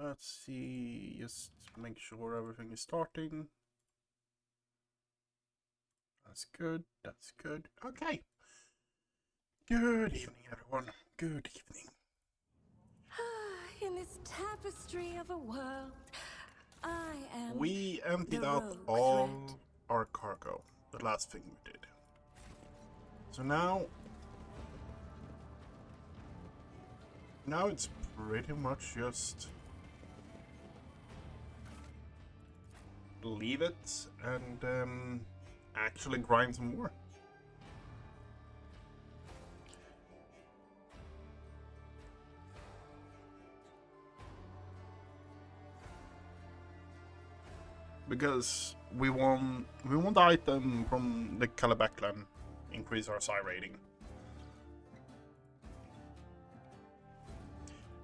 Let's see, just make sure everything is starting. That's good, that's good. Okay. Good evening, everyone. Good evening. In this tapestry of a world, I am. We emptied the out rogue all thread. our cargo, the last thing we did. So now it's pretty much just leave it and actually grind some more. Because we want the item from the Kalabeklan, increase our psi rating.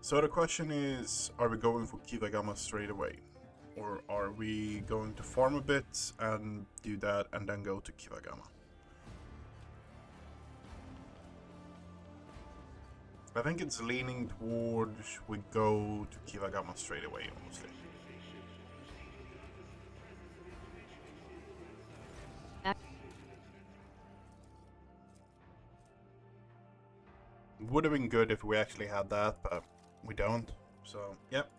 So the question is, are we going for Kivagama straight away? Or are we going to farm a bit and do that and then go to Kivagama? I think it's leaning towards we go to Kivagama straight away, honestly. Would have been good if we actually had that, but we don't. So, yep.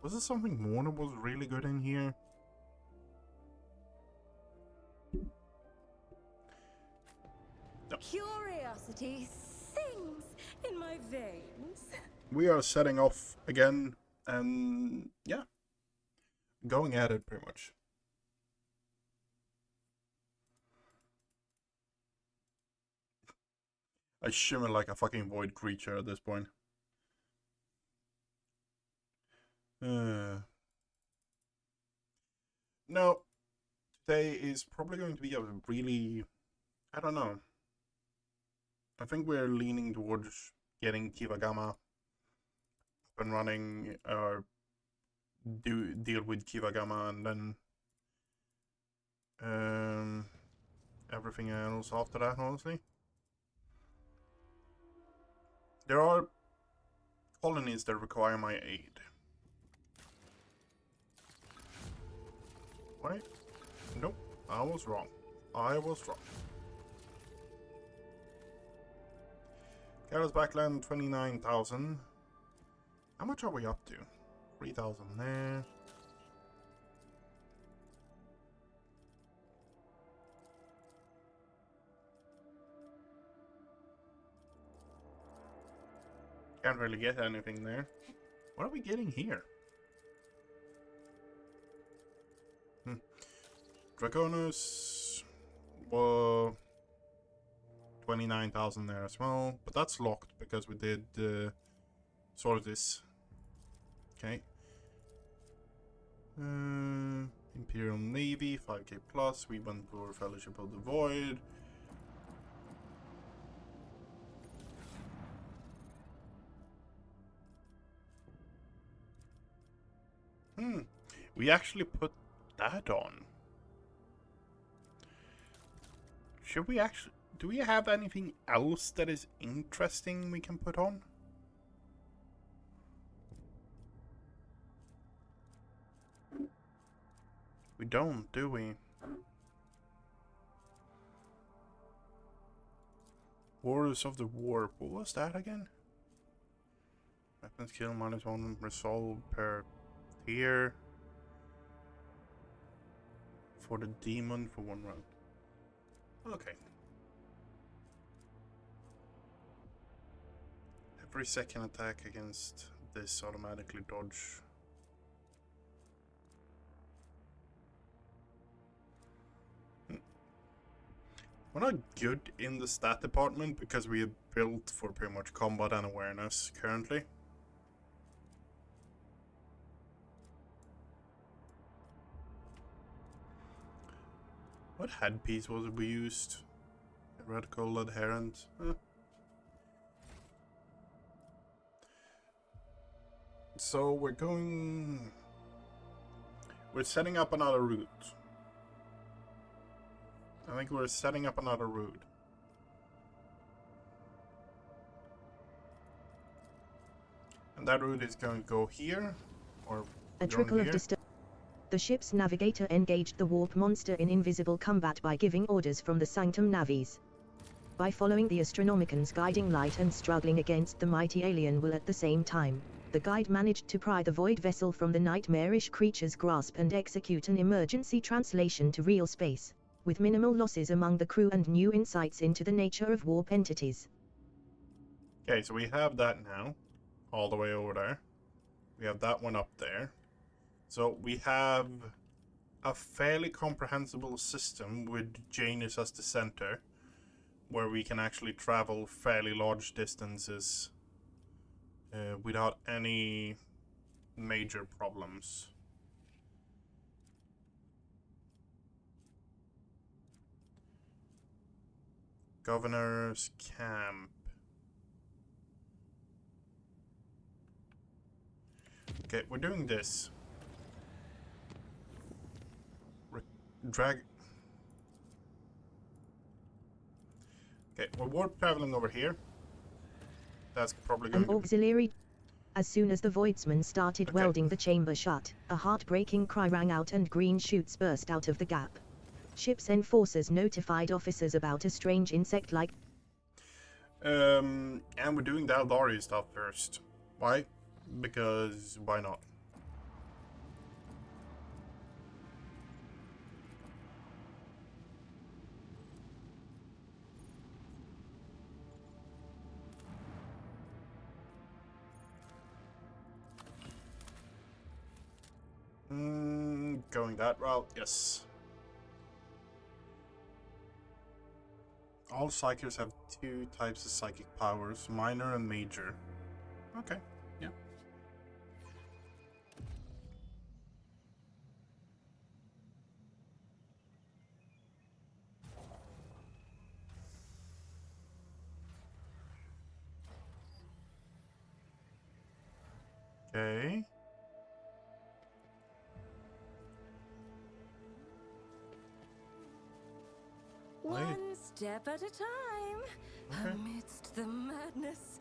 Was there something more that was really good in here? No. Curiosity sings in my veins. We are setting off again, and yeah, going at it pretty much. I shimmer like a fucking void creature at this point. No, today is probably going to be a really, I don't know. I think we're leaning towards getting Kivagama up and running, or deal with Kivagama and then everything else after that, honestly. There are colonies that require my aid. Wait, nope, I was wrong. Garrus Backland, 29,000. How much are we up to? 3,000 there. Can't really get anything there. What are we getting here? Draconis. Well, 29,000 there as well. But that's locked because we did sort of this. Okay. Imperial Navy, 5k plus. We went for Fellowship of the Void. We actually put that on. Should we actually... Do we have anything else that is interesting we can put on? We don't, do we? Warriors of the Warp. What was that again? Weapon skill -1 resolve per tier. For the demon for 1 round. Okay. Every second attack against this automatically dodge. We're not good in the stat department because we are built for pretty much combat and awareness currently. What headpiece was it we used? Heretical adherent. So we're setting up another route. I think we're setting up another route. And that route is going to go here, or A going trickle of here. disturbance. The ship's navigator engaged the warp monster in invisible combat by giving orders from the Sanctum Navies. By following the Astronomican's guiding light and struggling against the mighty alien will at the same time, the guide managed to pry the void vessel from the nightmarish creature's grasp and execute an emergency translation to real space, with minimal losses among the crew and new insights into the nature of warp entities. Okay, so we have that now, all the way over there. We have that one up there. So we have a fairly comprehensible system with Janus as the center, where we can actually travel fairly large distances without any major problems. Governor's Camp. Okay, we're doing this. Drag. Okay, we're warp traveling over here. That's probably going An to... auxiliary. As soon as the voidsman started Okay. welding the chamber shut, a heartbreaking cry rang out and green shoots burst out of the gap. Ship's enforcers notified officers about a strange insect-like... And we're doing the Aldari stuff first. Why? Because why not? Going that route, yes. All psychers have two types of psychic powers, minor and major. Okay, yeah. Okay. One step at a time, Okay. amidst the madness.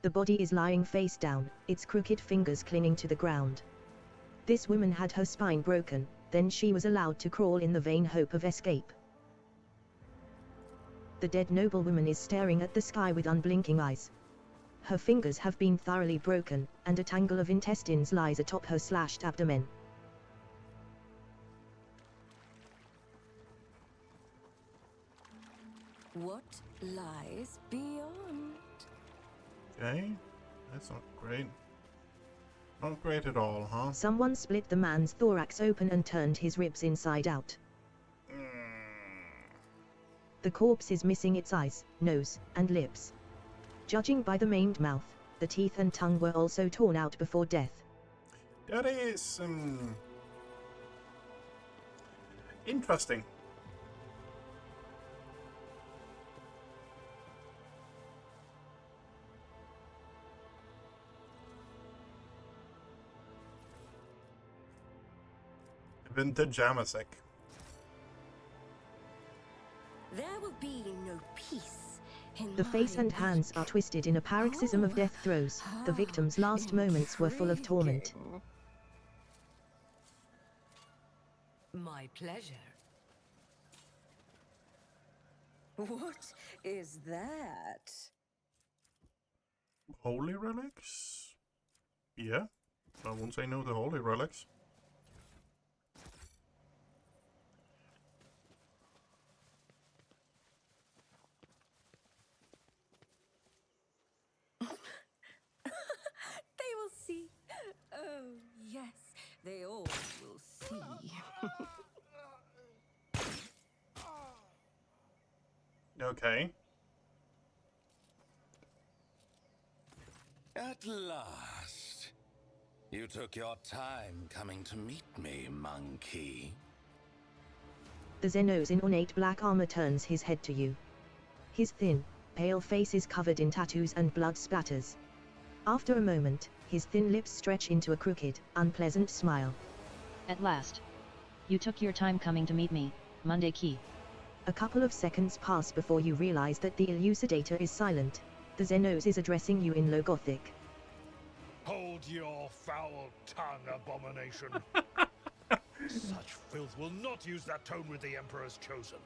The body is lying face down, its crooked fingers clinging to the ground. This woman had her spine broken, then she was allowed to crawl in the vain hope of escape. The dead noblewoman is staring at the sky with unblinking eyes. Her fingers have been thoroughly broken, and a tangle of intestines lies atop her slashed abdomen. What lies beyond? Okay. That's not great. Not great at all, huh? Someone split the man's thorax open and turned his ribs inside out. The corpse is missing its eyes, nose, and lips. Judging by the maimed mouth, the teeth and tongue were also torn out before death. That is, interesting. Vintage Jamasek. There will be no peace in The face my and hands are twisted in a paroxysm of death throes. The victim's last moments were full of torment. Intriguing. My pleasure. What is that? Holy relics? Yeah. I won't say no to holy relics. They will see. Oh, yes, they all will see. Okay. At last. You took your time coming to meet me, monkey. The Xenos in ornate black armor turns his head to you. His thin, pale face is covered in tattoos and blood splatters. After a moment, his thin lips stretch into a crooked, unpleasant smile. At last. You took your time coming to meet me, Monday Key. A couple of seconds pass before you realize that the elucidator is silent. The Xenos is addressing you in Low Gothic. Hold your foul tongue, abomination. Such filth will not use that tone with the Emperor's chosen.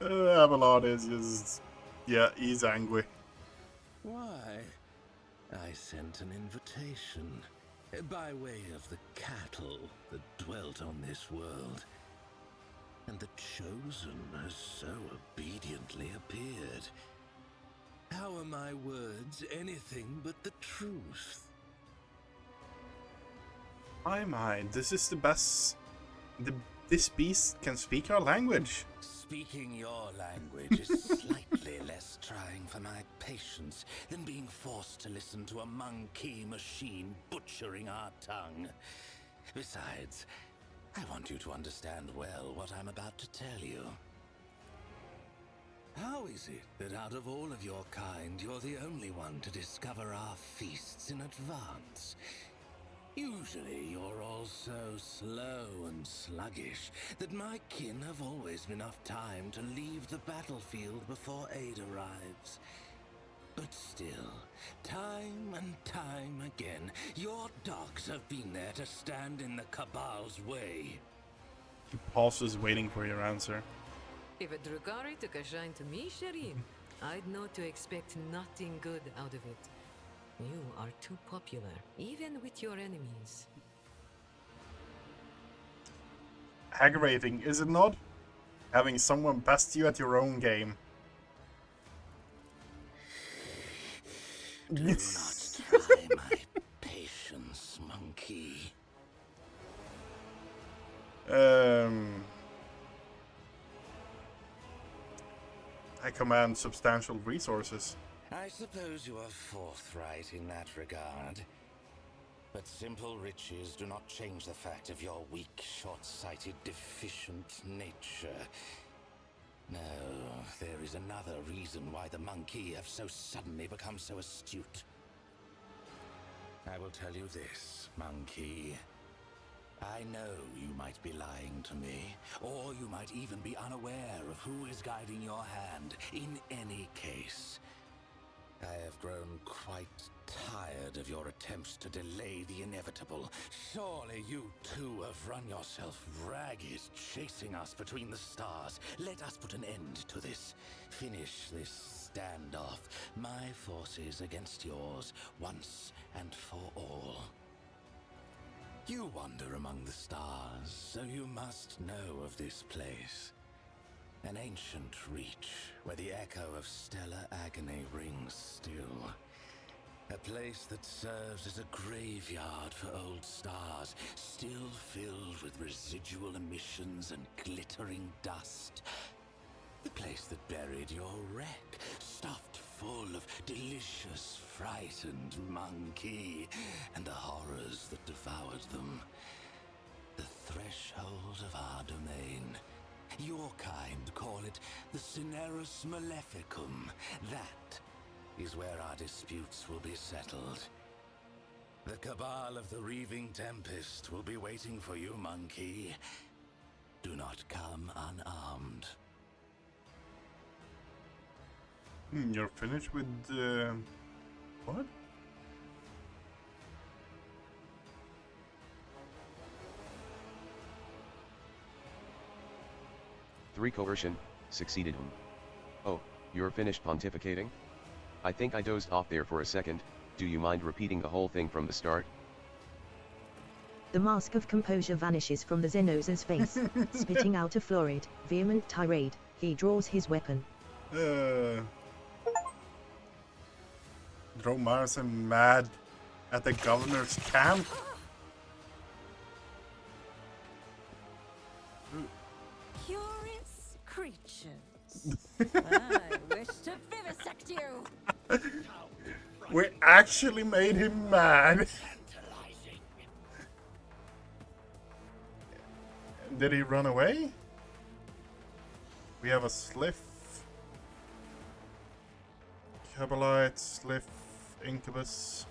Abelard is just... yeah, he's angry. Why, I sent an invitation by way of the cattle that dwelt on this world. And the chosen has so obediently appeared. How are my words anything but the truth? My, this is the best... This beast can speak our language. Speaking your language is slightly less trying for my patience than being forced to listen to a monkey machine butchering our tongue. Besides, I want you to understand well what I'm about to tell you. How is it that out of all of your kind, you're the only one to discover our feasts in advance? Usually you're all so slow and sluggish that my kin have always enough time to leave the battlefield before aid arrives. But still, time and time again, your dogs have been there to stand in the Cabal's way. He pauses, waiting for your answer. If a Drukari took a shine to me, Shireen, I'd know to expect nothing good out of it. You are too popular, even with your enemies. Aggravating, is it not? Having someone best you at your own game. Do not try my patience, monkey. I command substantial resources. I suppose you are forthright in that regard. But simple riches do not change the fact of your weak, short-sighted, deficient nature. No, there is another reason why the monkey have so suddenly become so astute. I will tell you this, monkey. I know you might be lying to me, or you might even be unaware of who is guiding your hand. In any case, I have grown quite tired of your attempts to delay the inevitable. Surely you too have run yourself ragged, chasing us between the stars. Let us put an end to this. Finish this standoff. My forces against yours, once and for all. You wander among the stars, so you must know of this place. An ancient reach, where the echo of stellar agony rings still. A place that serves as a graveyard for old stars, still filled with residual emissions and glittering dust. The place that buried your wreck, stuffed full of delicious, frightened monkey, and the horrors that devoured them. The threshold of our domain. Your kind call it the Cinerus Maleficum. That is where our disputes will be settled. The Cabal of the Reaving Tempest will be waiting for you, monkey. Do not come unarmed. You're finished with what? Three coercion, succeeded him. Oh, you're finished pontificating? I think I dozed off there for a second. Do you mind repeating the whole thing from the start? The mask of composure vanishes from the Xenos' face, spitting out a florid, vehement tirade. He draws his weapon. Drove Morrison mad at the governor's camp? Curious creatures. I wish to vivisect you. We actually made him mad. Did he run away? We have a Sliff. Cabalite, Sliff, Incubus.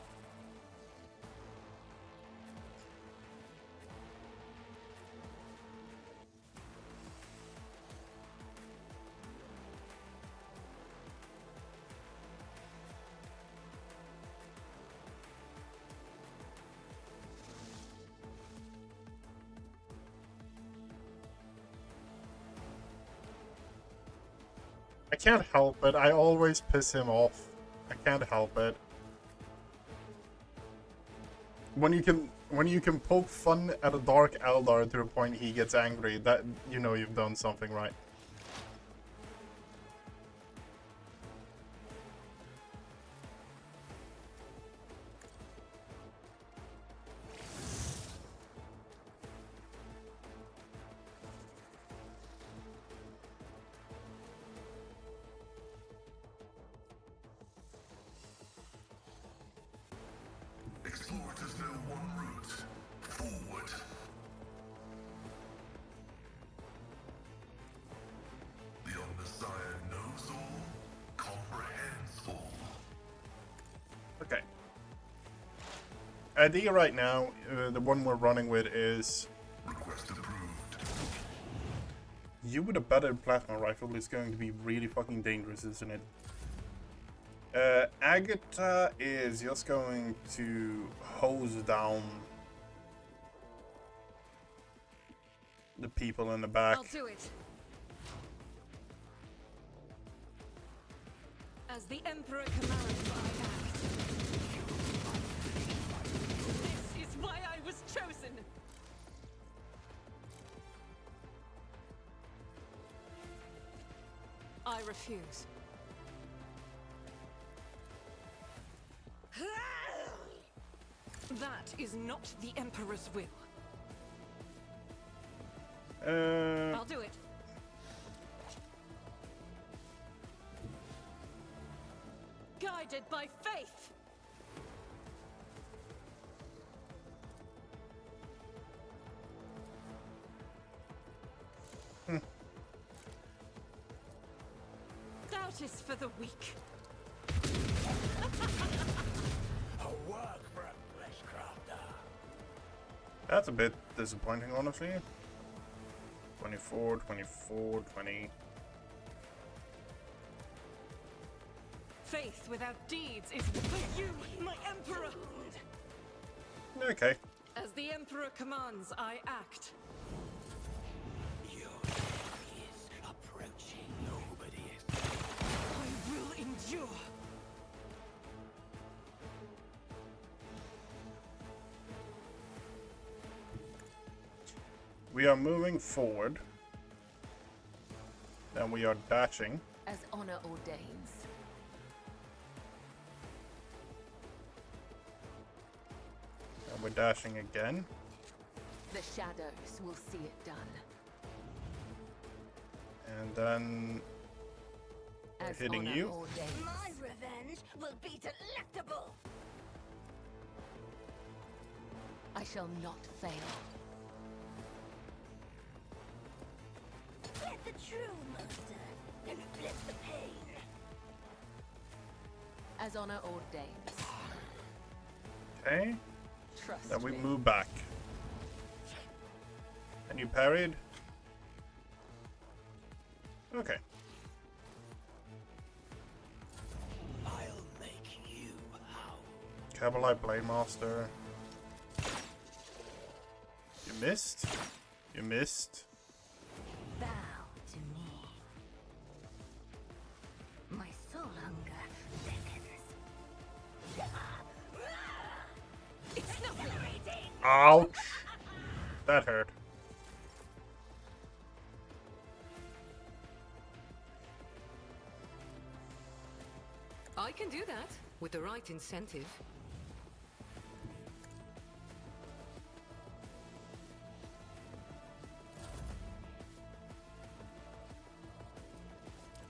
can't help it. I always piss him off. I can't help it. When you can poke fun at a dark Eldar to the point he gets angry, that you know you've done something right. Explorers know one route. Forward. The Omnissiah knows all, comprehends all. Okay. Idea right now, the one we're running with is... Request approved. You with a better plasma rifle is going to be really fucking dangerous, isn't it? Agatha is just going to hose down the people in the back. I'll do it. As the Emperor commands, I act. This is why I was chosen. I refuse. That is not the Emperor's will. I'll do it. Guided by faith. Doubt is for the weak. That's a bit disappointing, honestly. 24, 24, 20. Faith without deeds is for you, my Emperor. Okay. As the Emperor commands, I act. Your enemy is approaching. Nobody is. I will endure. We are moving forward. Then we are dashing. As honor ordains. And we're dashing again. The shadows will see it done. And then we're hitting you. My revenge will be delectable. I shall not fail. Get the true monster and flip the pain. As honor ordains. Okay. Trust Then we me. move back. And you parried? Okay. I'll make you howl. Cavalry Playmaster. You missed. You missed. Bow to me. My soul hunger beckons. It's not reading. Ouch! That hurt. I can do that with the right incentive.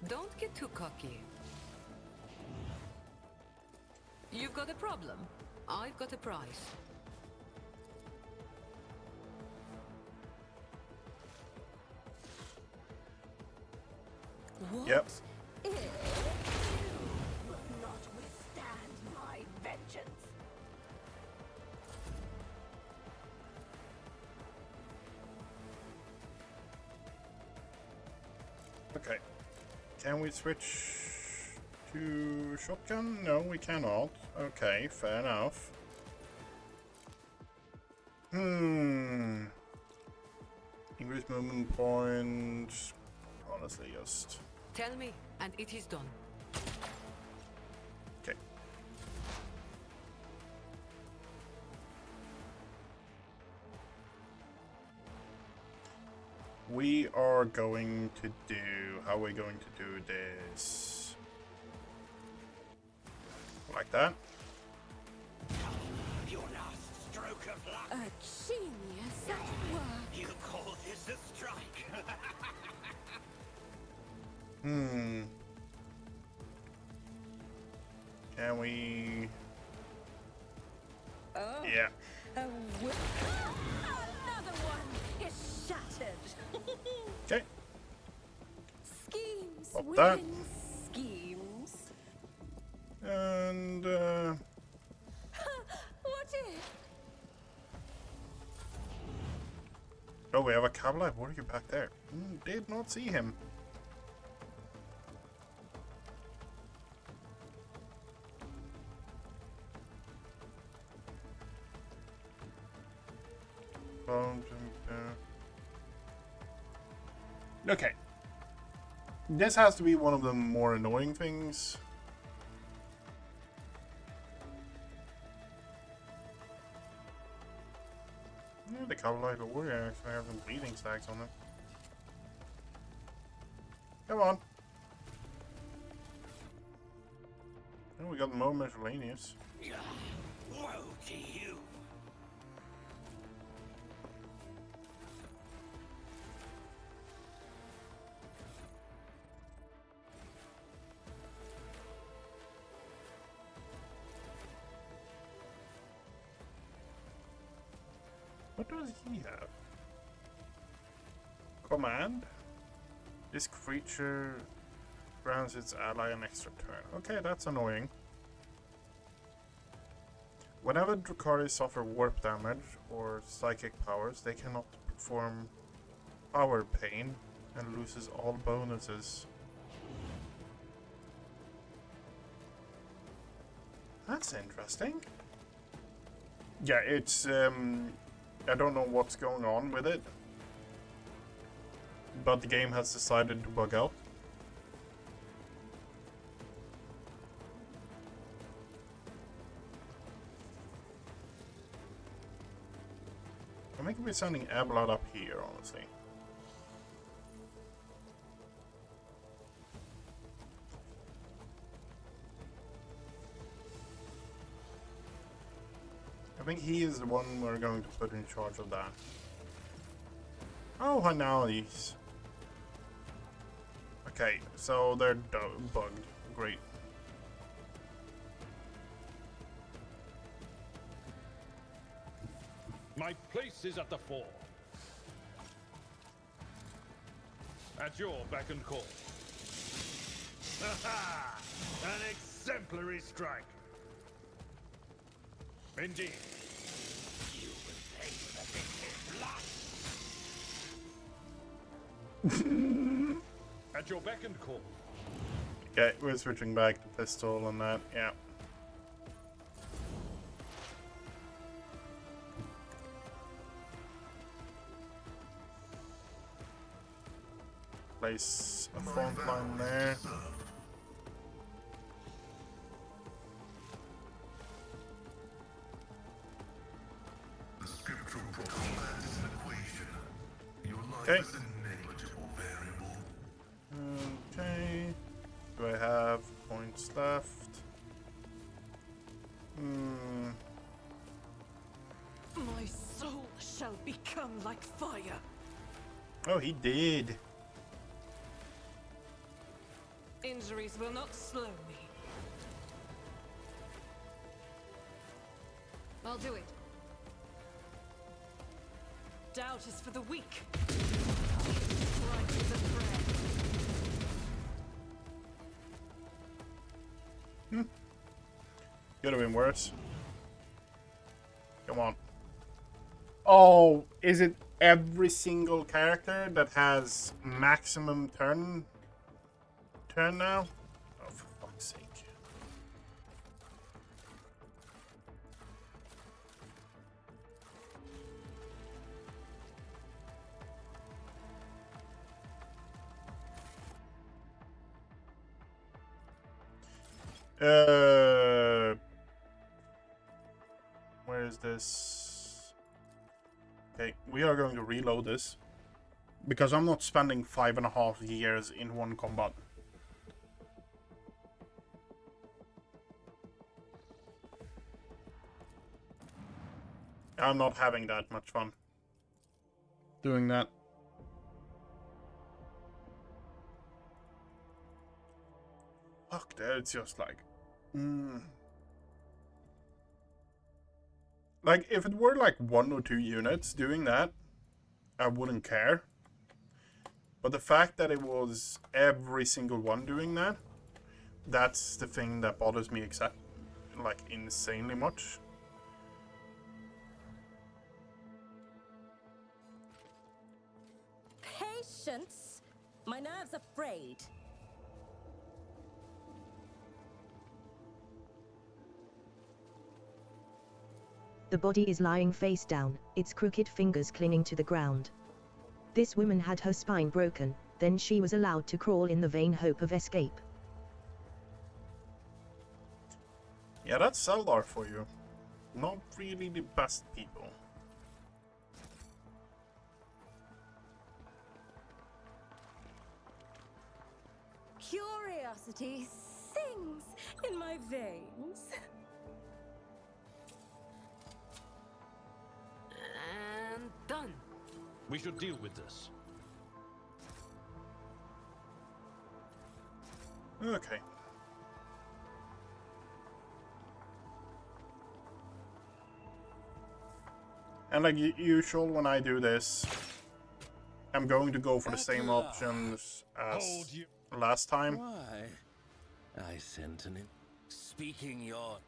Don't get too cocky. You've got a problem. I've got a prize. What? Yep. Will not withstand my vengeance. Okay. Can we switch to shotgun? No, we cannot. Okay, fair enough. Increase movement points. Honestly, just Tell me, and it is done. Okay. We are going to do... How are we going to do this? Like that? Your last stroke of luck. A genius at work. You call this a strike? Can we... Oh. Yeah. Another one is shattered. Okay. Schemes Pop within that. schemes. And, What if? Oh, we have a cavalry warrior back there. Did not see him. Okay. This has to be one of the more annoying things. Yeah, the cavalry warrior actually have some bleeding stacks on it. Come on. Oh, we got more miscellaneous. Woe to you. What does he have? Command? This creature grants its ally an extra turn. Okay, that's annoying. Whenever Drukhari suffer warp damage or psychic powers, they cannot perform power pain and loses all bonuses. That's interesting. Yeah, it's I don't know what's going on with it, but the game has decided to bug out. I think we're sending Ablad up here, honestly. I think he is the one we're going to put in charge of that. Oh, now these. Okay, so they're bugged. Great. My place is at the fore. At your beck and call. Ha! An exemplary strike. Indeed. You will pay for this blood. At your beck and call. Okay, we're switching back to pistol on that, yeah. Place a front line there. The scriptural command is an equation. Your life Okay. is a negligible variable. Okay. Do I have points left? My soul shall become like fire. Oh, he did. Injuries will not slow me. I'll do it. Doubt is for the weak. Strike with a thread. Could have been worse. Come on. Oh, is it every single character that has maximum turn now? Oh, for fuck's sake. Where is this? Okay, we are going to reload this. Because I'm not spending 5.5 years in one combat. I'm not having that much fun doing that. Fuck that, it's just like... Like, if it were like 1 or 2 units doing that, I wouldn't care. But the fact that it was every single one doing that, that's the thing that bothers me like insanely much. Patience? My nerves are frayed. The body is lying face down, its crooked fingers clinging to the ground. This woman had her spine broken, then she was allowed to crawl in the vain hope of escape. Yeah, that's Zeldar for you. Not really the best people. Curiosity sings in my veins. And done. We should deal with this. Okay. And like usual, when I do this, I'm going to go for the same options as last time. Why? I sent an speaking your...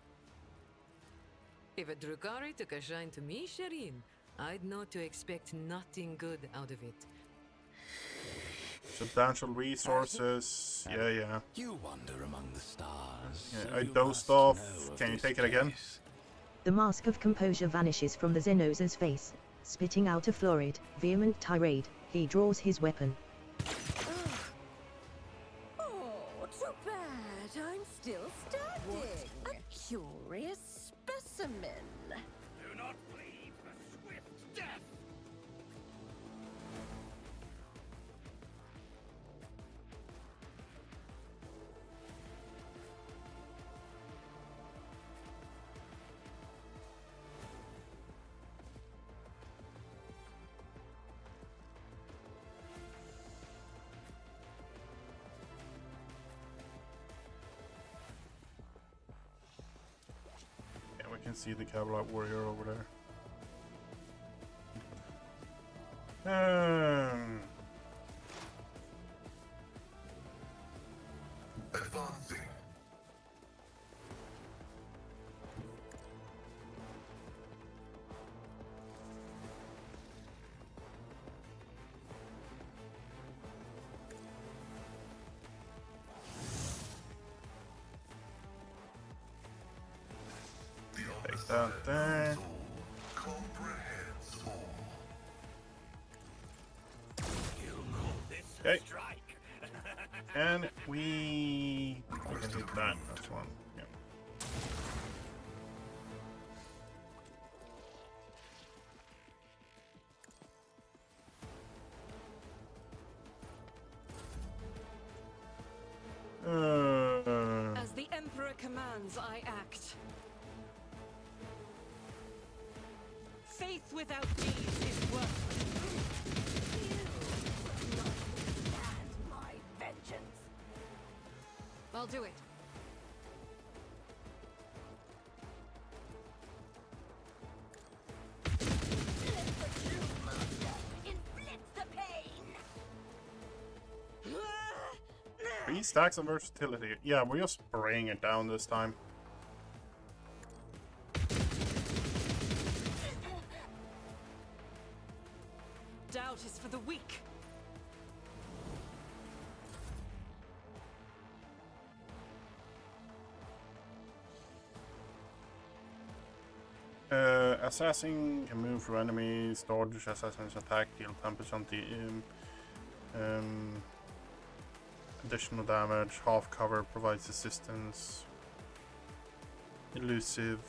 If a Drukari took a shine to me, Shireen, I'd know to expect nothing good out of it. Substantial resources. Yeah. You wander among the stars. Yeah, so I you dozed must know off. of Can you this take it again? place. The mask of composure vanishes from the Xenosa's face. Spitting out a florid, vehement tirade, he draws his weapon. Oh, too bad. I'm still standing. A curious specimen. Do not plead for swift death. Yeah, we can see the Cavalite warrior over there. Advancing. Take that there. Comprehends all. Okay. And we can hit that. That's one. Yeah. As the Emperor commands, I act. Faith without deeds is worthless. You will not withstand my vengeance. I'll do it. Let the true master inflict the pain. 3 stacks of versatility. Yeah, we're just spraying it down this time. Doubt is for the weak. Assassin can move through enemies, dodge assassin's attack, deal 10% additional damage, half cover provides assistance. Elusive.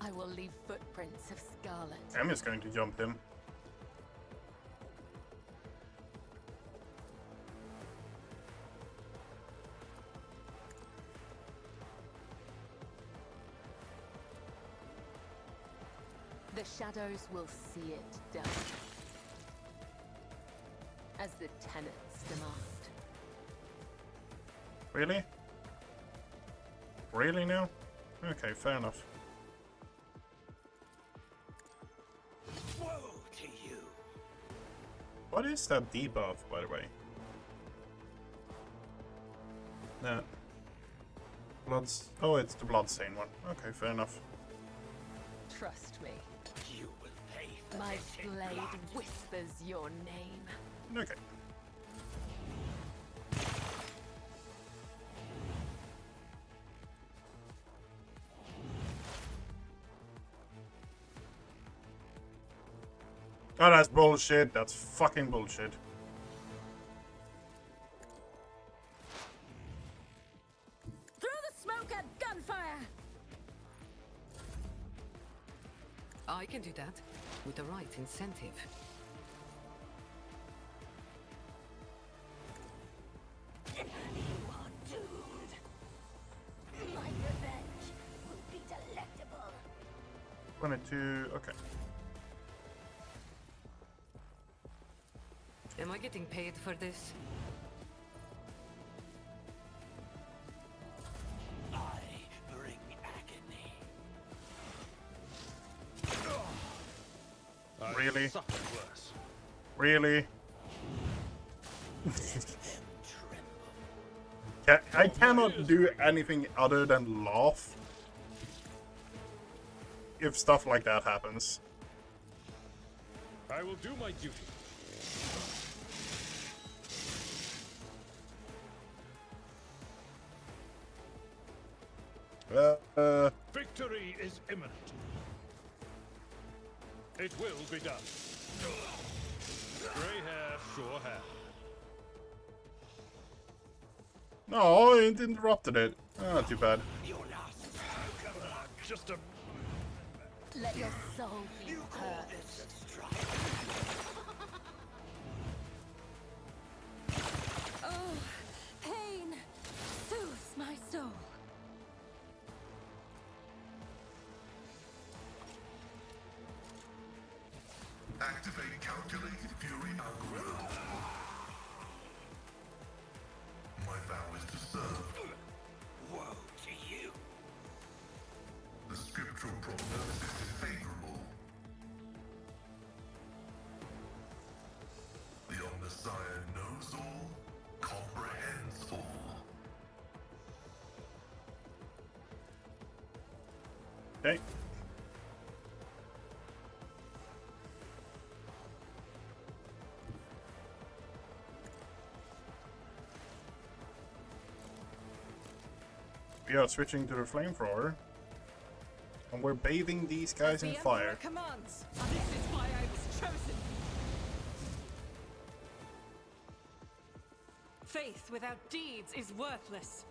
I will leave footprints of scarlet. I'm just going to jump him. The shadows will see it done. As the tenets demand. Really? Really now? Okay, fair enough. Woe to you! What is that debuff, by the way? That. Bloods. Oh, it's the Bloodstain one. Okay, fair enough. Trust me. You will pay for My this in blade blood. whispers your name. Okay. Oh, that's bullshit. That's fucking bullshit. Through the smoke and gunfire! I can do that with the right incentive. You are doomed. My revenge will be delectable. 22. Okay. Am I getting paid for this? I bring agony. I Really? suffered worse. Really? Tremble. I cannot do anything other than laugh if stuff like that happens. I will do my duty. Victory is imminent. It will be done. Grey hair, sure hair. No, it interrupted it. Oh, too bad. Your last Just a Let your soul be call heard. this a strike. Oh, pain soothes my soul. Activate calculated fury algorithm. My vow is to serve. Woe to you! The scriptural prognosis is favorable. The Omnissiah knows all, comprehends all. Okay. We are switching to the flamethrower. And we're bathing these guys in fire. Commands, and this is why I was chosen. Faith without deeds is worthless.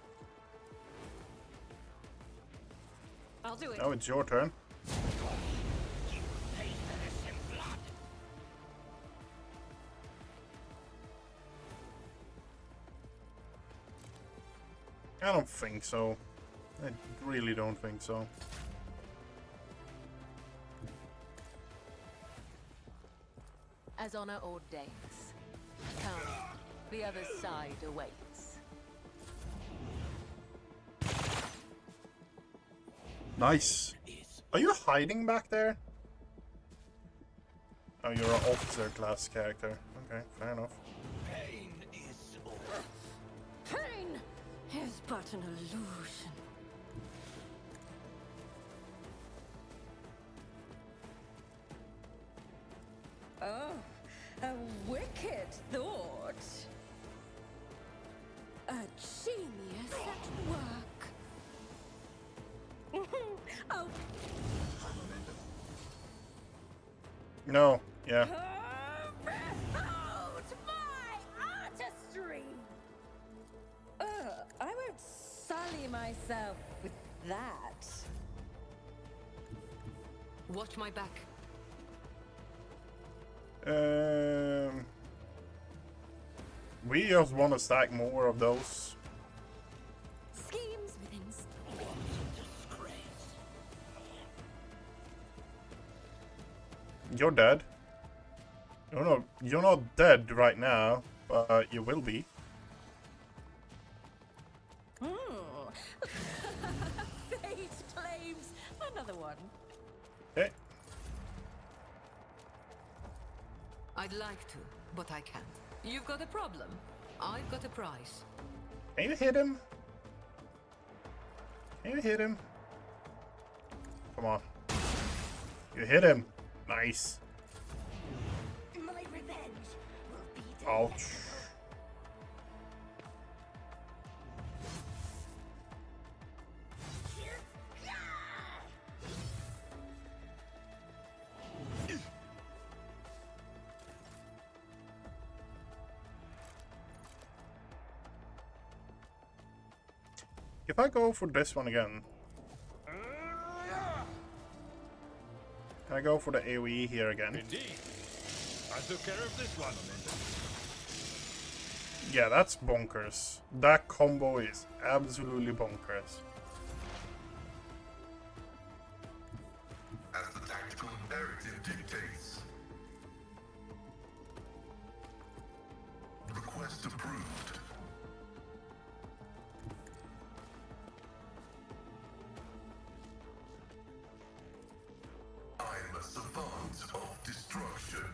I'll do it. Now it's your turn. You pay for this in blood. I don't think so. I really don't think so. As honor ordains. Come, the other side awaits. Nice. Are you hiding back there? Oh, you're an officer class character. Okay, fair enough. Pain is all. Pain is but an illusion. Oh, a wicked thought. A genius at work. Oh, No, yeah. out my yourself with that. Watch my back. We just want to stack more of those. Schemes within. You're dead. You're not dead right now, but you will be. Fate claims another one. Okay. I'd like to, but I can't. You've got a problem. I've got a prize. Can you hit him? Can you hit him? Come on. You hit him. Nice. My revenge will be Ouch. If I go for this one again, can I go for the AoE here again? Indeed. I took care of this one. Yeah, that's bonkers. That combo is absolutely bonkers. As the tactical imperative dictates. Request approved. I am a savant of destruction.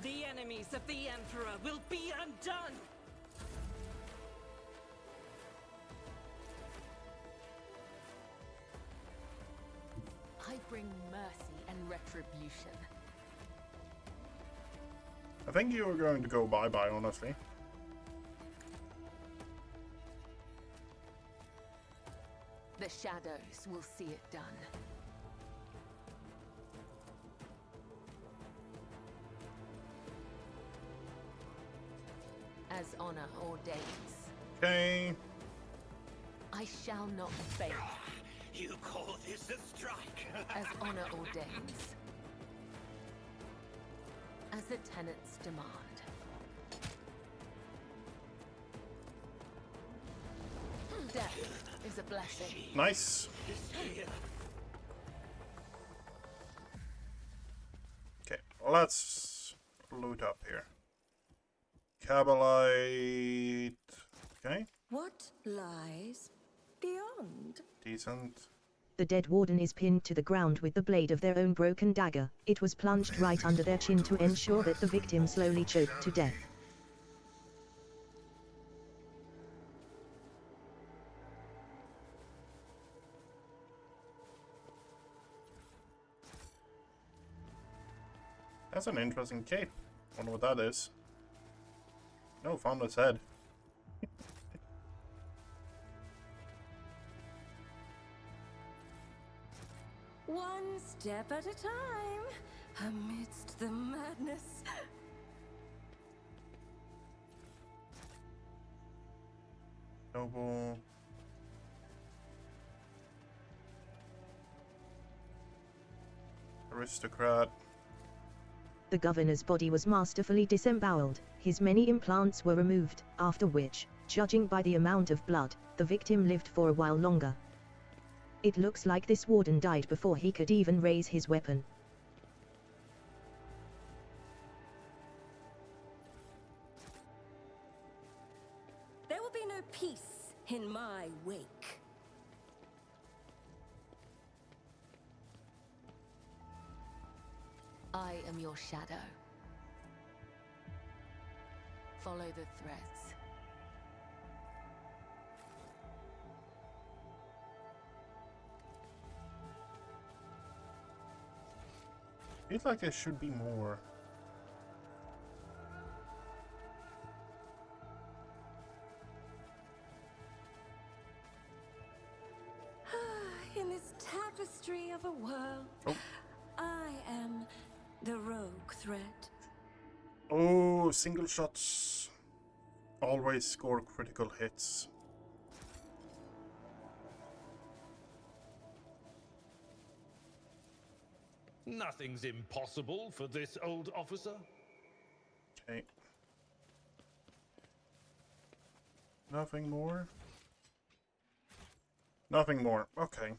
The enemies of the Emperor will be undone! I bring mercy and retribution. I think you were going to go bye-bye, honestly. The shadows will see it done. As honor ordains, Okay. I shall not fail. You call this a strike? As honor ordains. As the tenets demand. Death is a blessing. Nice. Okay, let's loot up here. Cabalite. Okay, What lies beyond? decent. The dead warden is pinned to the ground with the blade of their own broken dagger. It was plunged right under their chin to ensure that the victim slowly choked to death. That's an interesting cape. Wonder what that is. No, Founder's Head. One step at a time, amidst the madness. Noble. Aristocrat. The governor's body was masterfully disemboweled, his many implants were removed, after which, judging by the amount of blood, the victim lived for a while longer. It looks like this warden died before he could even raise his weapon. There will be no peace in my wake. I am your shadow. Follow the threads. Feels like there should be more. In this tapestry of a world. Oh. I am the rogue threat. Oh, single shots always score critical hits. Nothing's impossible for this old officer. Okay. Nothing more? Nothing more. Okay.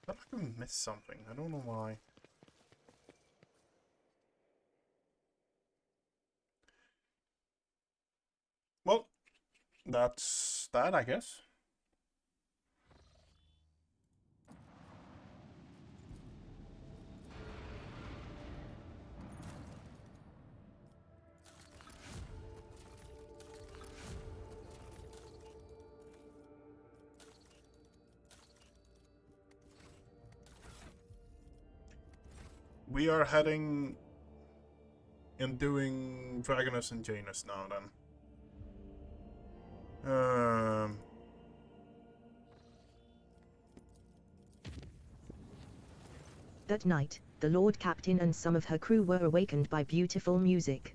I feel like we missed something. I don't know why. Well, that's that, I guess. We are heading and doing Dragonus and Janus now then. That night, the Lord Captain and some of her crew were awakened by beautiful music.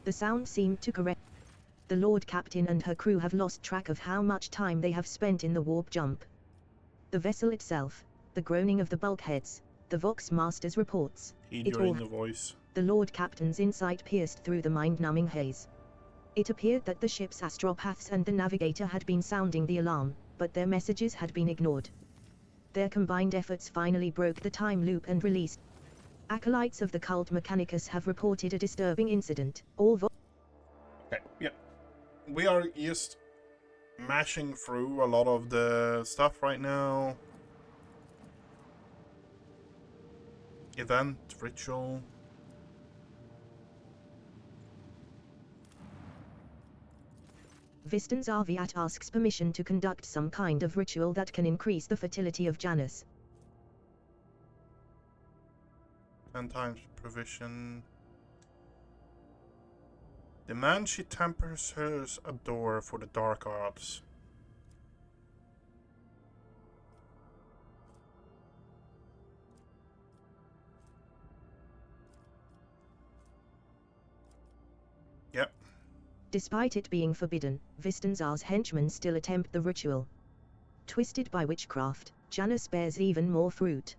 The sound seemed to correct. The Lord Captain and her crew have lost track of how much time they have spent in the warp jump. The vessel itself, the groaning of the bulkheads, the Vox Master's reports. Heed your inner voice. The Lord Captain's insight pierced through the mind-numbing haze. It appeared that the ship's astropaths and the navigator had been sounding the alarm, but their messages had been ignored. Their combined efforts finally broke the time loop and released. Acolytes of the cult Mechanicus have reported a disturbing incident. Okay, yeah. We are just mashing through a lot of the stuff right now. Event, ritual. Vistan's Arviat asks permission to conduct some kind of ritual that can increase the fertility of Janus. 10 times provision. Demand she tempers hers a door for the dark arts. Yep. Despite it being forbidden, Vistanzar's henchmen still attempt the ritual. Twisted by witchcraft, Janus bears even more fruit.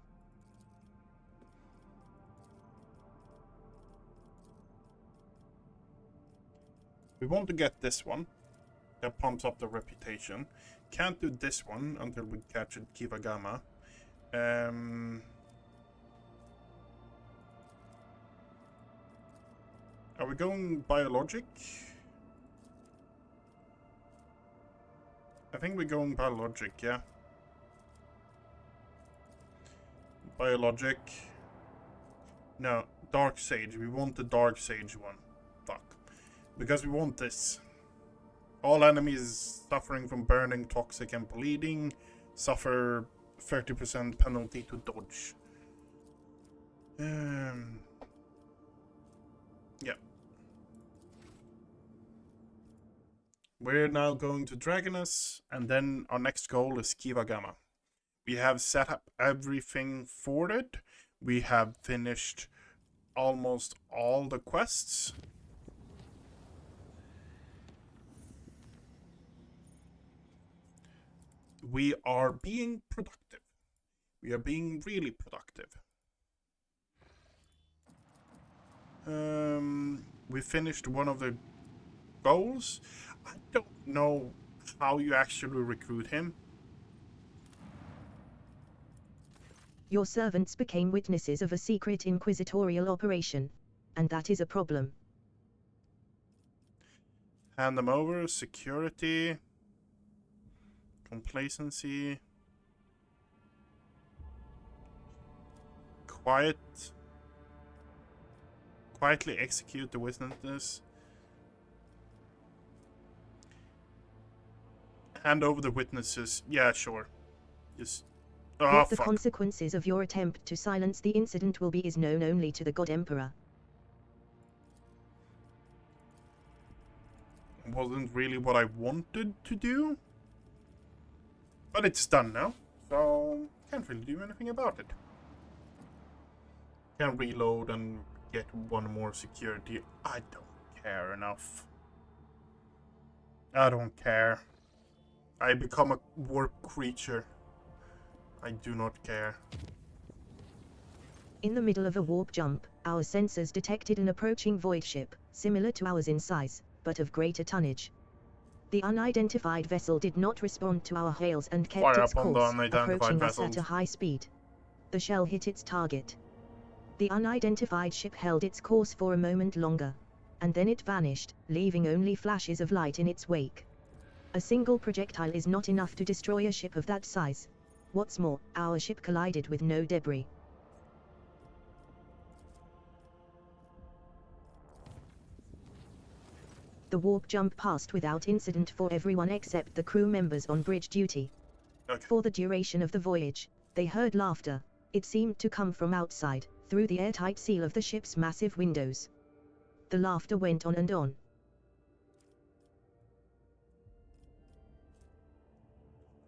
We want to get this one. That pumps up the reputation. Can't do this one until we captured Kivagama. Are we going biologic? I think we're going biologic, yeah. Biologic. No, Dark Sage. We want the Dark Sage one. Fuck. Because we want this. All enemies suffering from burning, toxic, and bleeding suffer 30% penalty to dodge. Yeah. We're now going to Dragonus, and then our next goal is Kivagama. We have set up everything for it. We have finished almost all the quests. We are being productive. We are being really productive. We finished one of the goals. I don't know how you actually recruit him. Your servants became witnesses of a secret inquisitorial operation, and that is a problem. Hand them over. Security. Complacency. Quietly execute the witnesses. Hand over the witnesses. Yeah, sure. Just... Oh, What the fuck. consequences of your attempt to silence the incident will be is known only to the God Emperor. Wasn't really what I wanted to do. But it's done now. So, can't really do anything about it. Can reload and get one more security. I don't care enough. I don't care. I become a warp creature. I do not care. In the middle of a warp jump, our sensors detected an approaching void ship, similar to ours in size, but of greater tonnage. The unidentified vessel did not respond to our hails and kept Fire its upon the course, unidentified approaching vessels. us at a high speed. The shell hit its target. The unidentified ship held its course for a moment longer, and then it vanished, leaving only flashes of light in its wake. A single projectile is not enough to destroy a ship of that size. What's more, our ship collided with no debris. The warp jump passed without incident for everyone except the crew members on bridge duty. Okay. For the duration of the voyage, they heard laughter. It seemed to come from outside, through the airtight seal of the ship's massive windows. The laughter went on and on.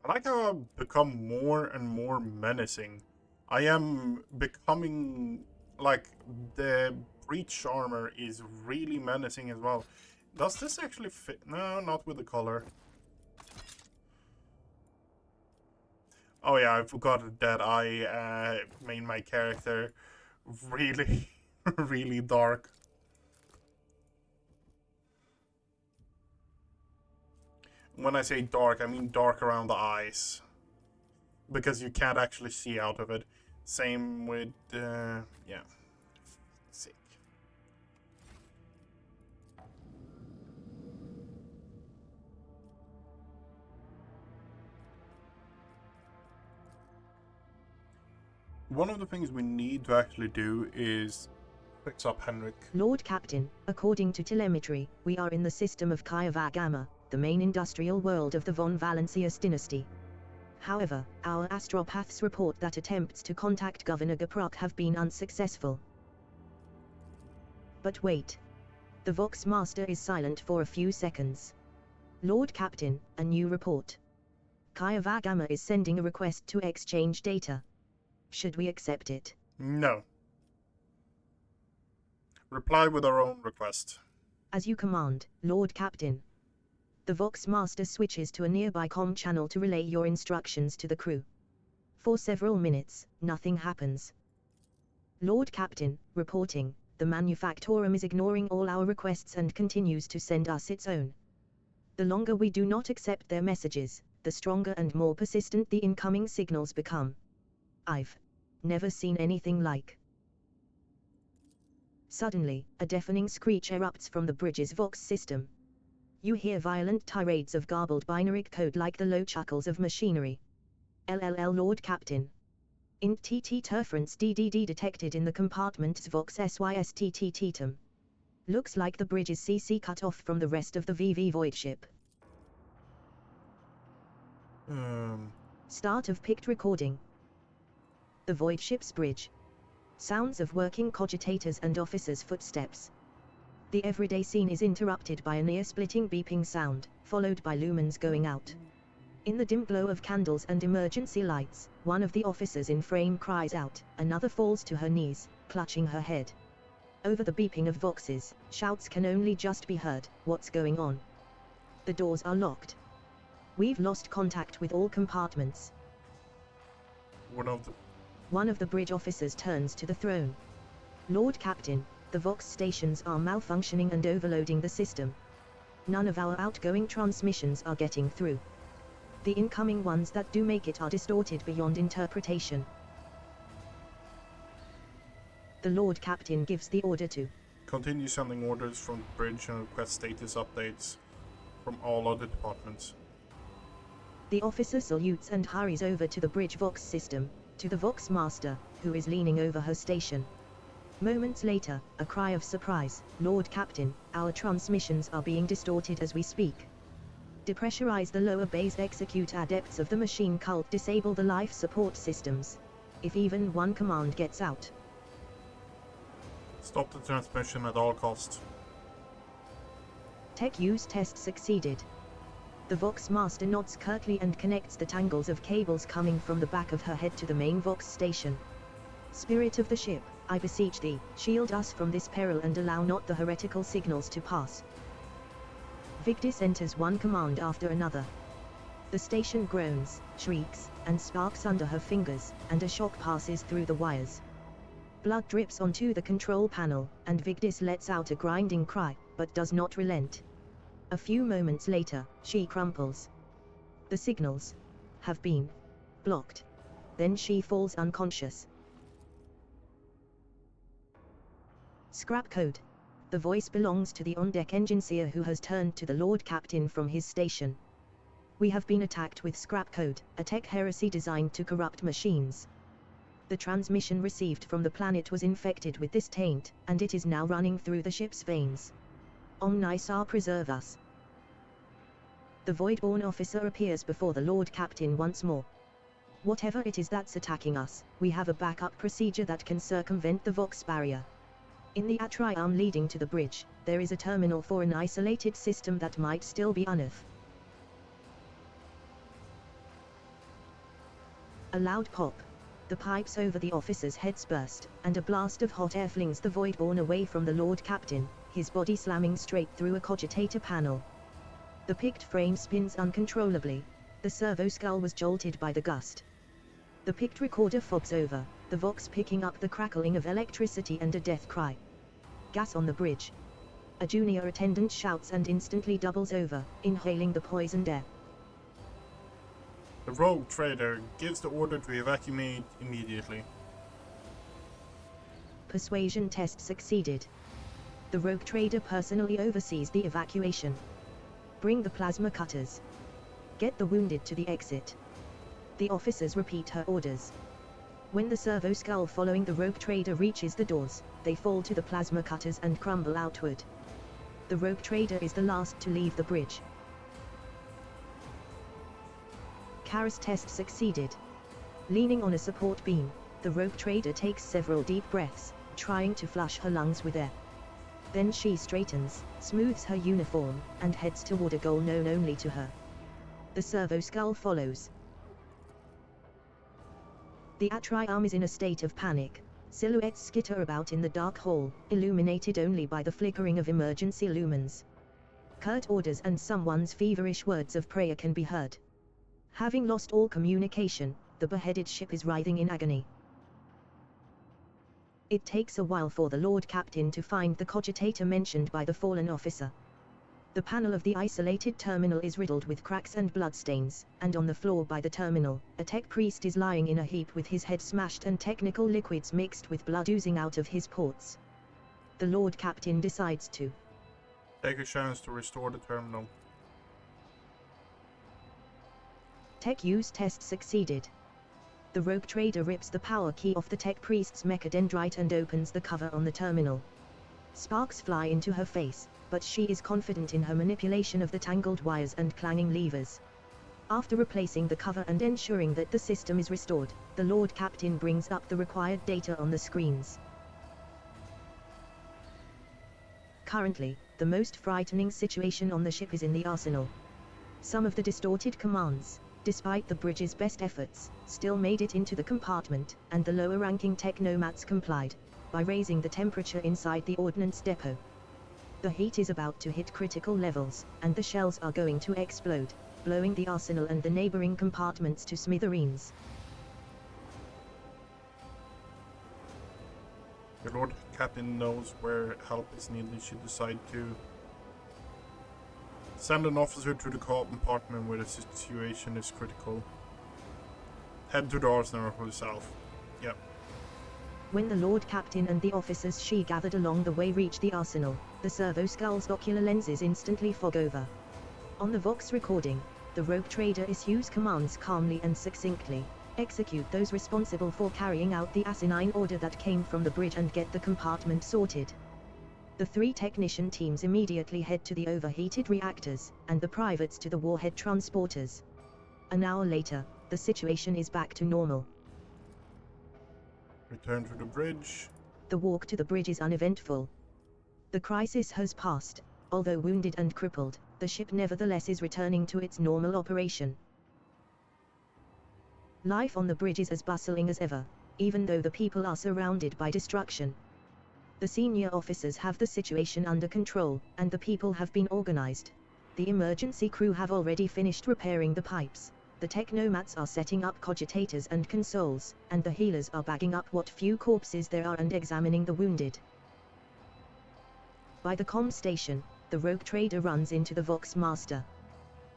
I like how I've become more and more menacing. I am becoming, like, the breach armor is really menacing as well. Does this actually fit? No, not with the color. Oh yeah, I forgot that I made my character really, really dark. When I say dark, I mean dark around the eyes. Because you can't actually see out of it. Same with, yeah. Sick. One of the things we need to actually do is fix up Henrik. Lord Captain, according to telemetry, we are in the system of Kaiva Gamma, the main industrial world of the von Valancius dynasty. However, our astropaths report that attempts to contact Governor Gaprok have been unsuccessful. But wait. The Vox Master is silent for a few seconds. Lord Captain, a new report. Kaiva Gamma is sending a request to exchange data. Should we accept it? No. Reply with our own request. As you command, Lord Captain. The Vox Master switches to a nearby comm channel to relay your instructions to the crew. For several minutes, nothing happens. Lord Captain, reporting, the Manufactorum is ignoring all our requests and continues to send us its own. The longer we do not accept their messages, the stronger and more persistent the incoming signals become. I've never seen anything like. Suddenly, a deafening screech erupts from the bridge's Vox system. You hear violent tirades of garbled binary code like the low chuckles of machinery. LLL Lord Captain. Int TT interference DDD detected in the compartment's Vox SYSTTTTM. Looks like the bridge is CC cut off from the rest of the VV void ship. Start of picked recording. The void ship's bridge. Sounds of working cogitators and officers' footsteps. The everyday scene is interrupted by a near-splitting beeping sound, followed by lumens going out. In the dim glow of candles and emergency lights, one of the officers in frame cries out, another falls to her knees, clutching her head. Over the beeping of voxes, shouts can only just be heard, "What's going on?" The doors are locked. We've lost contact with all compartments. One of the bridge officers turns to the throne. Lord Captain, the Vox stations are malfunctioning and overloading the system. None of our outgoing transmissions are getting through. The incoming ones that do make it are distorted beyond interpretation. The Lord Captain gives the order to continue sending orders from the bridge and request status updates from all other departments. The officer salutes and hurries over to the bridge Vox system, to the Vox Master, who is leaning over her station. Moments later, a cry of surprise, "Lord Captain, our transmissions are being distorted as we speak. Depressurize the lower bays, execute adepts of the machine cult, disable the life support systems. If even one command gets out." Stop the transmission at all costs. Tech use test succeeded. The Vox master nods curtly and connects the tangles of cables coming from the back of her head to the main Vox station. Spirit of the ship, I beseech thee, shield us from this peril and allow not the heretical signals to pass. Victis enters one command after another. The station groans, shrieks, and sparks under her fingers, and a shock passes through the wires. Blood drips onto the control panel, and Victis lets out a grinding cry, but does not relent. A few moments later, she crumples. The signals have been blocked. Then she falls unconscious. Scrap code. The voice belongs to the on-deck engineer who has turned to the Lord Captain from his station. We have been attacked with scrap code, a tech heresy designed to corrupt machines. The transmission received from the planet was infected with this taint, and it is now running through the ship's veins. Omnisar preserve us. The Voidborn officer appears before the Lord Captain once more. Whatever it is that's attacking us, we have a backup procedure that can circumvent the Vox barrier. In the atrium leading to the bridge, there is a terminal for an isolated system that might still be unearthed. A loud pop. The pipes over the officer's heads burst, and a blast of hot air flings the Voidborn away from the Lord Captain, his body slamming straight through a cogitator panel. The picked frame spins uncontrollably. The servo skull was jolted by the gust. The picked recorder fobs over, the Vox picking up the crackling of electricity and a death cry. Gas on the bridge. A junior attendant shouts and instantly doubles over, inhaling the poisoned air. The rogue trader gives the order to evacuate immediately. Persuasion test succeeded. The rogue trader personally oversees the evacuation. Bring the plasma cutters. Get the wounded to the exit. The officers repeat her orders. When the servo skull following the rogue trader reaches the doors, they fall to the plasma cutters and crumble outward. The rogue trader is the last to leave the bridge. Kara's test succeeded. Leaning on a support beam, the rogue trader takes several deep breaths, trying to flush her lungs with air. Then she straightens, smooths her uniform, and heads toward a goal known only to her. The servo skull follows. The atrium is in a state of panic. Silhouettes skitter about in the dark hall, illuminated only by the flickering of emergency lumens. Curt orders and someone's feverish words of prayer can be heard. Having lost all communication, the beheaded ship is writhing in agony. It takes a while for the Lord Captain to find the cogitator mentioned by the fallen officer. The panel of the isolated terminal is riddled with cracks and bloodstains, and on the floor by the terminal, a tech priest is lying in a heap with his head smashed and technical liquids mixed with blood oozing out of his ports. The Lord Captain decides to take a chance to restore the terminal. Tech use test succeeded. The rogue trader rips the power key off the tech priest's mechadendrite and opens the cover on the terminal. Sparks fly into her face, but she is confident in her manipulation of the tangled wires and clanging levers. After replacing the cover and ensuring that the system is restored, the Lord Captain brings up the required data on the screens. Currently, the most frightening situation on the ship is in the arsenal. Some of the distorted commands, despite the bridge's best efforts, still made it into the compartment, and the lower-ranking technomats complied, by raising the temperature inside the ordnance depot. The heat is about to hit critical levels, and the shells are going to explode, blowing the arsenal and the neighboring compartments to smithereens. The Lord Captain knows where help is needed. She decides to send an officer to the compartment where the situation is critical. Head to the arsenal for the south. Yep. When the Lord Captain and the officers she gathered along the way reach the arsenal, the servo skull's ocular lenses instantly fog over. On the Vox recording, the rogue trader issues commands calmly and succinctly. Execute those responsible for carrying out the asinine order that came from the bridge and get the compartment sorted. The 3 technician teams immediately head to the overheated reactors, and the privates to the warhead transporters. An hour later, the situation is back to normal. Return to the bridge. The walk to the bridge is uneventful. The crisis has passed. Although wounded and crippled, the ship nevertheless is returning to its normal operation. Life on the bridge is as bustling as ever, even though the people are surrounded by destruction. The senior officers have the situation under control, and the people have been organized. The emergency crew have already finished repairing the pipes. The technomats are setting up cogitators and consoles, and the healers are bagging up what few corpses there are and examining the wounded. By the comm station, the rogue trader runs into the Vox Master.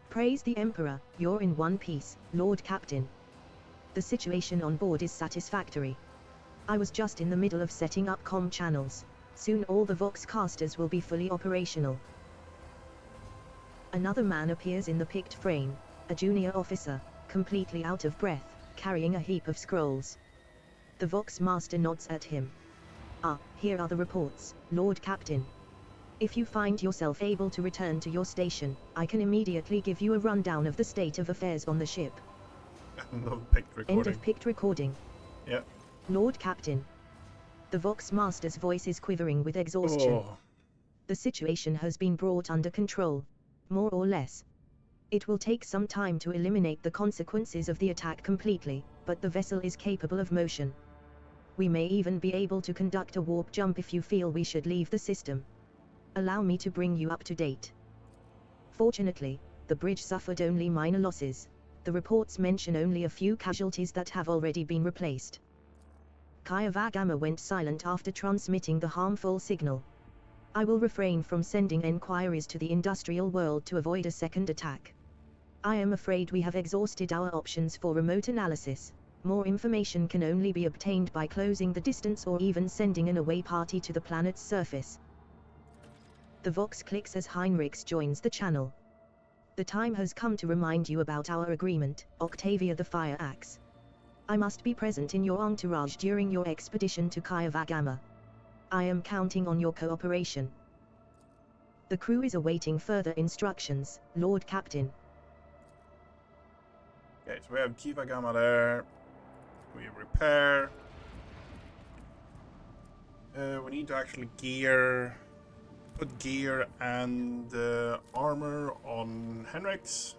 Praise the Emperor, you're in one piece, Lord Captain. The situation on board is satisfactory. I was just in the middle of setting up comm channels. Soon all the Vox casters will be fully operational. Another man appears in the picked frame, a junior officer, completely out of breath, carrying a heap of scrolls. The Vox Master nods at him. Ah, here are the reports, Lord Captain. If you find yourself able to return to your station, I can immediately give you a rundown of the state of affairs on the ship. End of picked recording. End of picked recording. Yeah. Lord Captain. The Vox Master's voice is quivering with exhaustion. Oh. The situation has been brought under control. More or less. It will take some time to eliminate the consequences of the attack completely, but the vessel is capable of motion. We may even be able to conduct a warp jump if you feel we should leave the system. Allow me to bring you up to date. Fortunately, the bridge suffered only minor losses. The reports mention only a few casualties that have already been replaced. Kayavagama went silent after transmitting the harmful signal. I will refrain from sending enquiries to the industrial world to avoid a second attack. I am afraid we have exhausted our options for remote analysis. More information can only be obtained by closing the distance or even sending an away party to the planet's surface. The Vox clicks as Heinrichs joins the channel. The time has come to remind you about our agreement, Octavia the Fire Axe. I must be present in your entourage during your expedition to Kayavagama. I am counting on your cooperation. The crew is awaiting further instructions, Lord Captain. Okay, so we have Kayavagama there. We repair. We need to actually put gear and armor on Henrik's.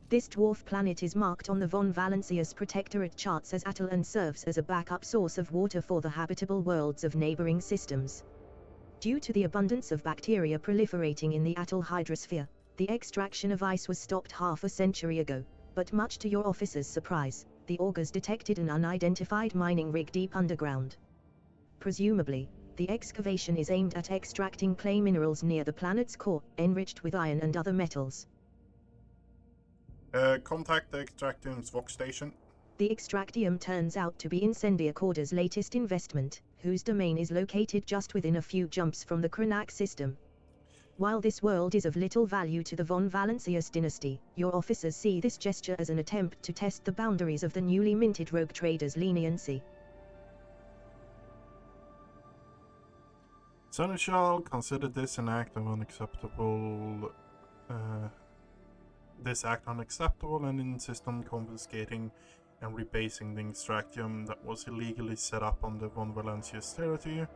This dwarf planet is marked on the von Valancius Protectorate charts as atoll and serves as a backup source of water for the habitable worlds of neighboring systems. Due to the abundance of bacteria proliferating in the atoll hydrosphere, the extraction of ice was stopped half a century ago, but much to your officer's surprise, the augurs detected an unidentified mining rig deep underground. Presumably, the excavation is aimed at extracting clay minerals near the planet's core, enriched with iron and other metals. Contact the Extractium's Vox station. The Extractium turns out to be Incendia Corda's latest investment, whose domain is located just within a few jumps from the Krenak system. While this world is of little value to the von Valancius dynasty, your officers see this gesture as an attempt to test the boundaries of the newly minted rogue trader's leniency. Seneschal considered this an act of unacceptable. This act unacceptable and insist on confiscating and rebasing the Extractium that was illegally set up on the von Valancius territory.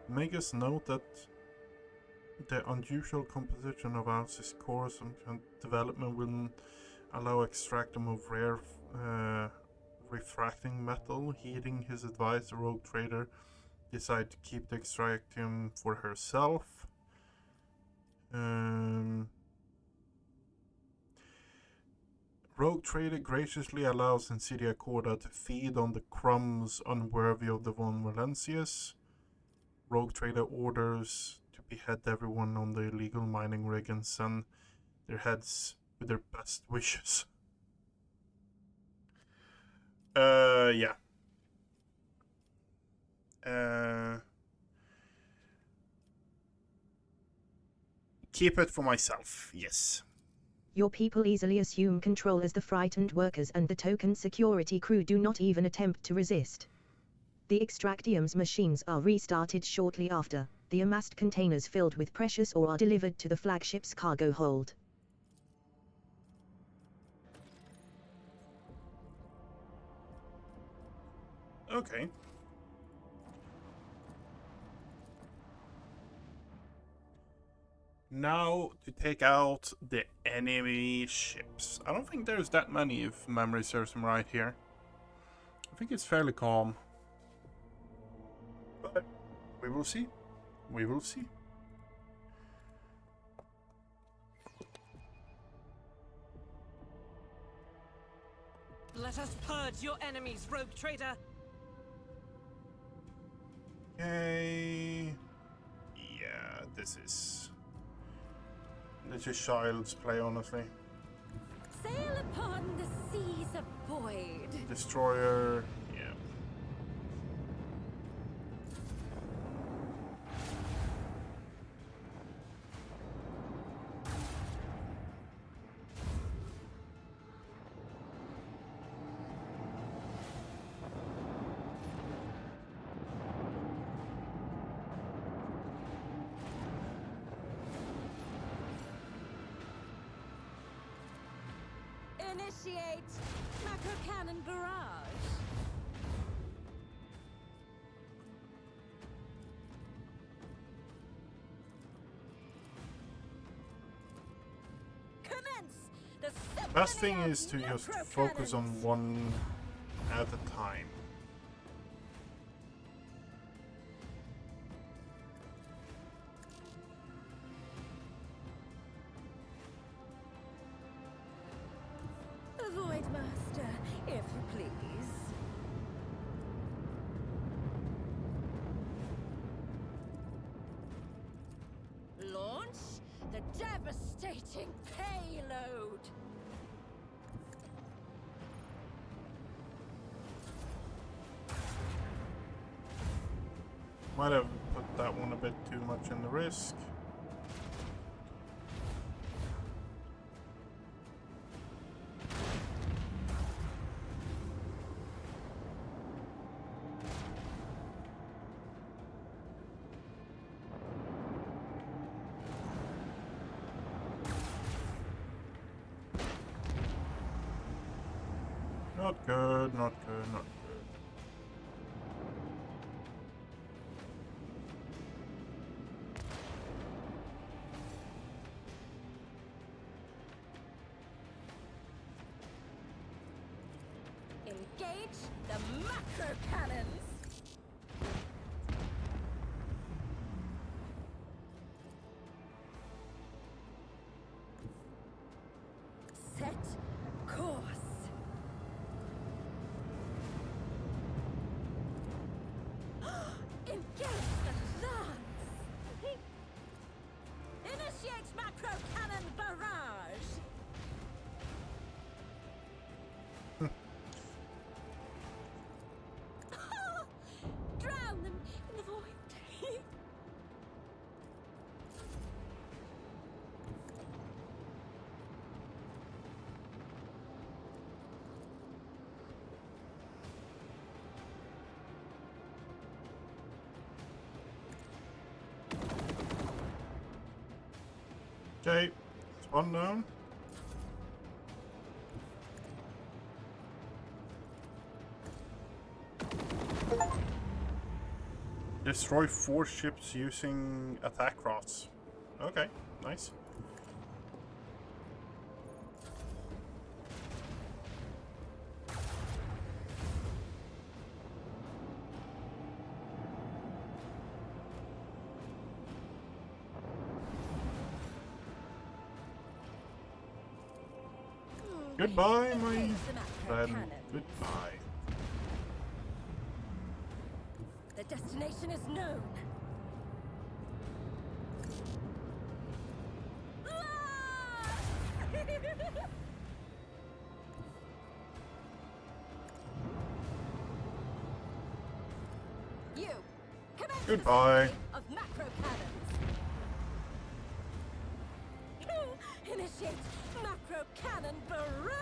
Make us note that the unusual composition of Alcy's cores and development will allow Extractum of rare refracting metal. Heeding his advice, the rogue trader decided to keep the Extractium for herself. Rogue trader graciously allows Insidia Corda to feed on the crumbs unworthy of the von Valancius. Rogue trader orders to behead everyone on the illegal mining rig and send their heads with their best wishes. Yeah. Keep it for myself, yes. Your people easily assume control as the frightened workers and the token security crew do not even attempt to resist. The Extractium's machines are restarted shortly after. The amassed containers filled with precious ore are delivered to the flagship's cargo hold. Okay. Now to take out the enemy ships. I don't think there's that many if memory serves me right here. I think it's fairly calm. But we will see. We will see. Let us purge your enemies, rogue trader. Okay. Yeah, this is child's play, honestly. Sail upon the seas of void. Destroyer. Yeah. Initiate macro cannon barrage. Commence the Best thing symphony of is to just macro focus on cannons. one at a time. Void Master, if you please. Launch the devastating payload. Might have put that one a bit too much in the risk. Not good, not good, not good. Engage the macro cannons. Set course. Engage the lance. Initiate macro cannon barrage. Drown them in the void. Okay, it's one down. Destroy 4 ships using attack rods. Okay, nice. Goodbye, my Engage the macro friend. cannons. Goodbye. The destination is known. You commence the Goodbye. symphony of macro cannons. Initiate macro cannon barrage.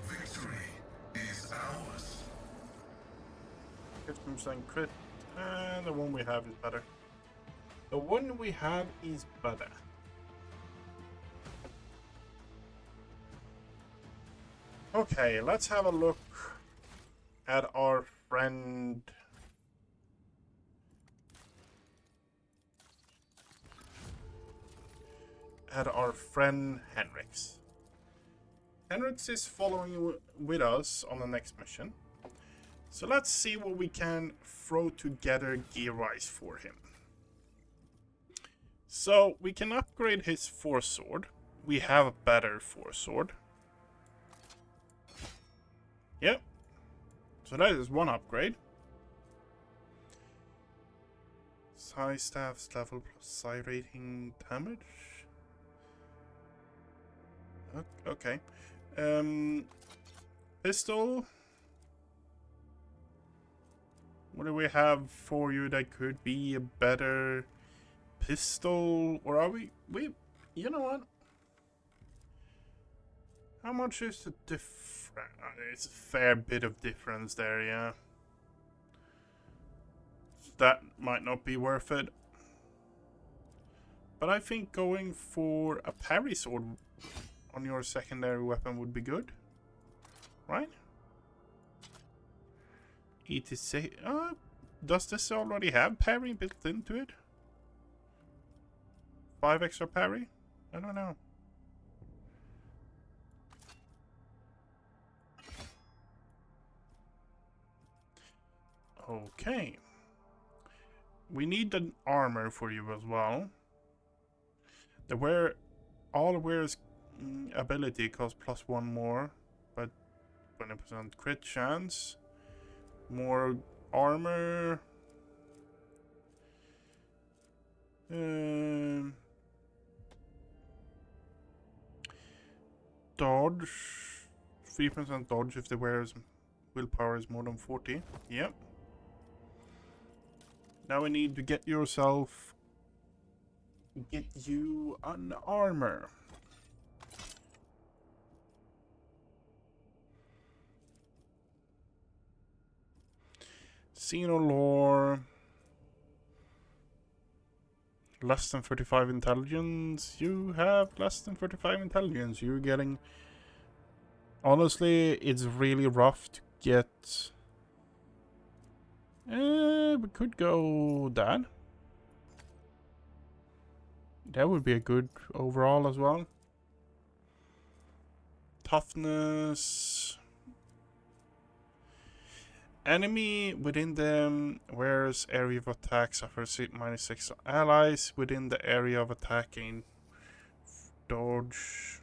Victory is ours. 15% crit And the one we have is better. The one we have is better. Okay, let's have a look at our friend. Henrix. Henrix is following with us on the next mission. So let's see what we can throw together gear-wise for him. So we can upgrade his force sword. We have a better force sword. Yep. So that is one upgrade. Psi staff's level plus psi rating damage. Okay. Pistol. What do we have for you that could be a better pistol? Or are we you know what? How much is the difference? It's a fair bit of difference there, yeah. That might not be worth it. But I think going for a parry sword on your secondary weapon would be good. Right? ETC. Does this already have parry built into it? 5 extra parry? I don't know. Okay. We need an armor for you as well. All wear's ability costs +1 more, but 20% crit chance. More armor. Dodge. 3% dodge if the wearer's willpower is more than 40. Yep. Now we need to get you an armor. Xenolore. Less than 35 intelligence. You have less than 35 intelligence. You're getting... Honestly, it's really rough to get... we could go that. That would be a good overall as well. Toughness. Enemy within the wearer's area of attack suffers -6. Allies within the area of attacking dodge.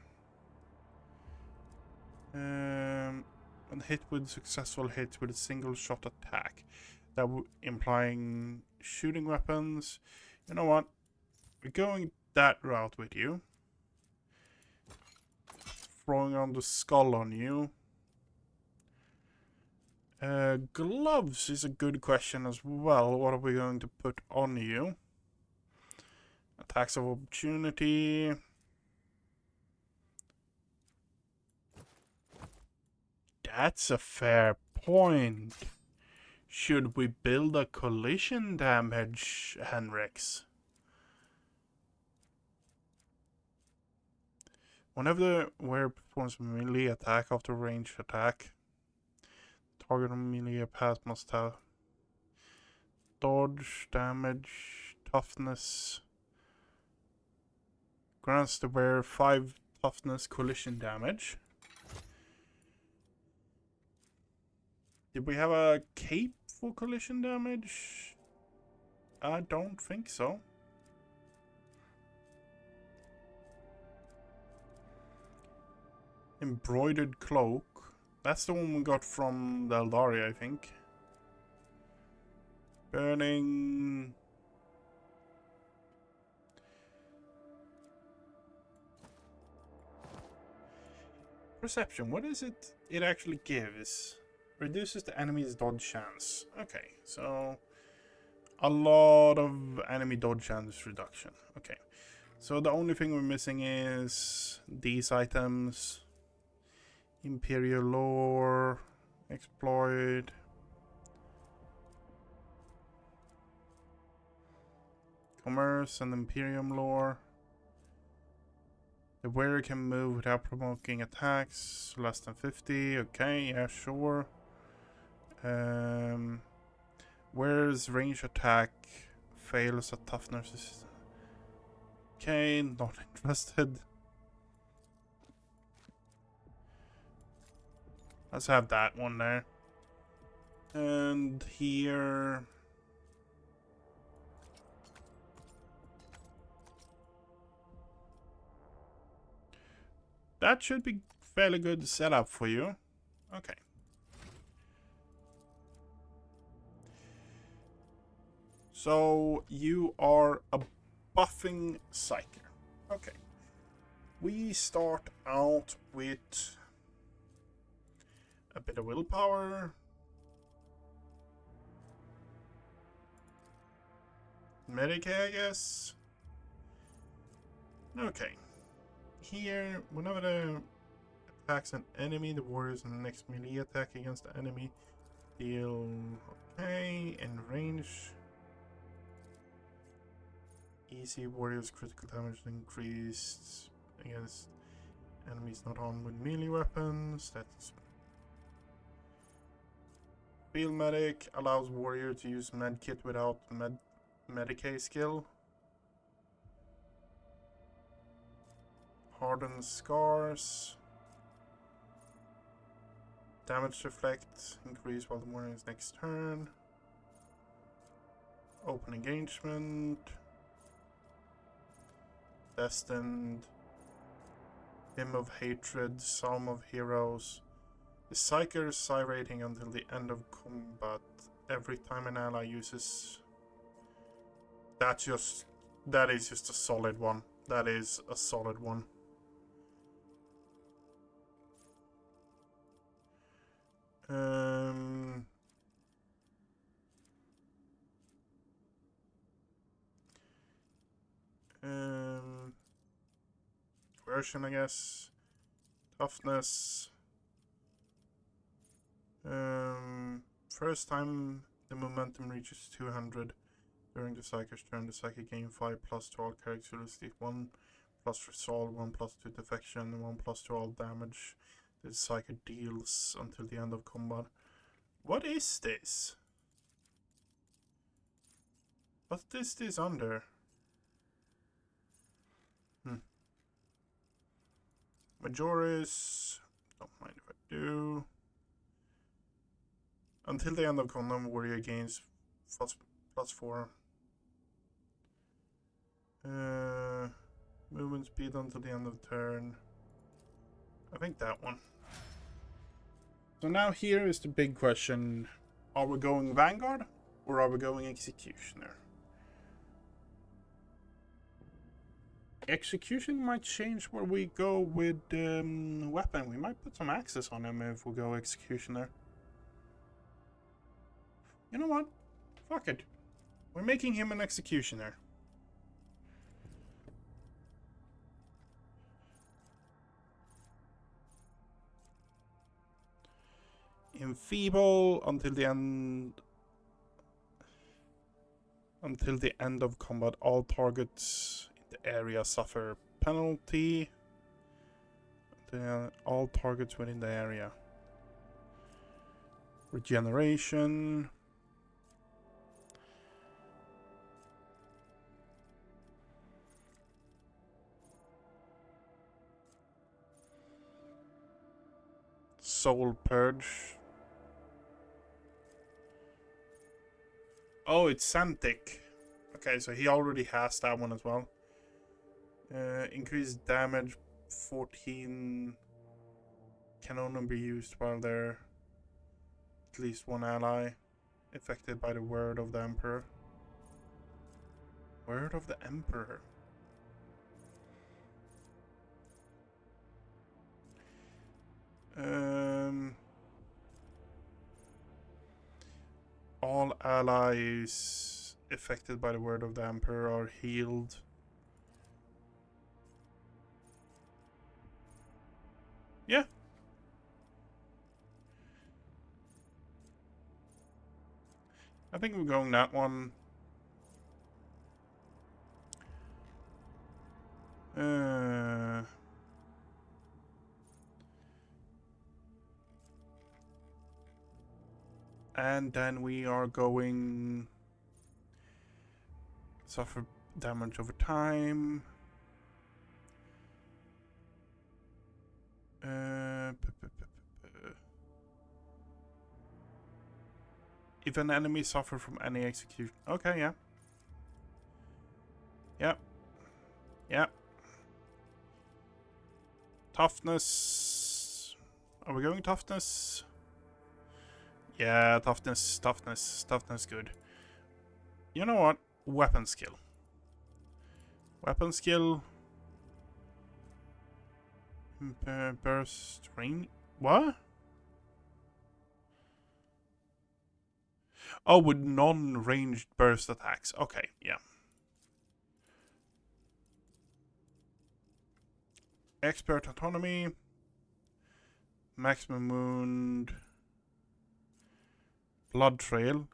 And hit with successful hits with a single shot attack. That implying shooting weapons. You know what? We're going that route with you. Throwing on the skull on you. Gloves is a good question as well. What are we going to put on you? Attacks of opportunity. That's a fair point. Should we build a collision damage, Henrix? Whenever the wearer performs a melee attack after range attack, target on melee pass must have dodge, damage, toughness. Grants the wearer 5 toughness collision damage. Did we have a cape for collision damage? I don't think so. Embroidered cloak. That's the one we got from the Eldari, I think. Burning. Perception. What is it? It actually gives. Reduces the enemy's dodge chance. Okay, so a lot of enemy dodge chance reduction. Okay, so the only thing we're missing is these items. Imperial lore, exploit. Commerce and Imperium lore. The wearer can move without provoking attacks. Less than 50. Okay, yeah, sure. Wearer's range attack fails at toughness. Okay, not interested. Let's have that one there. And here... That should be fairly good setup for you. Okay. So you are a buffing psyker. Okay. We start out with a bit of willpower. Medicae, I guess. Okay. Here, whenever the attacks an enemy, the warrior's next melee attack against the enemy deal okay in range. Easy warrior's critical damage increased against enemies not armed with melee weapons. That's field medic allows warrior to use medkit without Medicae skill. Hardened scars. Damage reflect increase while the warrior is next turn. Open engagement. Destined. Hymn of Hatred. Psalm of Heroes. The Psyker is psi rating until the end of combat. Every time an ally uses... That is just a solid one. That is a solid one. Version, I guess. Toughness. First time the momentum reaches 200 during the Psyker's turn, the Psyker gain 5+ to all characteristics, 1+ resolve, 1+ to defection, 1+ to all damage the Psyker deals until the end of combat. What is this? What is this under? Majoris. Don't mind if I do. Until the end of combat, warrior gains +4. Movement speed until the end of turn. I think that one. So now here is the big question. Are we going Vanguard or are we going Executioner? Execution might change where we go with weapon. We might put some access on him if we go Executioner. You know what? Fuck it. We're making him an Executioner. Enfeeble until the end. Until the end of combat, all targets in the area suffer penalty. All targets within the area. Regeneration. Soul Purge. Oh, it's Santic. Okay, so he already has that one as well. Increased damage 14 can only be used while there at least one ally affected by the word of the Emperor. Word of the Emperor. All allies affected by the word of the Emperor are healed. Yeah. I think we're going that one. And then we are going suffer damage over time. If an enemy suffer from any execution. Okay, yeah. Yep. Yep. Toughness. Are we going toughness? Yeah, toughness, good. You know what? Weapon skill. Weapon skill. Burst range. What? Oh, with non-ranged burst attacks. Okay, yeah. Expert autonomy. Maximum wound. Blood trail.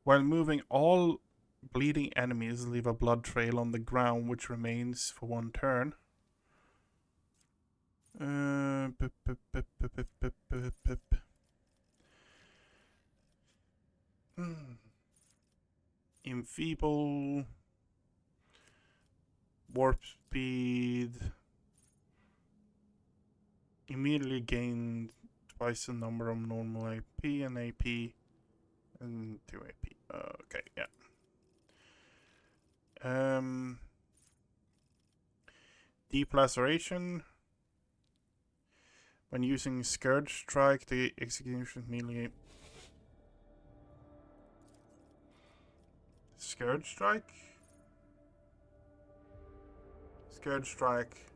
While moving, all bleeding enemies leave a blood trail on the ground which remains for 1 turn. Enfeeble. Warp speed. Immediately gain twice the number of normal AP and AP. And 2 AP. Okay, yeah. Deep laceration. When using Scourge Strike, the execution melee. Scourge Strike? Scourge Strike.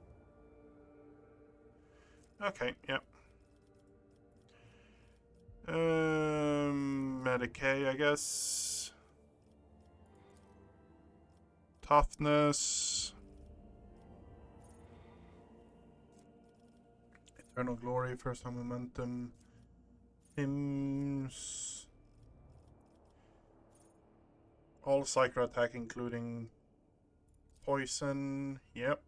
Okay, yep. Medicae, I guess. Toughness. Eternal Glory, first time momentum. Hymns. All Psycho attack, including poison. Yep.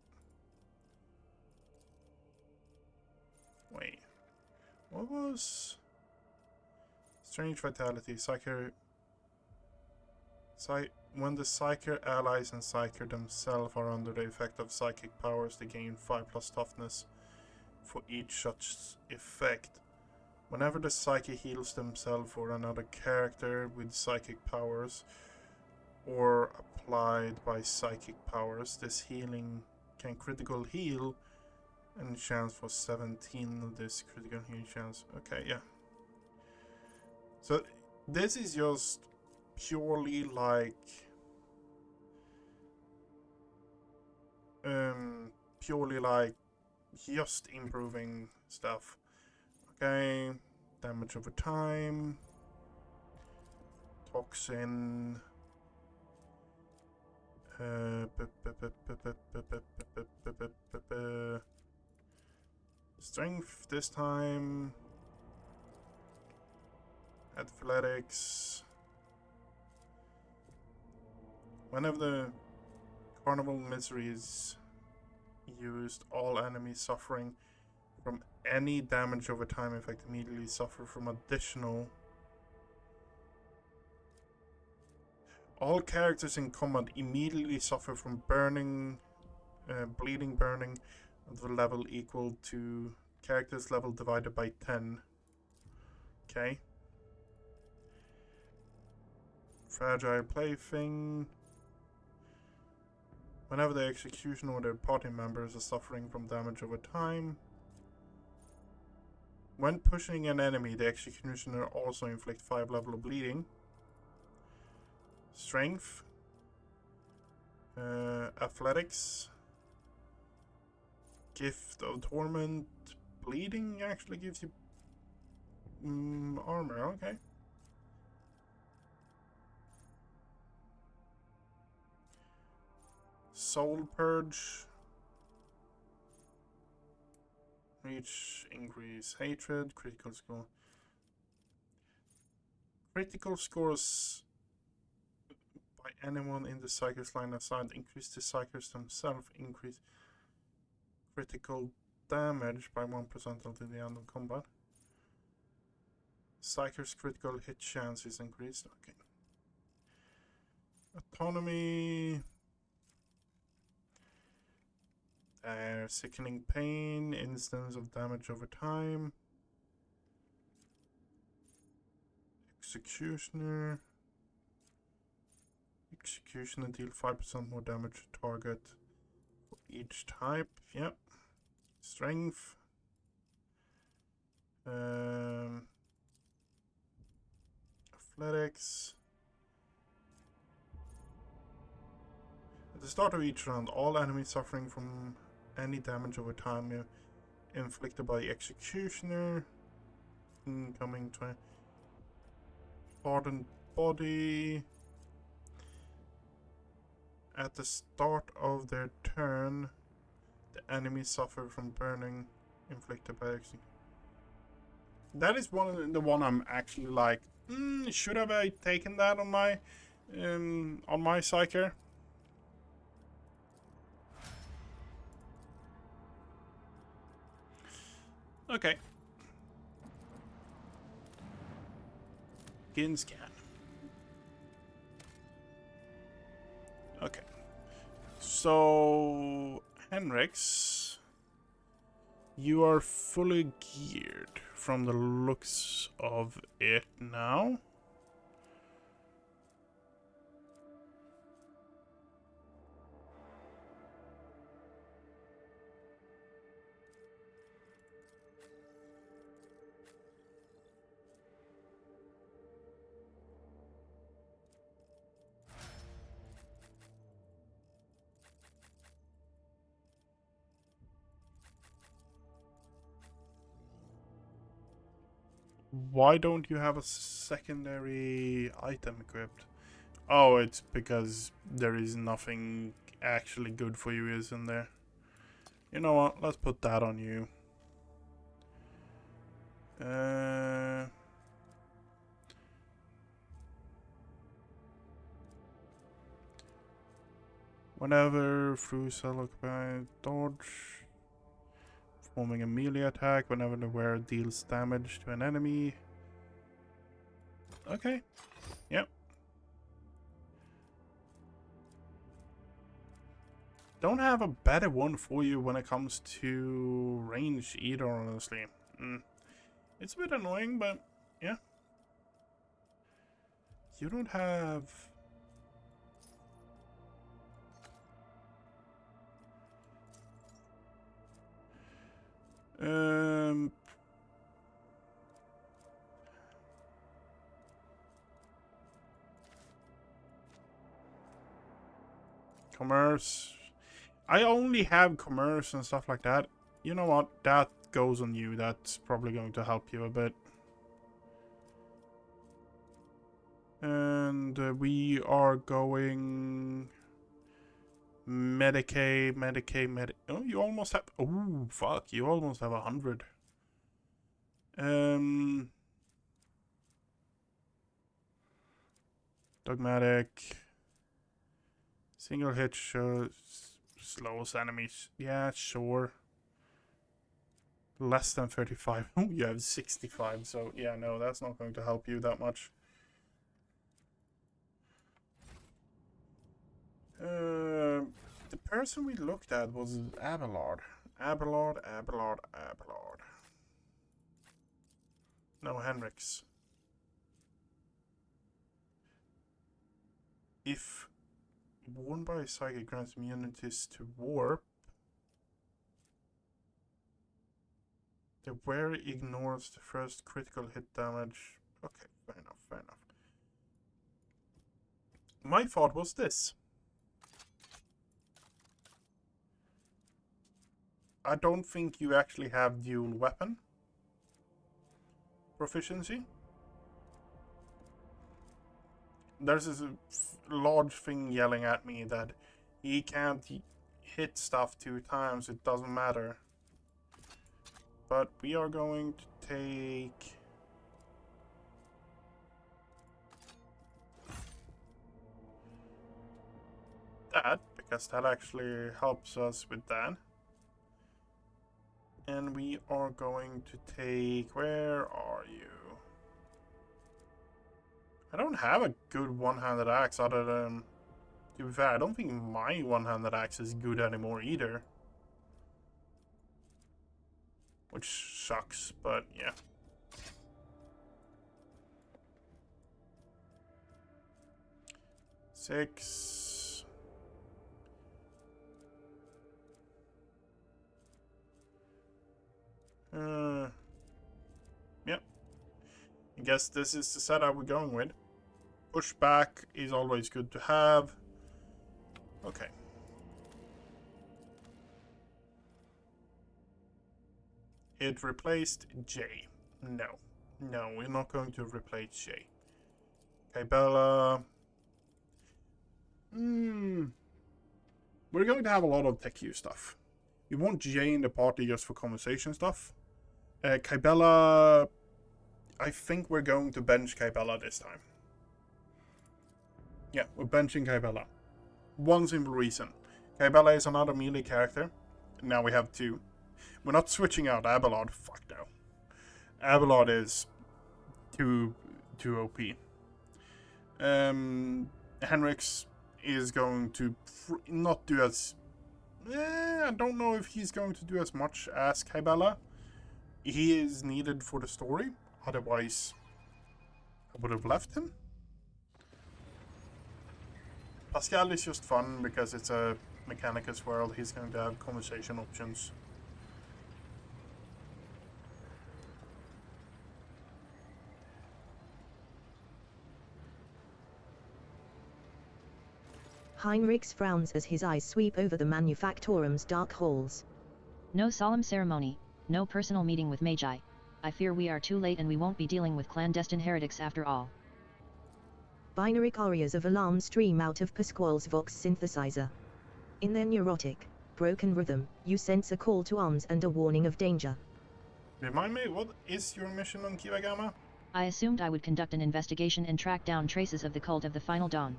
Wait. What was... Strange Vitality. When the Psyker allies and Psyker themselves are under the effect of psychic powers, they gain 5+ toughness for each such effect. Whenever the Psyche heals themselves or another character with psychic powers, or applied by psychic powers, this healing can critical heal and chance for 17 of this critical healing chance. Okay, yeah. So this is just purely like just improving stuff. Okay, damage over time, toxin, strength this time, athletics. Whenever the Carnival Misery is used, all enemies suffering from any damage over time effect immediately suffer from additional. All characters in combat immediately suffer from burning, bleeding burning of the level equal to character's level divided by 10. Okay. Fragile Plaything. Whenever the executioner or their party members are suffering from damage over time. When pushing an enemy, the executioner also inflicts 5 level of bleeding. Strength. Athletics. Gift of Torment. Bleeding actually gives you armor, okay. Soul Purge. Reach, increase hatred, critical score. Critical scores by anyone in the Psyker's line of sight increase the Psykers themselves, increase. critical damage by 1% until the end of combat. Psyker's critical hit chance is increased. Okay. Autonomy. Sickening pain. Instance of damage over time. Executioner. Executioner deal 5% more damage to target for each type. Yep. Strength. Athletics. At the start of each round, all enemies suffering from any damage over time inflicted by Executioner. Incoming hardened body. At the start of their turn, the enemies suffer from burning inflicted by Executioner. That is the one I'm actually like, should have I taken that on my Psyker? Okay. Skin scan. Okay. So, Henrix, you are fully geared from the looks of it now. Why don't you have a secondary item equipped? Oh, it's because there is nothing actually good for you, isn't there? You know what? Let's put that on you. Whenever through cell occupied dodge, performing a melee attack whenever the wearer deals damage to an enemy. Okay. Yep. Don't have a better one for you when it comes to range either, honestly. It's a bit annoying, but yeah. You don't have... Commerce. I only have commerce and stuff like that. You know what? That goes on you. That's probably going to help you a bit. And we are going... Medicaid. Oh, you almost have... Oh, fuck. You almost have 100. Dogmatic. Single hit shows slows enemies. Yeah, sure. Less than 35. Oh, you have 65. So, yeah, no, that's not going to help you that much. The person we looked at was Abelard. Abelard. No, Henrix. If worn by a psychic grants immunities to warp, the wearer ignores the first critical hit damage. Okay, fair enough. My thought was this. I don't think you actually have dual weapon proficiency. There's this large thing yelling at me that he can't hit stuff 2 times, it doesn't matter. But we are going to take... that, because that actually helps us with that. And we are going to take... Where are you? I don't have a good one-handed axe other than... To be fair, I don't think my one-handed axe is good anymore either. Which sucks, but yeah. Six. Yep. I guess this is the setup we're going with. Pushback is always good to have. Okay. It replaced J. No. No, we're not going to replace J. Okay, Bella. We're going to have a lot of tech use stuff. We want J in the party just for conversation stuff. Kybella, I think we're going to bench Kybella this time. Yeah, we're benching Kybella. One simple reason. Kybella is another melee character. Now we have two. We're not switching out Abelard. Fuck no. Abelard is too OP. Henrix is going to not do as... I don't know if he's going to do as much as Kybella. He is needed for the story. Otherwise, I would have left him. Pascal is just fun because it's a Mechanicus world. He's going to have conversation options. Heinrichs frowns as his eyes sweep over the Manufactorum's dark halls. No solemn ceremony, no personal meeting with Magi. I fear we are too late and we won't be dealing with clandestine heretics after all. Binary arias of alarm stream out of Pasquale's Vox synthesizer. In their neurotic, broken rhythm, you sense a call to arms and a warning of danger. Remind me, what is your mission on Kiva Gamma? I assumed I would conduct an investigation and track down traces of the cult of the Final Dawn.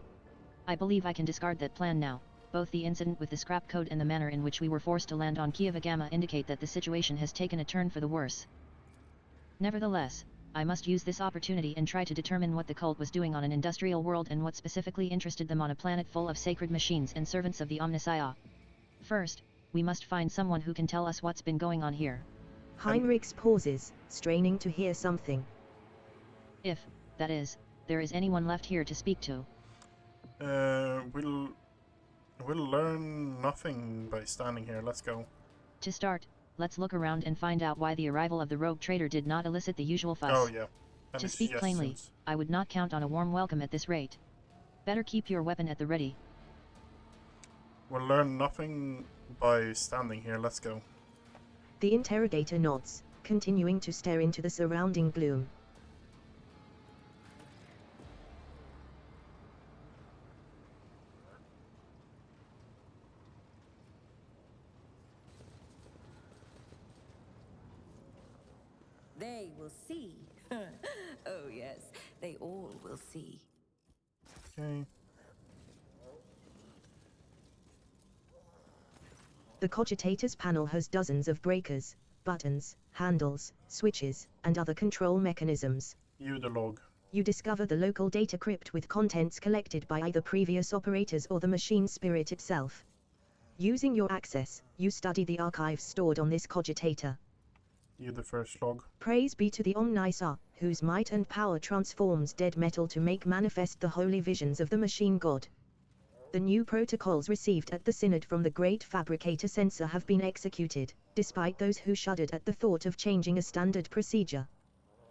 I believe I can discard that plan now. Both the incident with the scrap code and the manner in which we were forced to land on Kiva Gamma indicate that the situation has taken a turn for the worse. Nevertheless, I must use this opportunity and try to determine what the cult was doing on an industrial world and what specifically interested them on a planet full of sacred machines and servants of the Omnissiah. First, we must find someone who can tell us what's been going on here. Heinrichs pauses, straining to hear something. If, that is, there is anyone left here to speak to. We'll learn nothing by standing here. Let's go. To start, let's look around and find out why the arrival of the rogue trader did not elicit the usual fuss. Oh yeah. To speak plainly, I would not count on a warm welcome at this rate. Better keep your weapon at the ready. We'll learn nothing by standing here. Let's go. The interrogator nods, continuing to stare into the surrounding gloom. They will see. Oh yes, they all will see. Okay. The Cogitator's panel has dozens of breakers, buttons, handles, switches, and other control mechanisms. View the log. You discover the local data crypt with contents collected by either previous operators or the machine spirit itself. Using your access, you study the archives stored on this Cogitator. View the first log. Praise be to the Omnissiah, whose might and power transforms dead metal to make manifest the holy visions of the machine god. The new protocols received at the Synod from the Great Fabricator Censor have been executed, despite those who shuddered at the thought of changing a standard procedure.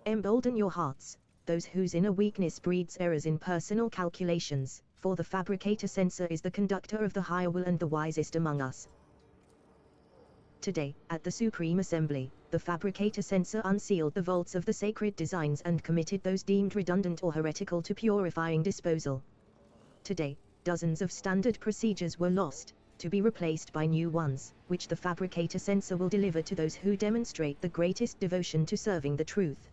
Embolden your hearts, those whose inner weakness breeds errors in personal calculations, for the Fabricator Censor is the conductor of the higher will and the wisest among us. Today, at the Supreme Assembly, the Fabricator Censor unsealed the vaults of the sacred designs and committed those deemed redundant or heretical to purifying disposal. Today, dozens of standard procedures were lost, to be replaced by new ones, which the Fabricator Censor will deliver to those who demonstrate the greatest devotion to serving the truth.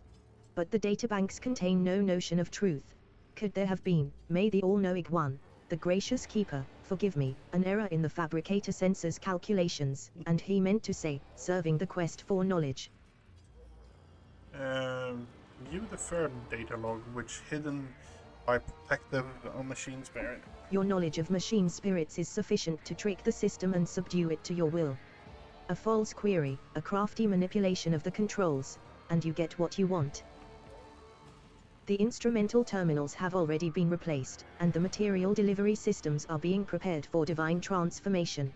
But the databanks contain no notion of truth. Could there have been, may the all-knowing one, the gracious keeper, Forgive me, an error in the fabricator sensor's calculations, and he meant to say, serving the quest for knowledge. View the third data log, which hidden by protective machine spirit. Your knowledge of machine spirits is sufficient to trick the system and subdue it to your will. A false query, a crafty manipulation of the controls, and you get what you want. The instrumental terminals have already been replaced, and the material delivery systems are being prepared for divine transformation.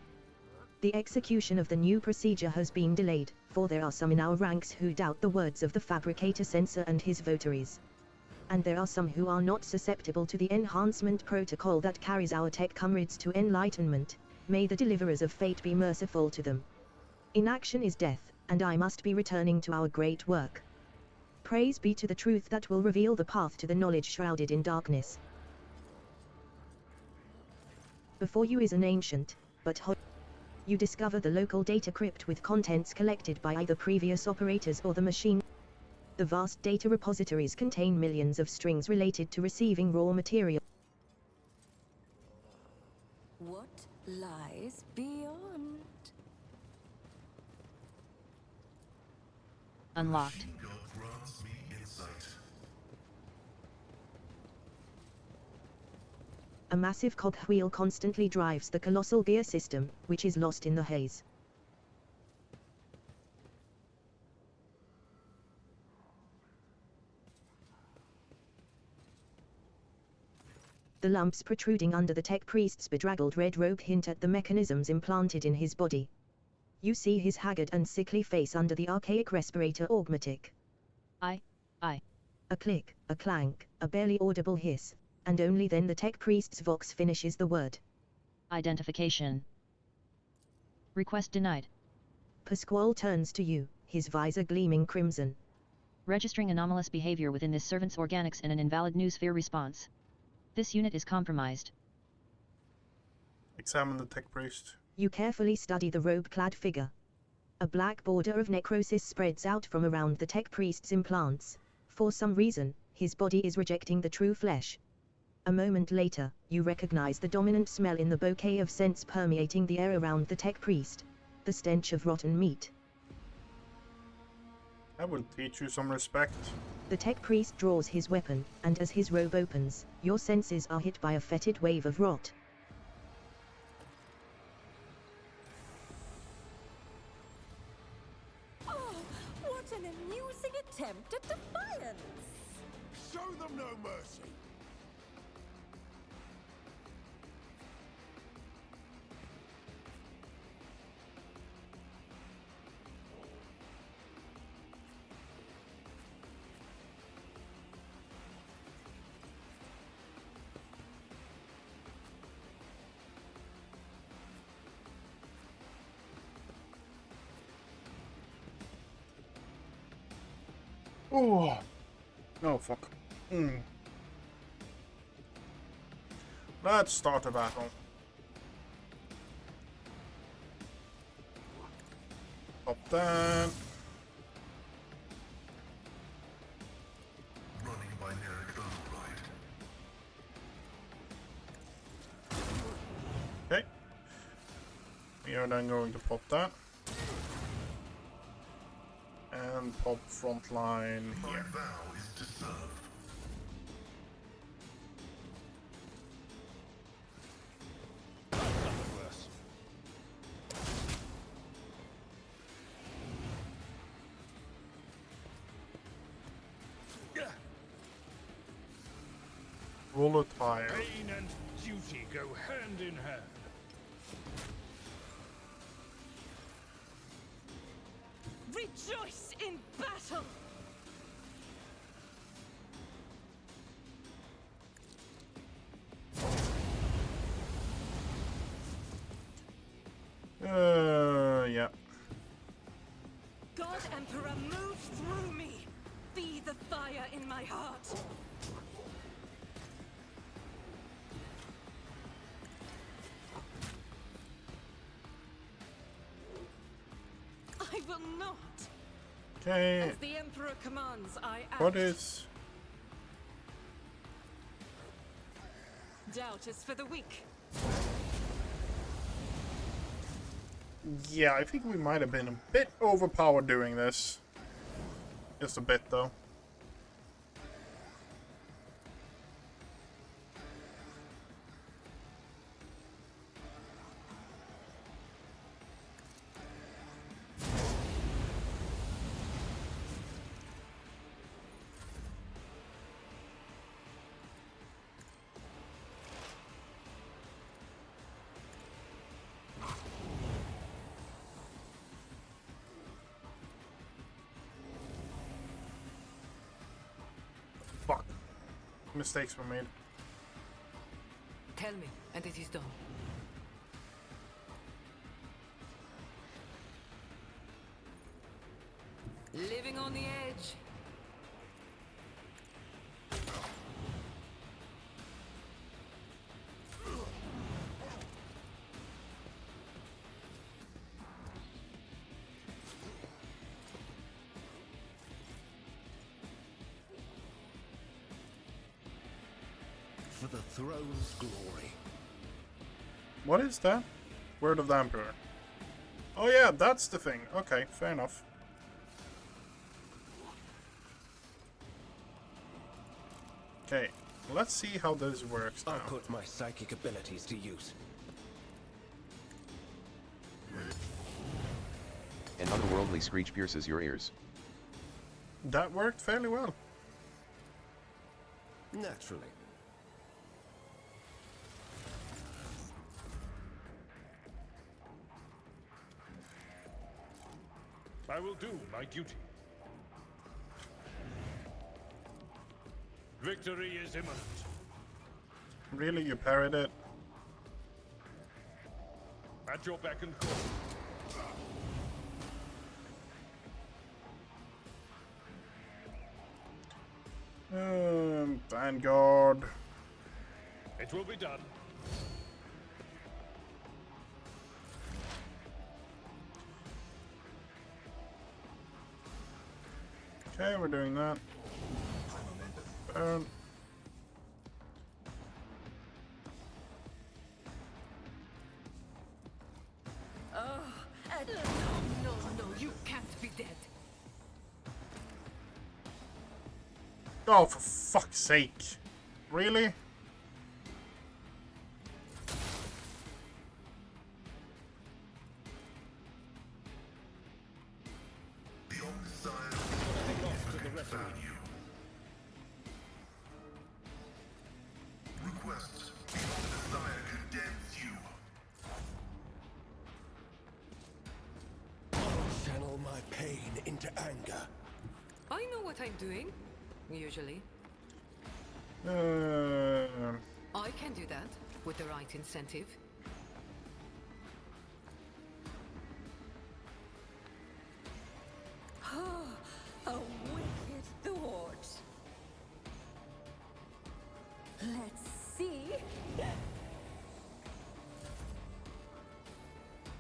The execution of the new procedure has been delayed, for there are some in our ranks who doubt the words of the fabricator sensor and his votaries. And there are some who are not susceptible to the enhancement protocol that carries our tech comrades to enlightenment. May the deliverers of fate be merciful to them. Inaction is death, and I must be returning to our great work. Praise be to the truth that will reveal the path to the knowledge shrouded in darkness. Before you is an ancient, but you discover the local data crypt with contents collected by either previous operators or the machine. The vast data repositories contain millions of strings related to receiving raw material. What lies beyond? Unlocked. God grants me insight. A massive cogwheel constantly drives the colossal gear system, which is lost in the haze. The lumps protruding under the tech priest's bedraggled red robe hint at the mechanisms implanted in his body. You see his haggard and sickly face under the archaic respirator augmatic. I. A click, a clank, a barely audible hiss, and only then the tech priest's vox finishes the word. Identification. Request denied. Pasquale turns to you, his visor gleaming crimson. Registering anomalous behavior within this servant's organics in an invalid noosphere response. This unit is compromised. Examine the tech priest. You carefully study the robe-clad figure. A black border of necrosis spreads out from around the tech priest's implants. For some reason, his body is rejecting the true flesh. A moment later, you recognize the dominant smell in the bouquet of scents permeating the air around the tech priest. The stench of rotten meat. I will teach you some respect. The tech priest draws his weapon, and as his robe opens, your senses are hit by a fetid wave of rot. Oh, what an amusing attempt at defiance! Show them no mercy. Oh, no, fuck. Let's start a battle. Pop that. Running by Heretical override. Okay. We are then going to pop that. And pop frontline My here. vow is to serve. Volatile. Pain and duty go hand in hand. Rejoice in battle! Yeah. God Emperor, move through me! Be the fire in my heart! I will not! Okay. As the Emperor commands, I act. What is... Doubt is for the weak. Yeah, I think we might have been a bit overpowered doing this. Just a bit, though. Fuck. Mistakes were made. Tell me, and it is done. Living on the edge. For the throne's glory. What is that? Word of the Emperor. Oh yeah, that's the thing. Okay, fair enough. Okay, let's see how this works now. I'll put my psychic abilities to use. An otherworldly screech pierces your ears. That worked fairly well. Naturally. I will do my duty. Victory is imminent. Really, you parried it? At your beck and call. Vanguard. It will be done. Okay, we're doing that. Burn. No, you can't be dead. Oh, for fuck's sake. Really? Channel my pain into anger. I know what I'm doing, usually. I can do that with the right incentive. A wicked thought. Let's see.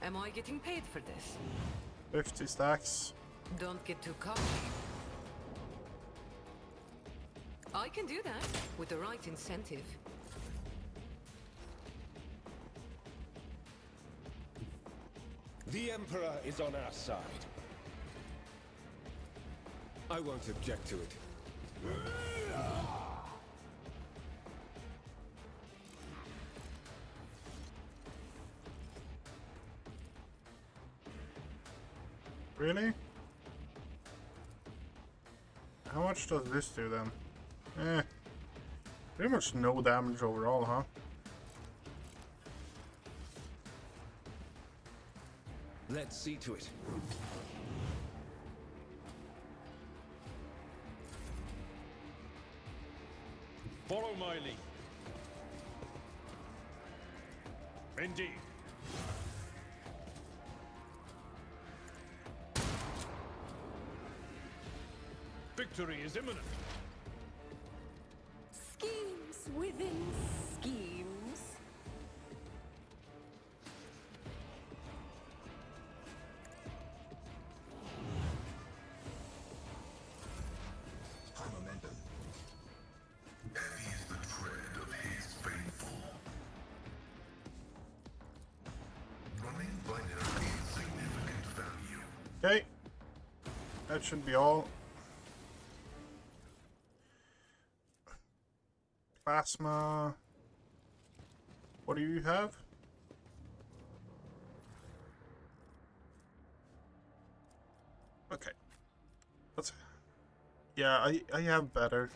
Am I getting paid for this? 50 stacks. Don't get too cocky. I can do that with the right incentive. The Emperor is on our side. I won't object to it. Really? How much does this do then? Pretty much no damage overall, huh? Let's see to it. Follow my lead. Indeed. Victory is imminent. Schemes within schemes. Heavy is the tread of his faithful. Running by nearly That should be all. Plasma. What do you have? Okay. Let's. Yeah, I have better.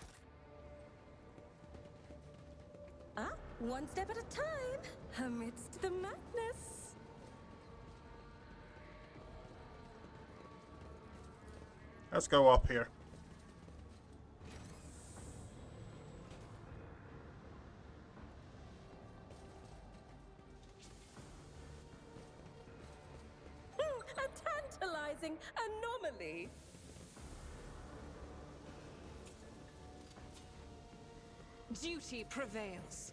One step at a time, amidst the madness. Let's go up here. A tantalizing anomaly. Duty prevails.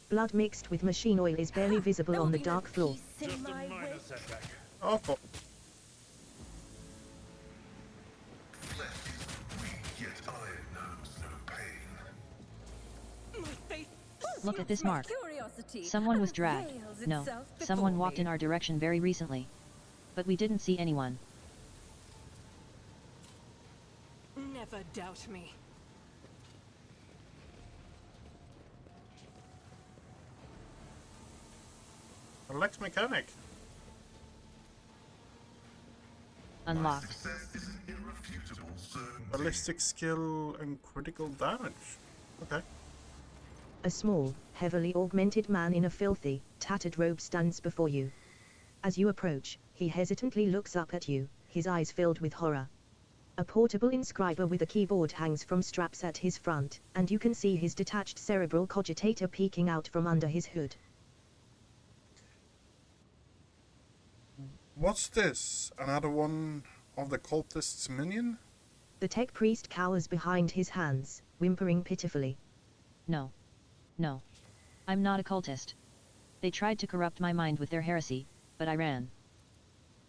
Blood mixed with machine oil is barely visible on the dark floor. Just a minor setback. Oh, cool. Flesh is weak, yet iron knows no pain. My faith. Look at this mark. Curiosity Someone was dragged. unveils No, itself someone before walked me. in our direction very recently. But we didn't see anyone. Never doubt me. Alex Mechanic. Unlocked. Success is an irrefutable certainty. Ballistic skill and critical damage. Okay. A small, heavily augmented man in a filthy, tattered robe stands before you. As you approach, he hesitantly looks up at you, his eyes filled with horror. A portable inscriber with a keyboard hangs from straps at his front, and you can see his detached cerebral cogitator peeking out from under his hood. What's this? Another one of the cultist's minion? The tech priest cowers behind his hands, whimpering pitifully. No. No. I'm not a cultist. They tried to corrupt my mind with their heresy, but I ran.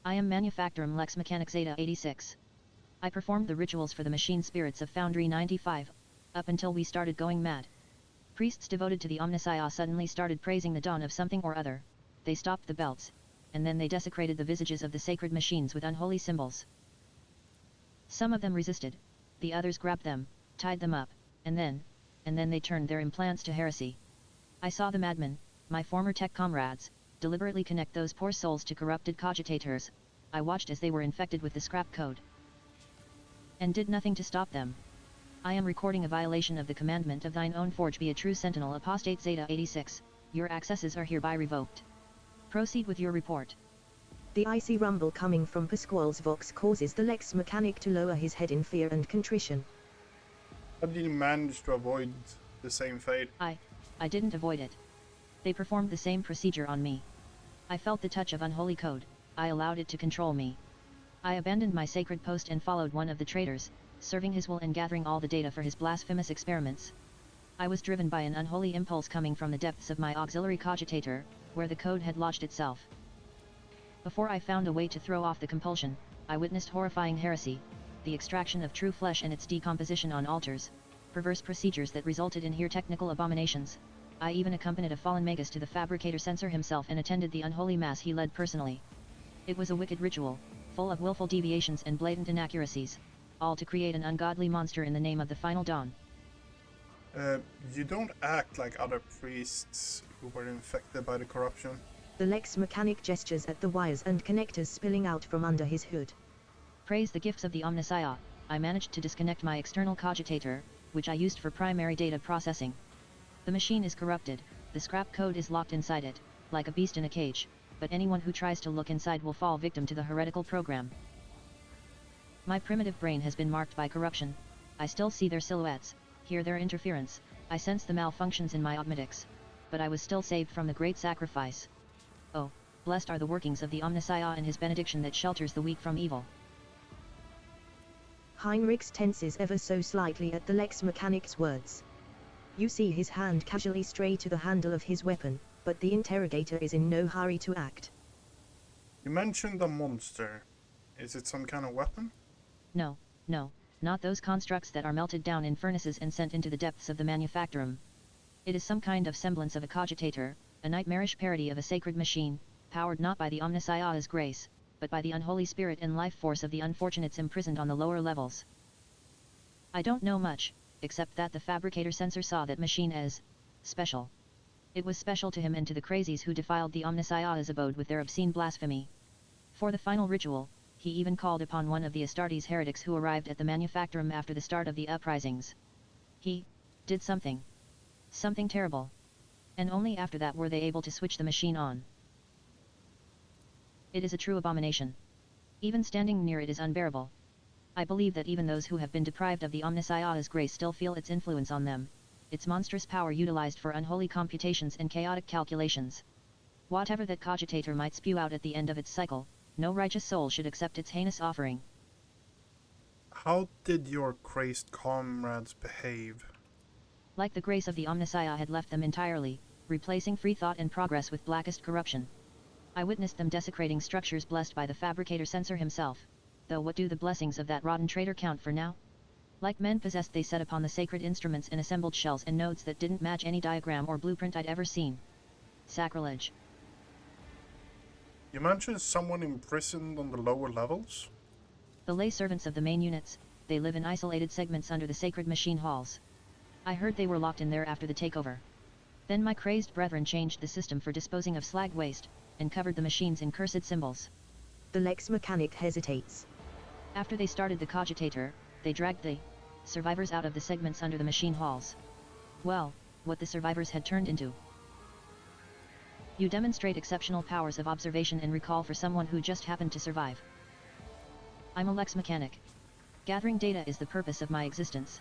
I am Manufactorum Lex Mechanic Zeta 86. I performed the rituals for the machine spirits of Foundry 95, up until we started going mad. Priests devoted to the Omnissiah suddenly started praising the dawn of something or other. They stopped the belts, and then they desecrated the visages of the sacred machines with unholy symbols. Some of them resisted, the others grabbed them, tied them up, and then they turned their implants to heresy. I saw the madmen, my former tech comrades, deliberately connect those poor souls to corrupted cogitators. I watched as they were infected with the scrap code, and did nothing to stop them. I am recording a violation of the commandment of thine own forge. Be a true sentinel. Apostate Zeta 86, your accesses are hereby revoked. Proceed with your report. The icy rumble coming from Pasquale's vox causes the Lex Mechanic to lower his head in fear and contrition. How did you manage to avoid the same fate? I didn't avoid it. They performed the same procedure on me. I felt the touch of unholy code, I allowed it to control me. I abandoned my sacred post and followed one of the traitors, serving his will and gathering all the data for his blasphemous experiments. I was driven by an unholy impulse coming from the depths of my auxiliary cogitator, where the code had lodged itself. Before I found a way to throw off the compulsion, I witnessed horrifying heresy, the extraction of true flesh and its decomposition on altars, perverse procedures that resulted in heretical abominations. I even accompanied a fallen magus to the fabricator censor himself and attended the unholy mass he led personally. It was a wicked ritual, full of willful deviations and blatant inaccuracies, all to create an ungodly monster in the name of the final dawn. You don't act like other priests who were infected by the corruption. The Lex Mechanic gestures at the wires and connectors spilling out from under his hood. Praise the gifts of the Omnissiah, I managed to disconnect my external cogitator, which I used for primary data processing. The machine is corrupted, the scrap code is locked inside it, like a beast in a cage, but anyone who tries to look inside will fall victim to the heretical program. My primitive brain has been marked by corruption. I still see their silhouettes, hear their interference, I sense the malfunctions in my optics, but I was still saved from the great sacrifice. Oh, blessed are the workings of the Omnissiah and his benediction that shelters the weak from evil. Heinrichs tenses ever so slightly at the Lex Mechanic's words. You see his hand casually stray to the handle of his weapon, but the interrogator is in no hurry to act. You mentioned a monster. Is it some kind of weapon? No, not those constructs that are melted down in furnaces and sent into the depths of the manufactorum. It is some kind of semblance of a cogitator, a nightmarish parody of a sacred machine, powered not by the Omnissiah's grace, but by the unholy spirit and life force of the unfortunates imprisoned on the lower levels. I don't know much, except that the fabricator censor saw that machine as special. It was special to him and to the crazies who defiled the Omnissiah's abode with their obscene blasphemy. For the final ritual, he even called upon one of the Astartes heretics who arrived at the manufactorum after the start of the uprisings. He did something. Something terrible. And only after that were they able to switch the machine on. It is a true abomination. Even standing near it is unbearable. I believe that even those who have been deprived of the Omnissiah's grace still feel its influence on them, its monstrous power utilized for unholy computations and chaotic calculations. Whatever that cogitator might spew out at the end of its cycle, no righteous soul should accept its heinous offering. How did your crazed comrades behave? Like the grace of the Omnissiah had left them entirely, replacing free thought and progress with blackest corruption. I witnessed them desecrating structures blessed by the fabricator censor himself, though what do the blessings of that rotten traitor count for now? Like men possessed, they set upon the sacred instruments and assembled shells and nodes that didn't match any diagram or blueprint I'd ever seen. Sacrilege. You mentioned someone imprisoned on the lower levels? The lay servants of the main units, they live in isolated segments under the sacred machine halls. I heard they were locked in there after the takeover. Then my crazed brethren changed the system for disposing of slag waste, and covered the machines in cursed symbols. The Lex mechanic hesitates. After they started the cogitator, they dragged the survivors out of the segments under the machine halls. Well, what the survivors had turned into. You demonstrate exceptional powers of observation and recall for someone who just happened to survive. I'm a Lex mechanic. Gathering data is the purpose of my existence.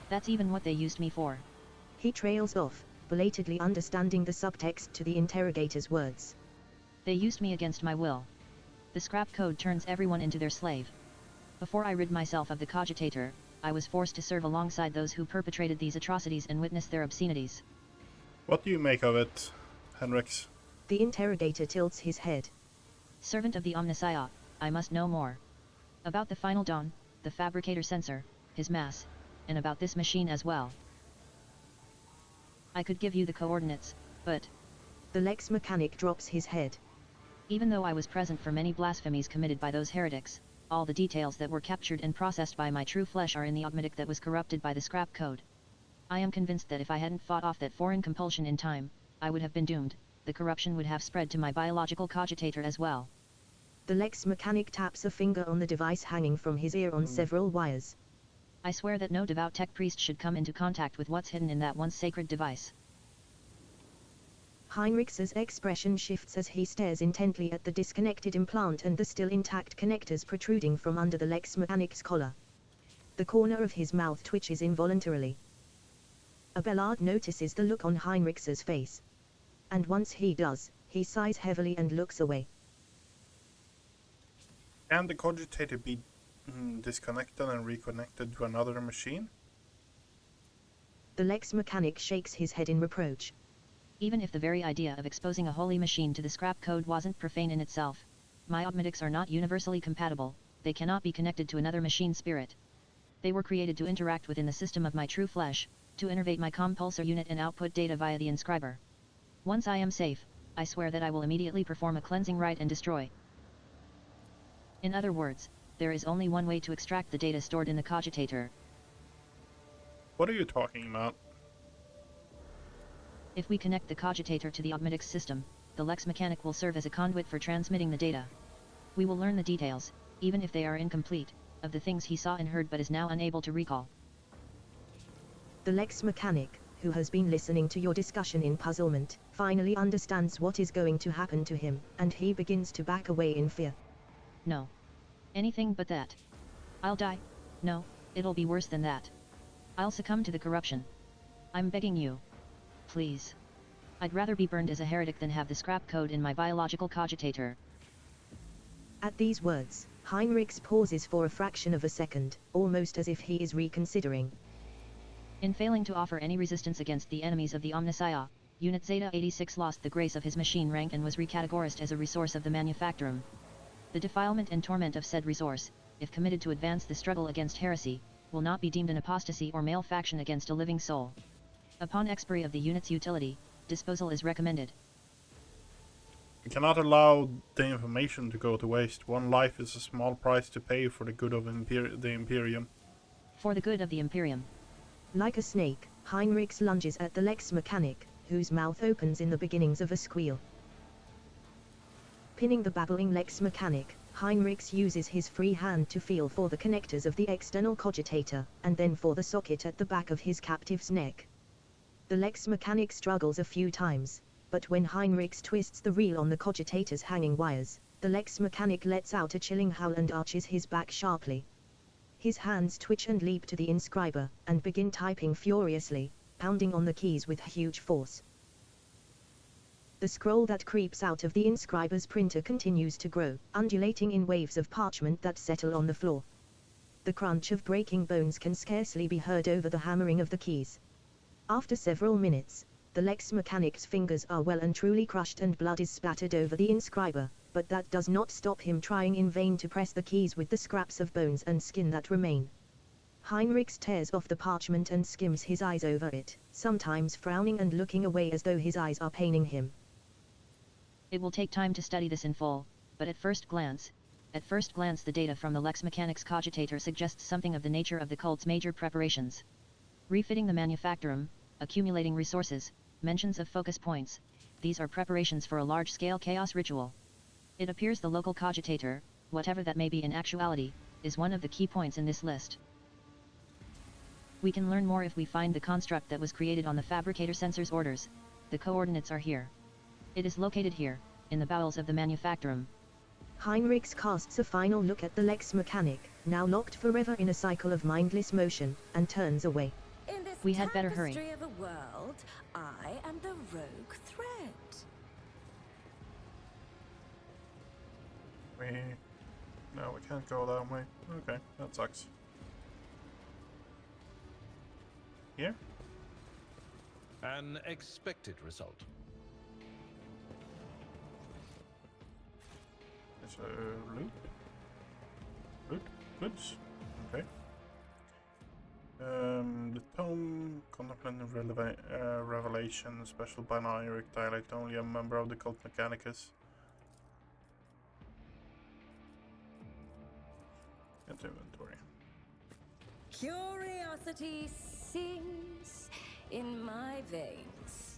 That's even what they used me for. He trails off, belatedly understanding the subtext to the interrogator's words. They used me against my will. The scrap code turns everyone into their slave. Before I rid myself of the cogitator, I was forced to serve alongside those who perpetrated these atrocities and witness their obscenities. What do you make of it, Henrix? The interrogator tilts his head. Servant of the Omnissiah, I must know more. About the final dawn, the fabricator censor, his mass, and about this machine as well. I could give you the coordinates, but... The Lex mechanic drops his head. Even though I was present for many blasphemies committed by those heretics, all the details that were captured and processed by my true flesh are in the automatic that was corrupted by the scrap code. I am convinced that if I hadn't fought off that foreign compulsion in time, I would have been doomed. The corruption would have spread to my biological cogitator as well. The Lex mechanic taps a finger on the device hanging from his ear on several wires. I swear that no devout tech priest should come into contact with what's hidden in that once sacred device. Heinrich's expression shifts as he stares intently at the disconnected implant and the still intact connectors protruding from under the Lex mechanic's collar. The corner of his mouth twitches involuntarily. Abelard notices the look on Heinrich's face. And once he does, he sighs heavily and looks away. Can the cogitator be disconnected and reconnected to another machine? The Lex mechanic shakes his head in reproach. Even if the very idea of exposing a holy machine to the scrap code wasn't profane in itself, my automatics are not universally compatible, they cannot be connected to another machine spirit. They were created to interact within the system of my true flesh, to innervate my compulsor unit and output data via the inscriber. Once I am safe, I swear that I will immediately perform a cleansing rite and destroy. In other words, there is only one way to extract the data stored in the cogitator. What are you talking about? If we connect the cogitator to the automatics system, the Lex mechanic will serve as a conduit for transmitting the data. We will learn the details, even if they are incomplete, of the things he saw and heard but is now unable to recall. The Lex mechanic, who has been listening to your discussion in puzzlement, finally understands what is going to happen to him, and he begins to back away in fear. No. Anything but that. I'll die. No, it'll be worse than that. I'll succumb to the corruption. I'm begging you. Please. I'd rather be burned as a heretic than have the scrap code in my biological cogitator. At these words, Heinrich pauses for a fraction of a second, almost as if he is reconsidering. In failing to offer any resistance against the enemies of the Omnissiah, Unit Zeta 86 lost the grace of his machine rank and was recategorized as a resource of the manufactorum. The defilement and torment of said resource, if committed to advance the struggle against heresy, will not be deemed an apostasy or malefaction against a living soul. Upon expiry of the unit's utility, disposal is recommended. We cannot allow the information to go to waste. One life is a small price to pay for the good of the Imperium. For the good of the Imperium. Like a snake, Heinrichs lunges at the Lex Mechanic, whose mouth opens in the beginnings of a squeal. Pinning the babbling Lex Mechanic, Heinrichs uses his free hand to feel for the connectors of the external cogitator, and then for the socket at the back of his captive's neck. The Lex Mechanic struggles a few times, but when Heinrichs twists the reel on the cogitator's hanging wires, the Lex Mechanic lets out a chilling howl and arches his back sharply. His hands twitch and leap to the inscriber, and begin typing furiously, pounding on the keys with huge force. The scroll that creeps out of the inscriber's printer continues to grow, undulating in waves of parchment that settle on the floor. The crunch of breaking bones can scarcely be heard over the hammering of the keys. After several minutes, the Lex Mechanic's fingers are well and truly crushed and blood is splattered over the inscriber, but that does not stop him trying in vain to press the keys with the scraps of bones and skin that remain. Heinrichs tears off the parchment and skims his eyes over it, sometimes frowning and looking away as though his eyes are paining him. It will take time to study this in full, but at first glance the data from the Lex Mechanic's cogitator suggests something of the nature of the cult's major preparations. Refitting the manufactorum, accumulating resources, mentions of focus points, these are preparations for a large-scale chaos ritual. It appears the local cogitator, whatever that may be in actuality, is one of the key points in this list. We can learn more if we find the construct that was created on the fabricator sensor's orders. The coordinates are here. It is located here, in the bowels of the manufactorum. Heinrichs casts a final look at the Lex Mechanic, now locked forever in a cycle of mindless motion, and turns away. In this We had better hurry. tapestry of a world, I am the rogue thread. No, we can't go that way. Okay, that sucks. Here? An expected result. There's loot. Loot? Goods? Okay. The tome, contemplating revelation, special binary dialect, only a member of the cult Mechanicus. Into inventory. Curiosity sings in my veins.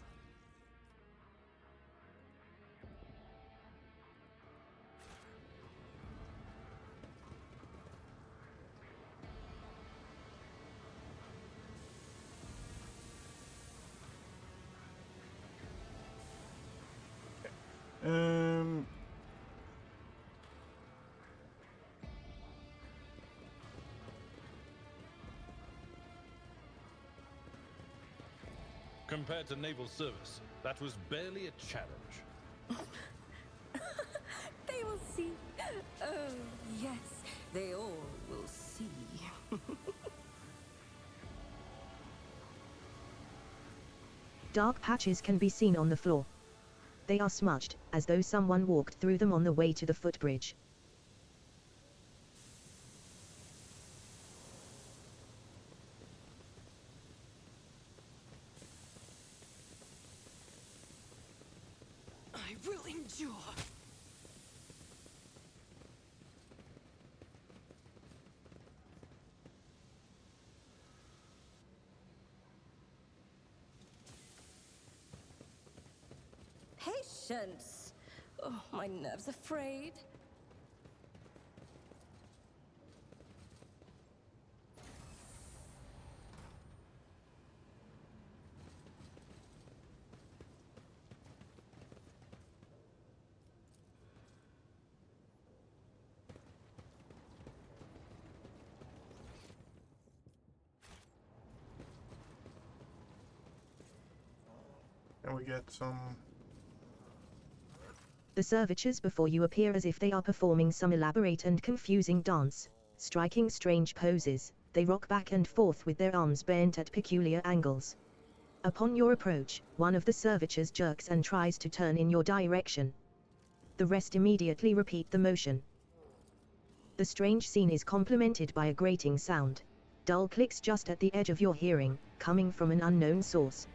Compared to naval service, that was barely a challenge. They will see. Oh, yes, they all will see. Dark patches can be seen on the floor. They are smudged, as though someone walked through them on the way to the footbridge. I will endure. Patience! Oh, my nerves are frayed. Can we get some... The servitors before you appear as if they are performing some elaborate and confusing dance. Striking strange poses, they rock back and forth with their arms bent at peculiar angles. Upon your approach, one of the servitors jerks and tries to turn in your direction. The rest immediately repeat the motion. The strange scene is complemented by a grating sound. Dull clicks just at the edge of your hearing, coming from an unknown source.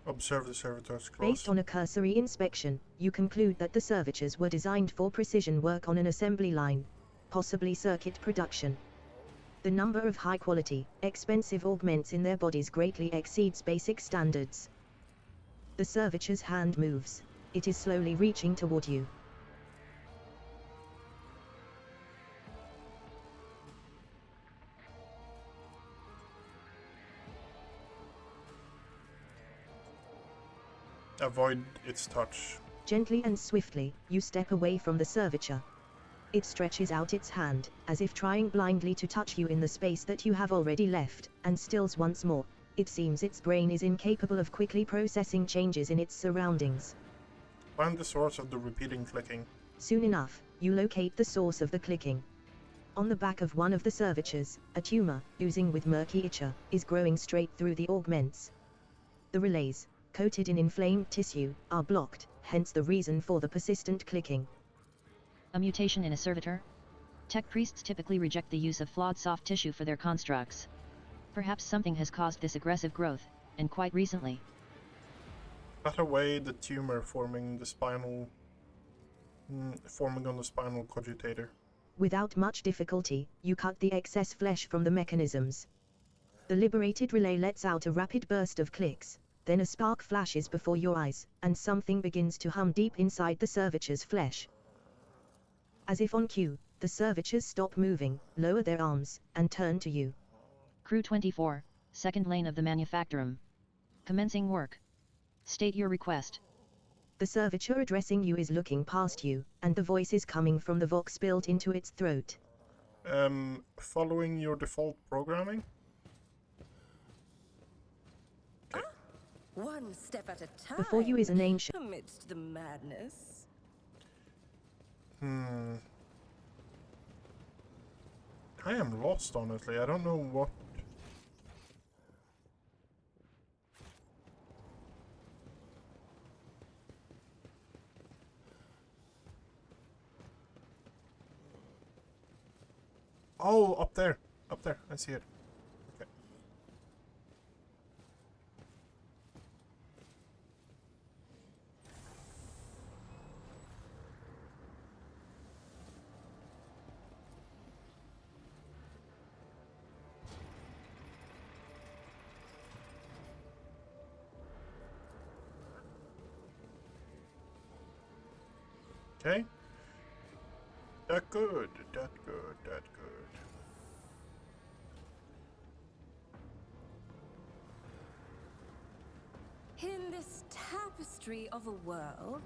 Observe the servitors close. Based on a cursory inspection, you conclude that the servitors were designed for precision work on an assembly line, possibly circuit production. The number of high-quality, expensive augments in their bodies greatly exceeds basic standards. The servitor's hand moves. It is slowly reaching toward you. Avoid its touch. Gently and swiftly, you step away from the servitor. It stretches out its hand, as if trying blindly to touch you in the space that you have already left, and stills once more. It seems its brain is incapable of quickly processing changes in its surroundings. Find the source of the repeating clicking. Soon enough, you locate the source of the clicking. On the back of one of the servitors, a tumor, oozing with murky ichor, is growing straight through the augments. The relays, coated in inflamed tissue, are blocked, hence the reason for the persistent clicking. A mutation in a servitor? Tech priests typically reject the use of flawed soft tissue for their constructs. Perhaps something has caused this aggressive growth, and quite recently. Cut away the tumor forming the spinal... forming on the spinal cogitator. Without much difficulty, you cut the excess flesh from the mechanisms. The liberated relay lets out a rapid burst of clicks, then a spark flashes before your eyes, and something begins to hum deep inside the servitor's flesh. As if on cue, the servitors stop moving, lower their arms, and turn to you. Crew 24, second lane of the manufactorum. Commencing work. State your request. The servitor addressing you is looking past you, and the voice is coming from the vox built into its throat. Following your default programming? Okay. One step at a time. Before you is an ancient. Amidst the madness. I am lost, honestly. I don't know what... Oh, up there. Up there. I see it. Okay. Okay. That good. That good. That good. In this tapestry of a world,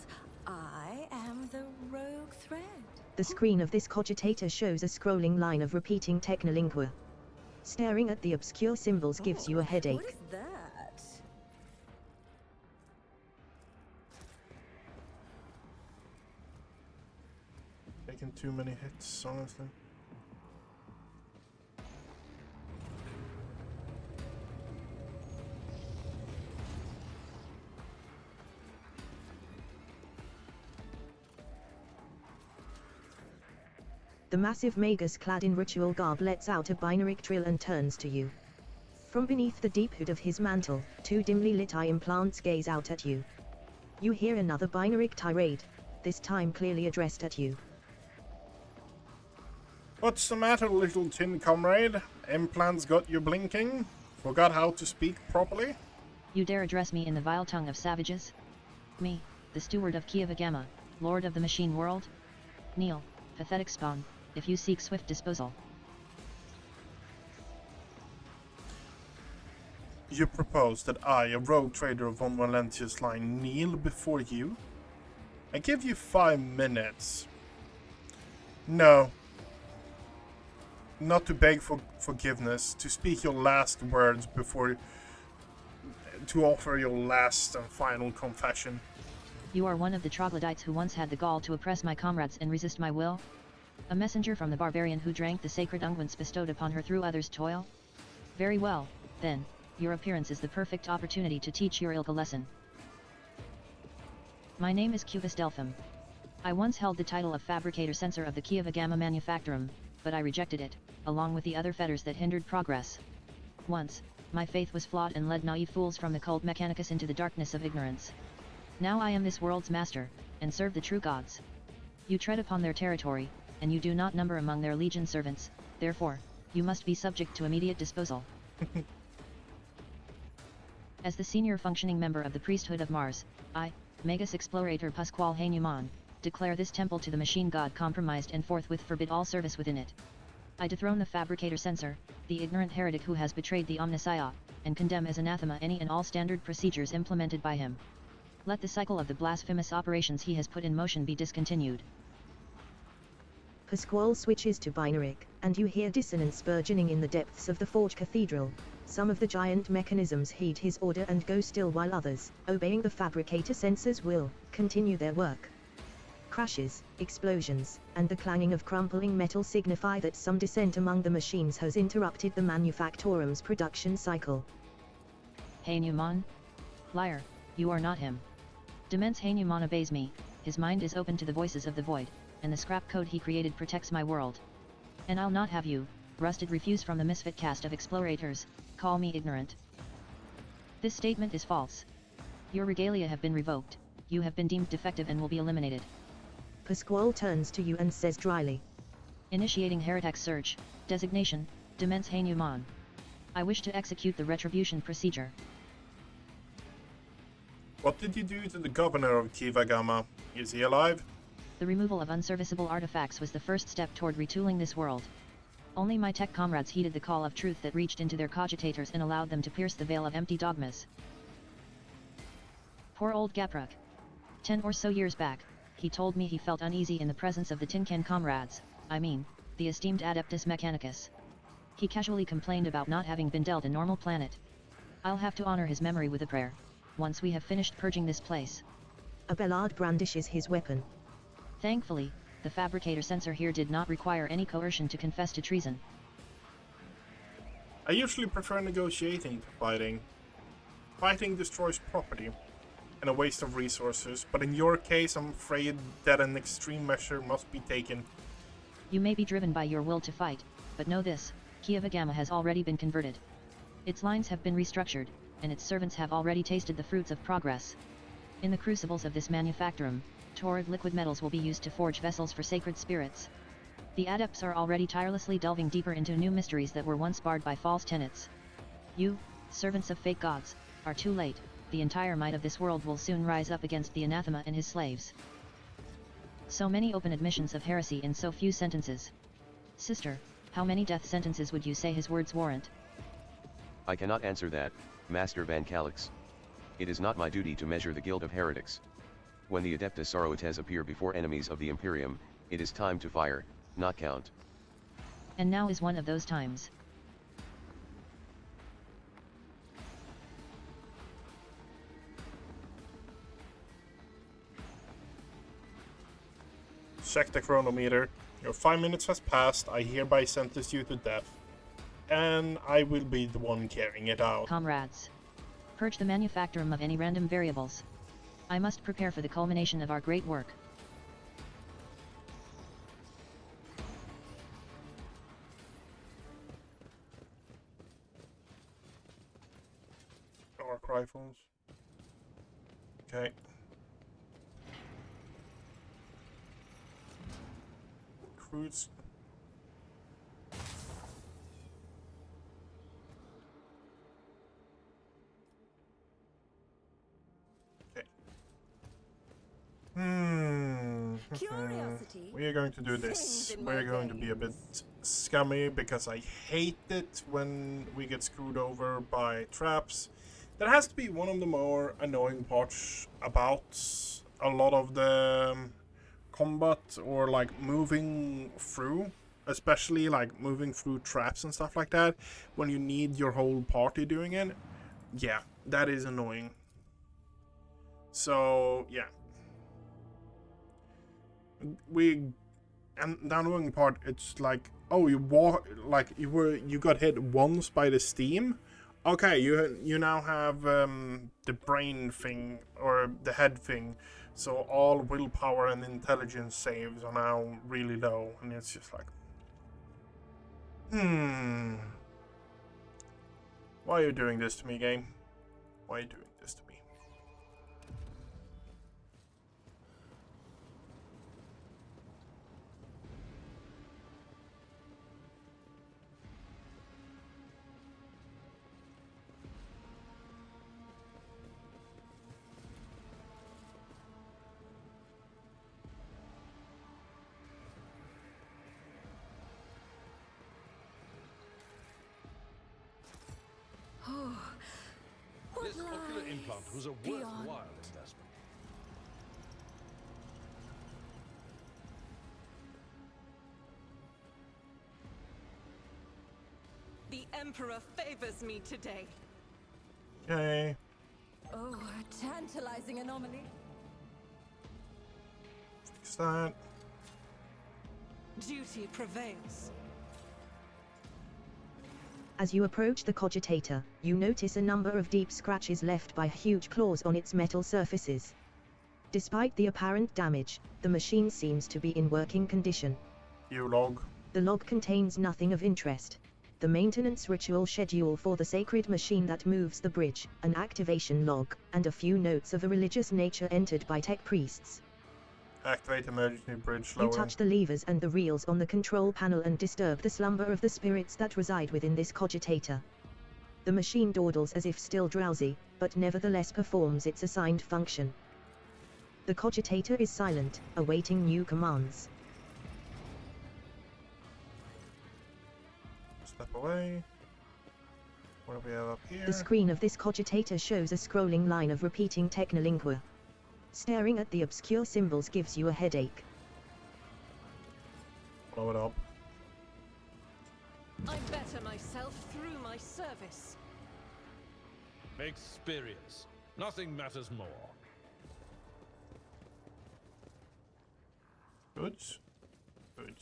I am the rogue thread. The screen of this cogitator shows a scrolling line of repeating technolingua. Staring at the obscure symbols gives you a headache. What is that? Taking too many hits, honestly. The massive magus clad in ritual garb lets out a binary trill and turns to you. From beneath the deep hood of his mantle, two dimly lit eye implants gaze out at you. You hear another binary tirade, this time clearly addressed at you. What's the matter, little tin comrade? Implants got you blinking? Forgot how to speak properly? You dare address me in the vile tongue of savages? Me, the steward of Kiavagama, lord of the machine world? Kneel, pathetic spawn, if you seek swift disposal. You propose that I, a rogue trader of Von Valentius line, kneel before you? I give you 5 minutes. No. Not to beg for forgiveness, to speak your last words before... to offer your last and final confession. You are one of the troglodytes who once had the gall to oppress my comrades and resist my will? A messenger from the barbarian who drank the sacred unguents bestowed upon her through others' toil? Very well, then, your appearance is the perfect opportunity to teach your ilk a lesson. My name is Cubus Delphim. I once held the title of Fabricator Censor of the Kieva Gamma Manufactorum, but I rejected it, along with the other fetters that hindered progress. Once, my faith was flawed and led naive fools from the cult Mechanicus into the darkness of ignorance. Now I am this world's master, and serve the true gods. You tread upon their territory, and you do not number among their legion servants, therefore, you must be subject to immediate disposal. As the senior functioning member of the priesthood of Mars, I, Magus Explorator Pasquale Hanuman, declare this temple to the machine god compromised and forthwith forbid all service within it. I dethrone the Fabricator Censor, the ignorant heretic who has betrayed the Omnissiah, and condemn as anathema any and all standard procedures implemented by him. Let the cycle of the blasphemous operations he has put in motion be discontinued. Pasquale switches to binaric, and you hear dissonance burgeoning in the depths of the Forge Cathedral. Some of the giant mechanisms heed his order and go still while others, obeying the Fabricator Censor's will, continue their work. Crashes, explosions, and the clanging of crumpling metal signify that some dissent among the machines has interrupted the Manufactorum's production cycle. Hanuman? Liar, you are not him. Demence Hanuman obeys me, his mind is open to the voices of the void, and the scrap code he created protects my world. And I'll not have you, rusted refuse from the misfit caste of explorators, call me ignorant. This statement is false. Your regalia have been revoked, you have been deemed defective and will be eliminated. Pasquale turns to you and says dryly. Initiating Heretic Search, designation, Demence Hanuman. I wish to execute the retribution procedure. What did you do to the governor of Kieva Gamma? Is he alive? The removal of unserviceable artifacts was the first step toward retooling this world. Only my tech comrades heeded the call of truth that reached into their cogitators and allowed them to pierce the veil of empty dogmas. Poor old Gapruk. 10 or so years back, he told me he felt uneasy in the presence of the Tinken comrades, I mean, the esteemed Adeptus Mechanicus. He casually complained about not having been dealt a normal planet. I'll have to honor his memory with a prayer, once we have finished purging this place. Abelard brandishes his weapon. Thankfully, the Fabricator Censor here did not require any coercion to confess to treason. I usually prefer negotiating to fighting. Fighting destroys property, and a waste of resources, but in your case I'm afraid that an extreme measure must be taken. You may be driven by your will to fight, but know this, Kieva Gamma has already been converted. Its lines have been restructured, and its servants have already tasted the fruits of progress. In the crucibles of this manufactorum, torrid liquid metals will be used to forge vessels for sacred spirits. The adepts are already tirelessly delving deeper into new mysteries that were once barred by false tenets. You, servants of fake gods, are too late. The entire might of this world will soon rise up against the anathema and his slaves. So many open admissions of heresy in so few sentences. Sister, how many death sentences would you say his words warrant? I cannot answer that, Master Van Calix. It is not my duty to measure the guild of heretics. When the Adeptus Sororitas appear before enemies of the Imperium, it is time to fire, not count. And now is one of those times. Check the chronometer. Your 5 minutes has passed. I hereby sentence you to death. And I will be the one carrying it out. Comrades, purge the manufactorum of any random variables. I must prepare for the culmination of our great work. Arc rifles. Okay. Cruise. Curiosity. We are going to do this. We're going to be a bit scummy because I hate it when we get screwed over by traps. That has to be one of the more annoying parts about a lot of the combat, or like moving through, especially like moving through traps and stuff like that, when you need your whole party doing it. Yeah, that is annoying. So yeah, and the annoying part, it's like, oh, you got hit once by the steam. Okay, you now have the brain thing, or the head thing, So all willpower and intelligence saves are now really low, and it's just like, why are you doing this to me, game? Why are you doing this to me? This ocular implant was a worthwhile investment. The Emperor favors me today. Okay. Oh, a tantalizing anomaly. Fix that. Duty prevails. As you approach the cogitator, you notice a number of deep scratches left by huge claws on its metal surfaces. Despite the apparent damage, the machine seems to be in working condition. You log. The log contains nothing of interest. The maintenance ritual schedule for the sacred machine that moves the bridge, an activation log, and a few notes of a religious nature entered by tech priests. Activate emergency bridge You lowering. touch the levers and the reels on the control panel and disturb the slumber of the spirits that reside within this cogitator. The machine dawdles as if still drowsy, but nevertheless performs its assigned function. The cogitator is silent, awaiting new commands. Step away. What do we have up here? The screen of this cogitator shows a scrolling line of repeating technolinqua. Staring at the obscure symbols gives you a headache. Blow it up. I better myself through my service. Experience. Nothing matters more. Good. Good.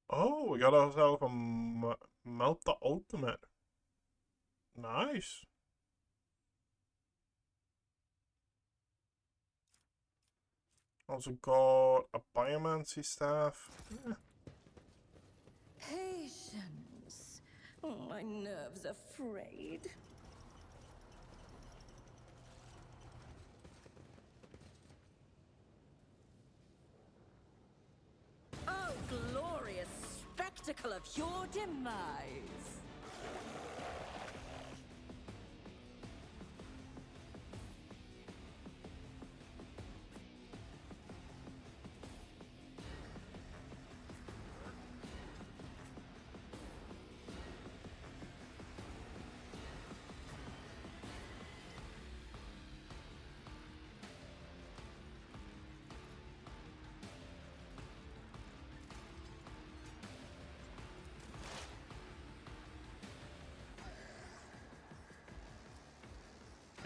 Oh, we got ourselves a melt the ultimate. Nice. Also got a biomancy staff. Yeah. Patience. Oh, my nerves are frayed. Oh, glorious spectacle of your demise.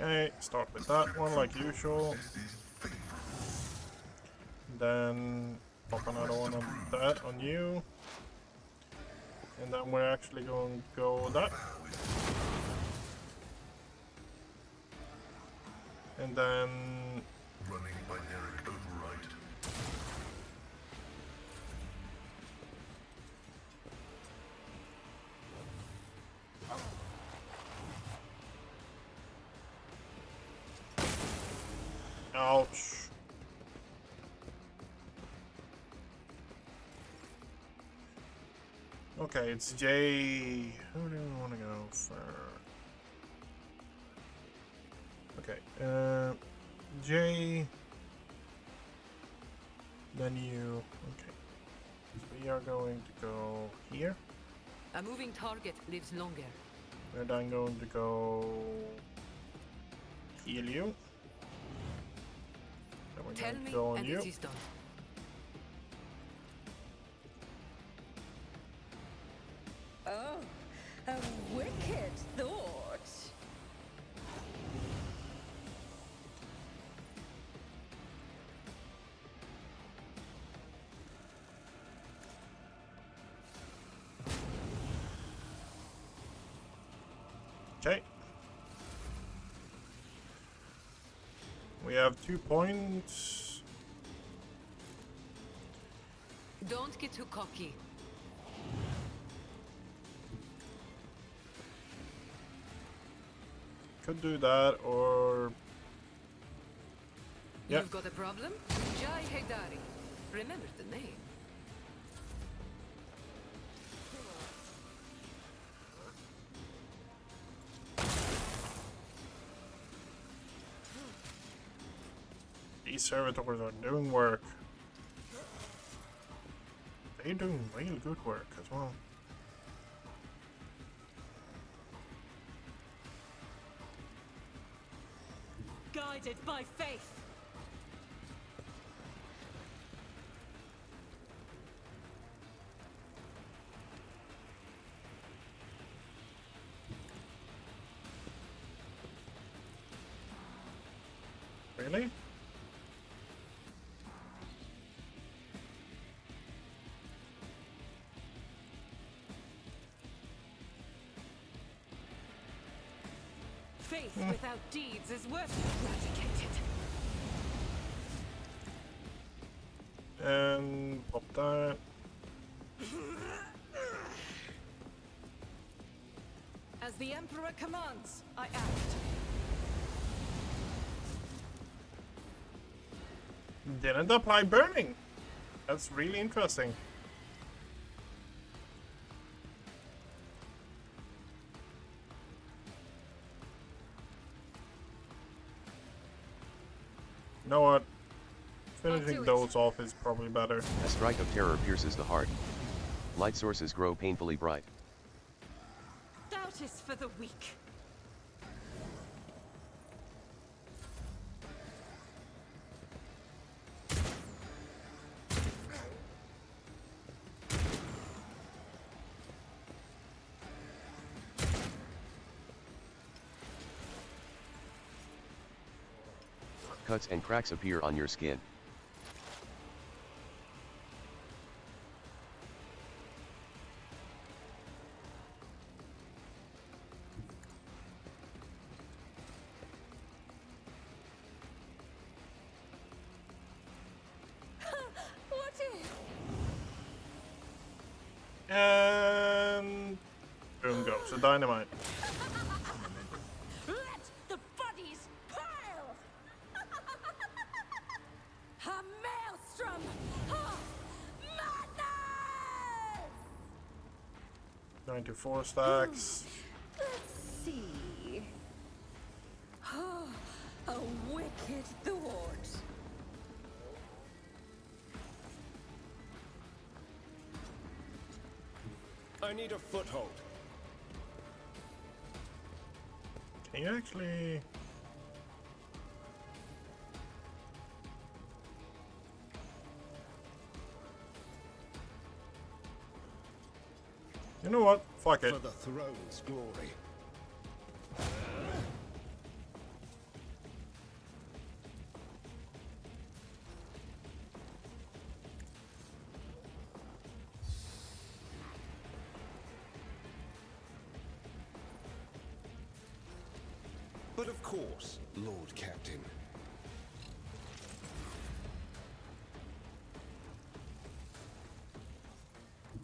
Okay, start with that one like usual. Then pop another one on that on you. And then we're actually going to go that. And then Running binary override. ouch. Okay, it's J. Who do I want to go for? Okay, J. Then you. Okay. So we are going to go here. A moving target lives longer. We're then going to go heal you. Then we're Tell going me, to go on and you. it is done. Oh, a wicked thought. Okay. We have 2 points. Don't get too cocky. Could do that, or... Yep. You've got a problem? Jai Haidari. Remember the name. These servitors are doing work. They're doing really good work as well. Guided by faith. Really? Faith without deeds is worth eradicated. And pop that. As the Emperor commands, I act. Didn't apply burning. That's really interesting. You know what? Finishing those off is probably better. A strike of terror pierces the heart. Light sources grow painfully bright. Doubt is for the weak. Cuts and cracks appear on your skin. What if? And boom goes the dynamite. Let the bodies pile! A maelstrom of madness! 94 stacks. Let's see. Oh, a wicked thought. I need a foothold. Can you actually... You know what? Fuck it. For the throne's glory. But of course, Lord Captain.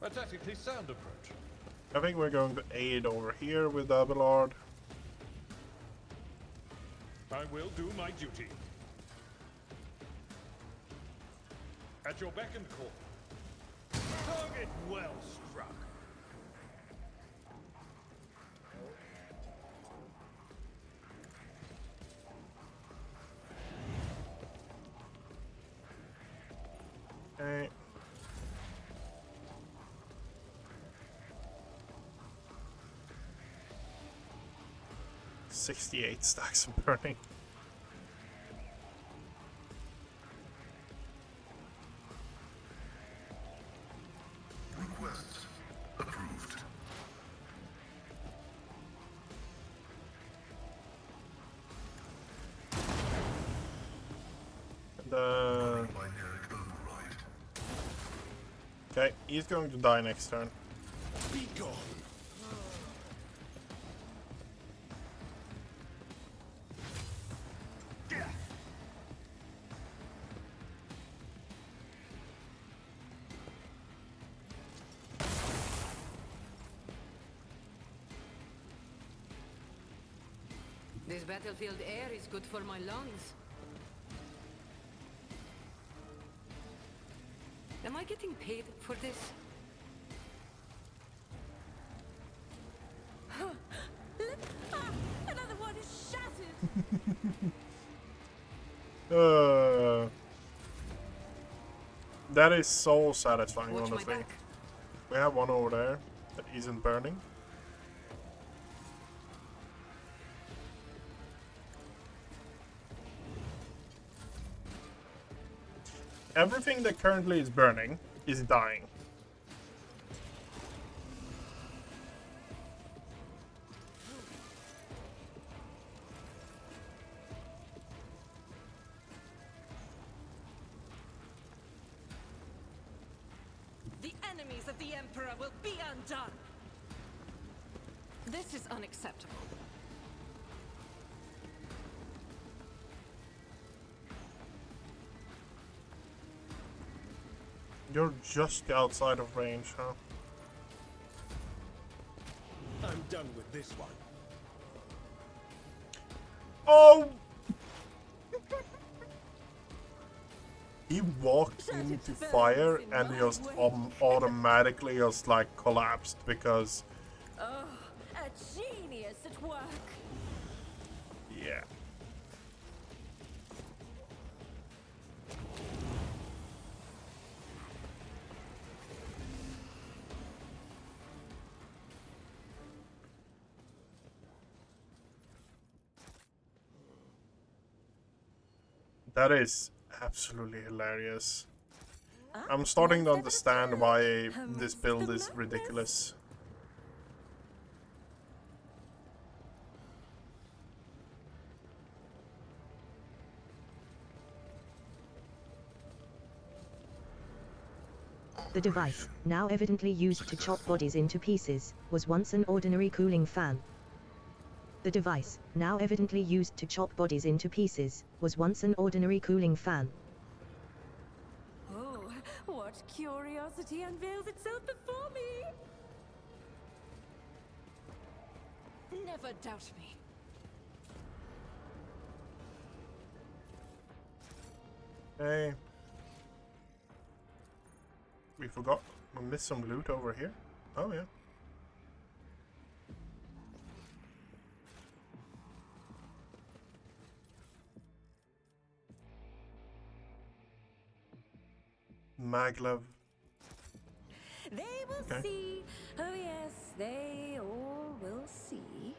A tactically sound approach. I think we're going to aid over here with Abelard. I will do my duty. At your beck and call. Target well struck. Okay. $68 stacks of burning. Requests approved. And, Binary override. okay, he's going to die next turn. Be gone. battlefield air is good for my lungs. Am I getting paid for this? Another one is shattered. That is so satisfying, Watch my honestly. back. We have one over there that isn't burning. Everything that currently is burning is dying. The enemies of the Emperor will be undone. This is unacceptable. You're just outside of range, huh? I'm done with this one. Oh! He walked into fire and just automatically just like collapsed because... Oh, a genius at work. Yeah. That is absolutely hilarious. I'm starting to understand why this build is ridiculous. The device, now evidently used to chop bodies into pieces, was once an ordinary cooling fan. The device, now evidently used to chop bodies into pieces, was once an ordinary cooling fan. Oh, what curiosity unveils itself before me! Never doubt me. Hey. We forgot. We missed some loot over here. Oh, yeah. Maglev. They will Okay. see. Oh yes, they all will see.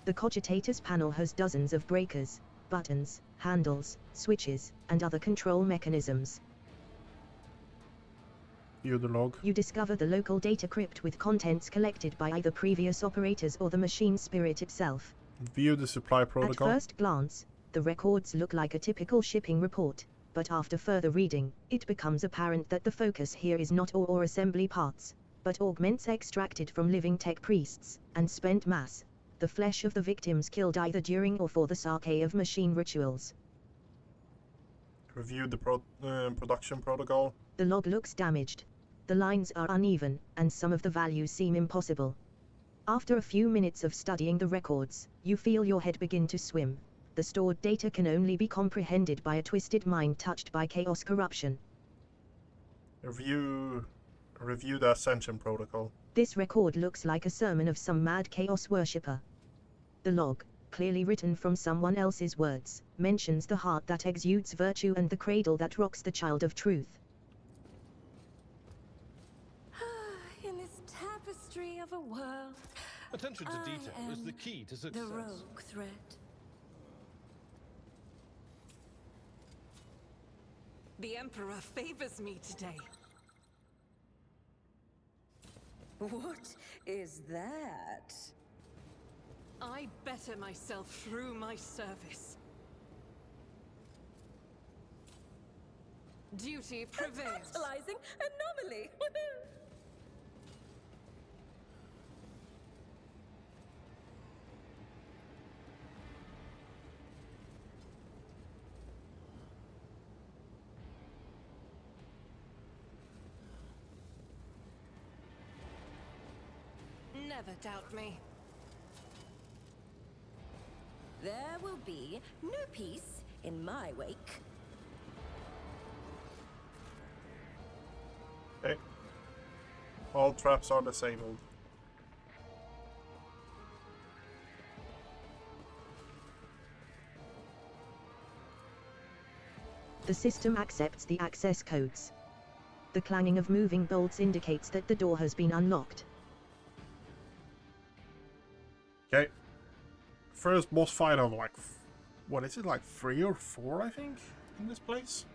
The Cogitator's panel has dozens of breakers, buttons, handles, switches, and other control mechanisms. View the log. You discover the local data crypt with contents collected by either previous operators or the machine spirit itself. View the supply protocol. At first glance, the records look like a typical shipping report, but after further reading, it becomes apparent that the focus here is not ore or assembly parts, but augments extracted from living tech priests, and spent mass, the flesh of the victims killed either during or for the Sarkhe of machine rituals. Review the production protocol. The log looks damaged. The lines are uneven, and some of the values seem impossible. After a few minutes of studying the records, you feel your head begin to swim. The stored data can only be comprehended by a twisted mind touched by chaos corruption. Review the ascension protocol. This record looks like a sermon of some mad chaos worshipper. The log, clearly written from someone else's words, mentions the heart that exudes virtue and the cradle that rocks the child of truth. In this tapestry of a world, Attention to I detail is am the key to the success. rogue thread. The Emperor favors me today. What is that? I better myself through my service. Duty prevails. Tantalizing anomaly. never doubt me. There will be no peace in my wake. Okay. All traps are disabled. The system accepts the access codes. The clanging of moving bolts indicates that the door has been unlocked. Okay. First boss fight of like, what is it, like 3 or 4, I think, in this place?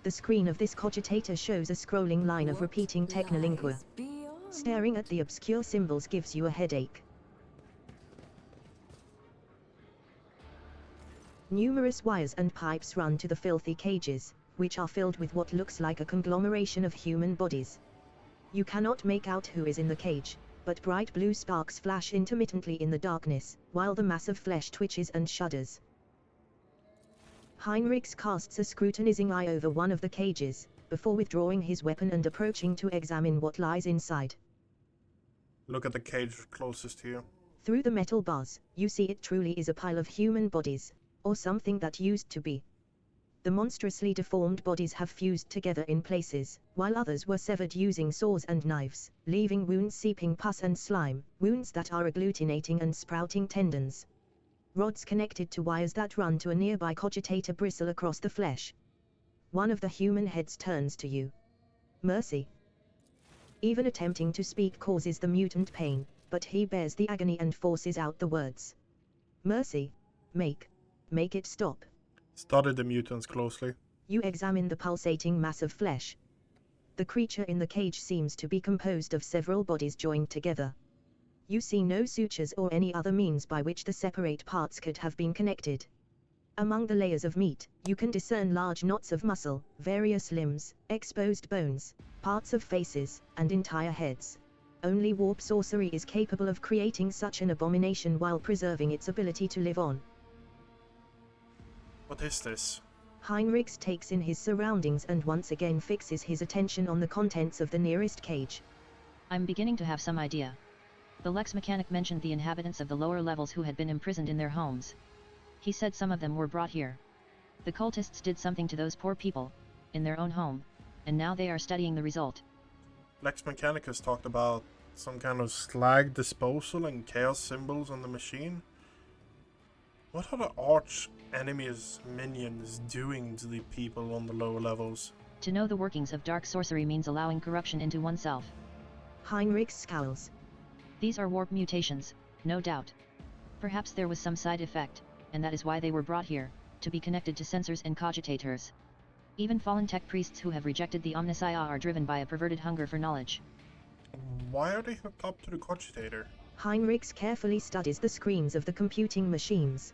The screen of this cogitator shows a scrolling line of repeating technolingua. Staring at the obscure symbols gives you a headache. Numerous wires and pipes run to the filthy cages, which are filled with what looks like a conglomeration of human bodies. You cannot make out who is in the cage, but bright blue sparks flash intermittently in the darkness, while the mass of flesh twitches and shudders. Heinrichs casts a scrutinizing eye over one of the cages, before withdrawing his weapon and approaching to examine what lies inside. Look at the cage closest here. Through the metal bars, you see it truly is a pile of human bodies, or something that used to be. The monstrously deformed bodies have fused together in places, while others were severed using saws and knives, leaving wounds seeping pus and slime, wounds that are agglutinating and sprouting tendons. Rods connected to wires that run to a nearby cogitator bristle across the flesh. One of the human heads turns to you. Mercy. Even attempting to speak causes the mutant pain, but he bears the agony and forces out the words. Mercy. Make it stop. Study the mutants closely. You examine the pulsating mass of flesh. The creature in the cage seems to be composed of several bodies joined together. You see no sutures or any other means by which the separate parts could have been connected. Among the layers of meat, you can discern large knots of muscle, various limbs, exposed bones, parts of faces, and entire heads. Only warp sorcery is capable of creating such an abomination while preserving its ability to live on. What is this? Heinrichs takes in his surroundings and once again fixes his attention on the contents of the nearest cage. I'm beginning to have some idea. The Lex mechanic mentioned the inhabitants of the lower levels who had been imprisoned in their homes. He said some of them were brought here. The cultists did something to those poor people, in their own home, and now they are studying the result. Lex Mechanicus talked about some kind of slag disposal and chaos symbols on the machine. What are the arch enemy's minions doing to the people on the lower levels? To know the workings of dark sorcery means allowing corruption into oneself. Heinrich scowls. These are warp mutations, no doubt. Perhaps there was some side effect, and that is why they were brought here, to be connected to sensors and cogitators. Even fallen tech priests who have rejected the Omnissiah are driven by a perverted hunger for knowledge. Why are they hooked up to the cogitator? Heinrichs carefully studies the screens of the computing machines.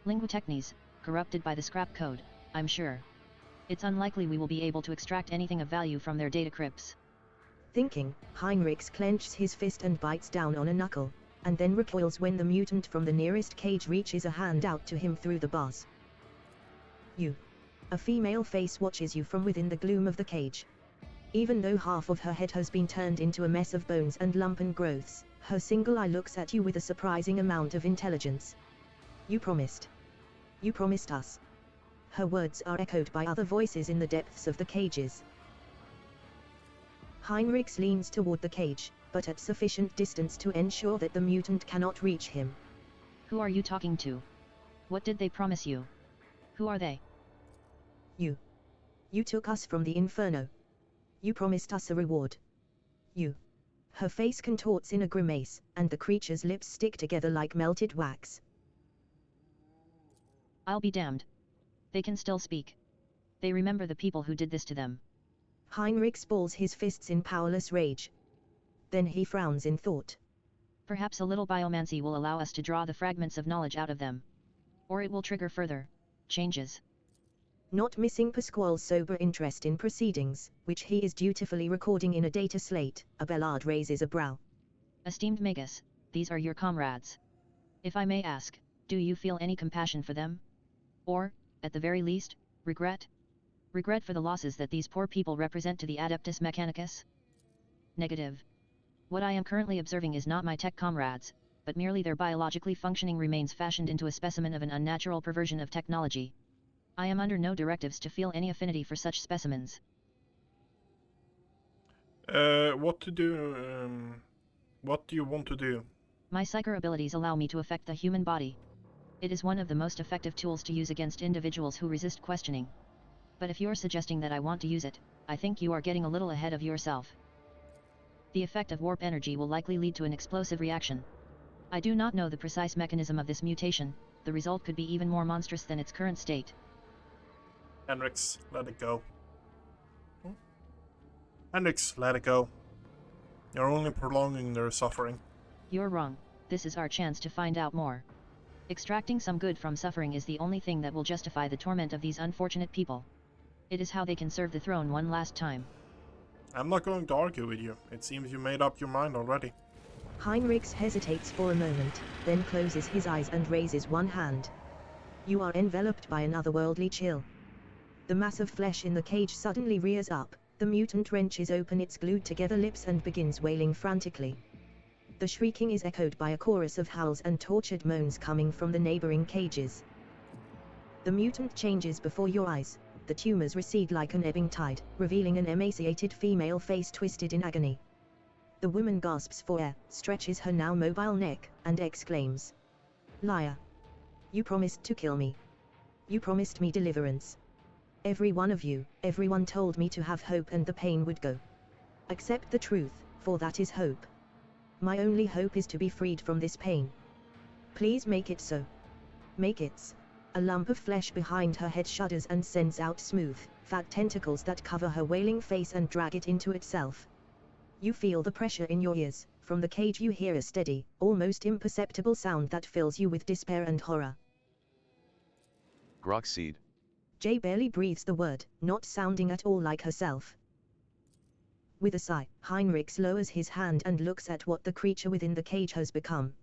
Linguotechnies, corrupted by the scrap code, I'm sure. It's unlikely we will be able to extract anything of value from their data crypts. Thinking, Heinrichs clenches his fist and bites down on a knuckle, and then recoils when the mutant from the nearest cage reaches a hand out to him through the bars. You. A female face watches you from within the gloom of the cage. Even though half of her head has been turned into a mess of bones and lumpen growths, her single eye looks at you with a surprising amount of intelligence. You promised. You promised us. Her words are echoed by other voices in the depths of the cages. Heinrichs leans toward the cage, but at sufficient distance to ensure that the mutant cannot reach him. Who are you talking to? What did they promise you? Who are they? You. You took us from the inferno. You promised us a reward. You. Her face contorts in a grimace, and the creature's lips stick together like melted wax. I'll be damned. They can still speak. They remember the people who did this to them. Heinrichs balls his fists in powerless rage. Then he frowns in thought. Perhaps a little biomancy will allow us to draw the fragments of knowledge out of them. Or it will trigger further changes. Not missing Pasquale's sober interest in proceedings, which he is dutifully recording in a data slate, Abelard raises a brow. Esteemed Magus, these are your comrades. If I may ask, do you feel any compassion for them? Or, at the very least, regret? Regret for the losses that these poor people represent to the Adeptus Mechanicus? Negative. What I am currently observing is not my tech comrades, but merely their biologically functioning remains fashioned into a specimen of an unnatural perversion of technology. I am under no directives to feel any affinity for such specimens. What to do? What do you want to do? My psyker abilities allow me to affect the human body. It is one of the most effective tools to use against individuals who resist questioning. But if you're suggesting that I want to use it, I think you are getting a little ahead of yourself. The effect of warp energy will likely lead to an explosive reaction. I do not know the precise mechanism of this mutation, the result could be even more monstrous than its current state. Hendrix, let it go. Hendrix, let it go. You're only prolonging their suffering. You're wrong, this is our chance to find out more. Extracting some good from suffering is the only thing that will justify the torment of these unfortunate people. It is how they can serve the throne one last time. I'm not going to argue with you. It seems you made up your mind already. Heinrichs hesitates for a moment, then closes his eyes and raises one hand. You are enveloped by an otherworldly chill. The mass of flesh in the cage suddenly rears up, the mutant wrenches open its glued-together lips and begins wailing frantically. The shrieking is echoed by a chorus of howls and tortured moans coming from the neighboring cages. The mutant changes before your eyes. The tumors recede like an ebbing tide, revealing an emaciated female face twisted in agony. The woman gasps for air, stretches her now mobile neck, and exclaims, "Liar! You promised to kill me. You promised me deliverance. Every one of you, everyone told me to have hope and the pain would go. Accept the truth, for that is hope. My only hope is to be freed from this pain. Please make it so. Make it." A lump of flesh behind her head shudders and sends out smooth, fat tentacles that cover her wailing face and drag it into itself. You feel the pressure in your ears. From the cage you hear a steady, almost imperceptible sound that fills you with despair and horror. Grok seed. Jay barely breathes the word, not sounding at all like herself. With a sigh, Heinrichs lowers his hand and looks at what the creature within the cage has become.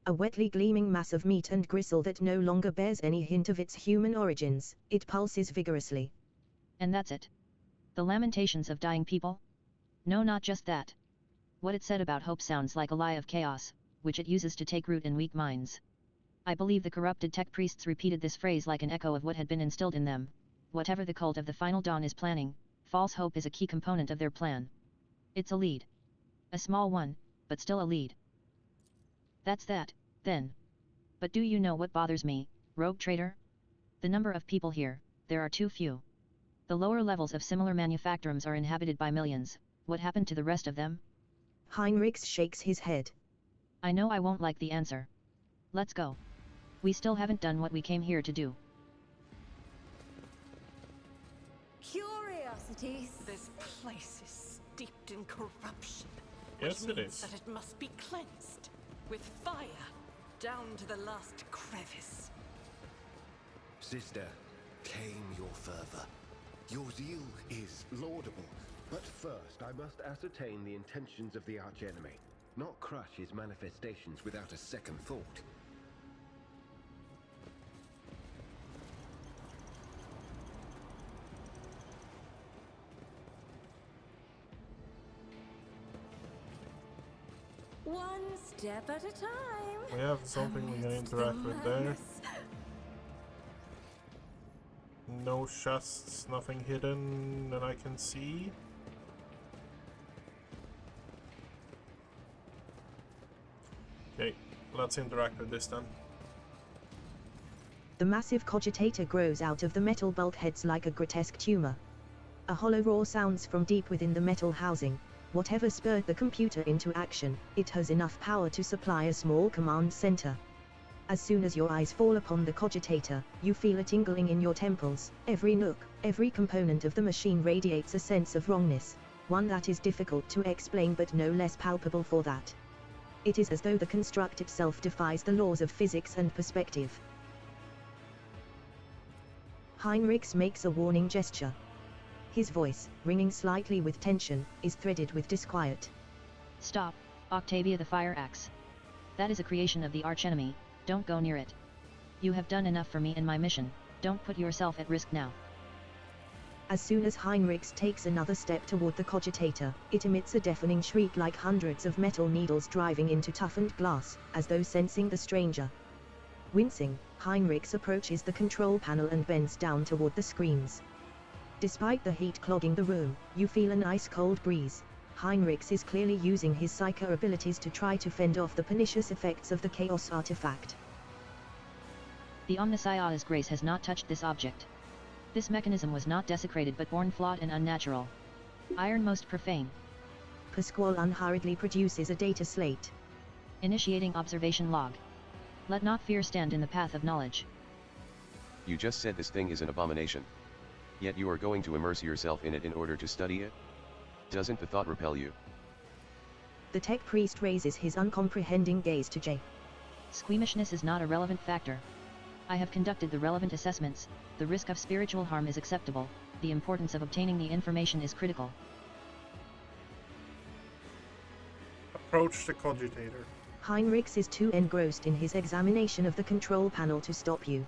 A wetly gleaming mass of meat and gristle that no longer bears any hint of its human origins. It pulses vigorously. And that's it? The lamentations of dying people? No, not just that. What it said about hope sounds like a lie of chaos, which it uses to take root in weak minds. I believe the corrupted tech priests repeated this phrase like an echo of what had been instilled in them. Whatever the cult of the Final Dawn is planning, false hope is a key component of their plan. It's a lead. A small one, but still a lead. That's that, then. But do you know what bothers me, rogue trader? The number of people here, there are too few. The lower levels of similar manufactorums are inhabited by millions. What happened to the rest of them? Heinrichs shakes his head. I know I won't like the answer. Let's go. We still haven't done what we came here to do. Curiosities. This place is steeped in corruption. Yes, which it means is. that it must be cleansed with fire down to the last crevice. Sister, tame your fervor. Your zeal is laudable, but first I must ascertain the intentions of the archenemy, not crush his manifestations without a second thought. One step at a time. We have something we can interact with there. No chests, nothing hidden that I can see. Okay, let's interact with this then. The massive cogitator grows out of the metal bulkheads like a grotesque tumor. A hollow roar sounds from deep within the metal housing. Whatever spurred the computer into action, it has enough power to supply a small command center. As soon as your eyes fall upon the cogitator, you feel a tingling in your temples. Every nook, every component of the machine radiates a sense of wrongness, one that is difficult to explain but no less palpable for that. It is as though the construct itself defies the laws of physics and perspective. Heinrichs makes a warning gesture. His voice, ringing slightly with tension, is threaded with disquiet. Stop, Octavia the Fire Axe. That is a creation of the archenemy, don't go near it. You have done enough for me and my mission, don't put yourself at risk now. As soon as Heinrichs takes another step toward the cogitator, it emits a deafening shriek like hundreds of metal needles driving into toughened glass, as though sensing the stranger. Wincing, Heinrichs approaches the control panel and bends down toward the screens. Despite the heat clogging the room, you feel an ice-cold breeze. Heinrichs is clearly using his psycho abilities to try to fend off the pernicious effects of the Chaos artifact. The Omnissiah's grace has not touched this object. This mechanism was not desecrated but born flawed and unnatural. Iron most profane. Pasquale unhurriedly produces a data slate. Initiating observation log. Let not fear stand in the path of knowledge. You just said this thing is an abomination. Yet you are going to immerse yourself in it in order to study it? Doesn't the thought repel you? The tech priest raises his uncomprehending gaze to Jay. Squeamishness is not a relevant factor. I have conducted the relevant assessments. The risk of spiritual harm is acceptable. The importance of obtaining the information is critical. Approach the cogitator. Heinrichs is too engrossed in his examination of the control panel to stop you.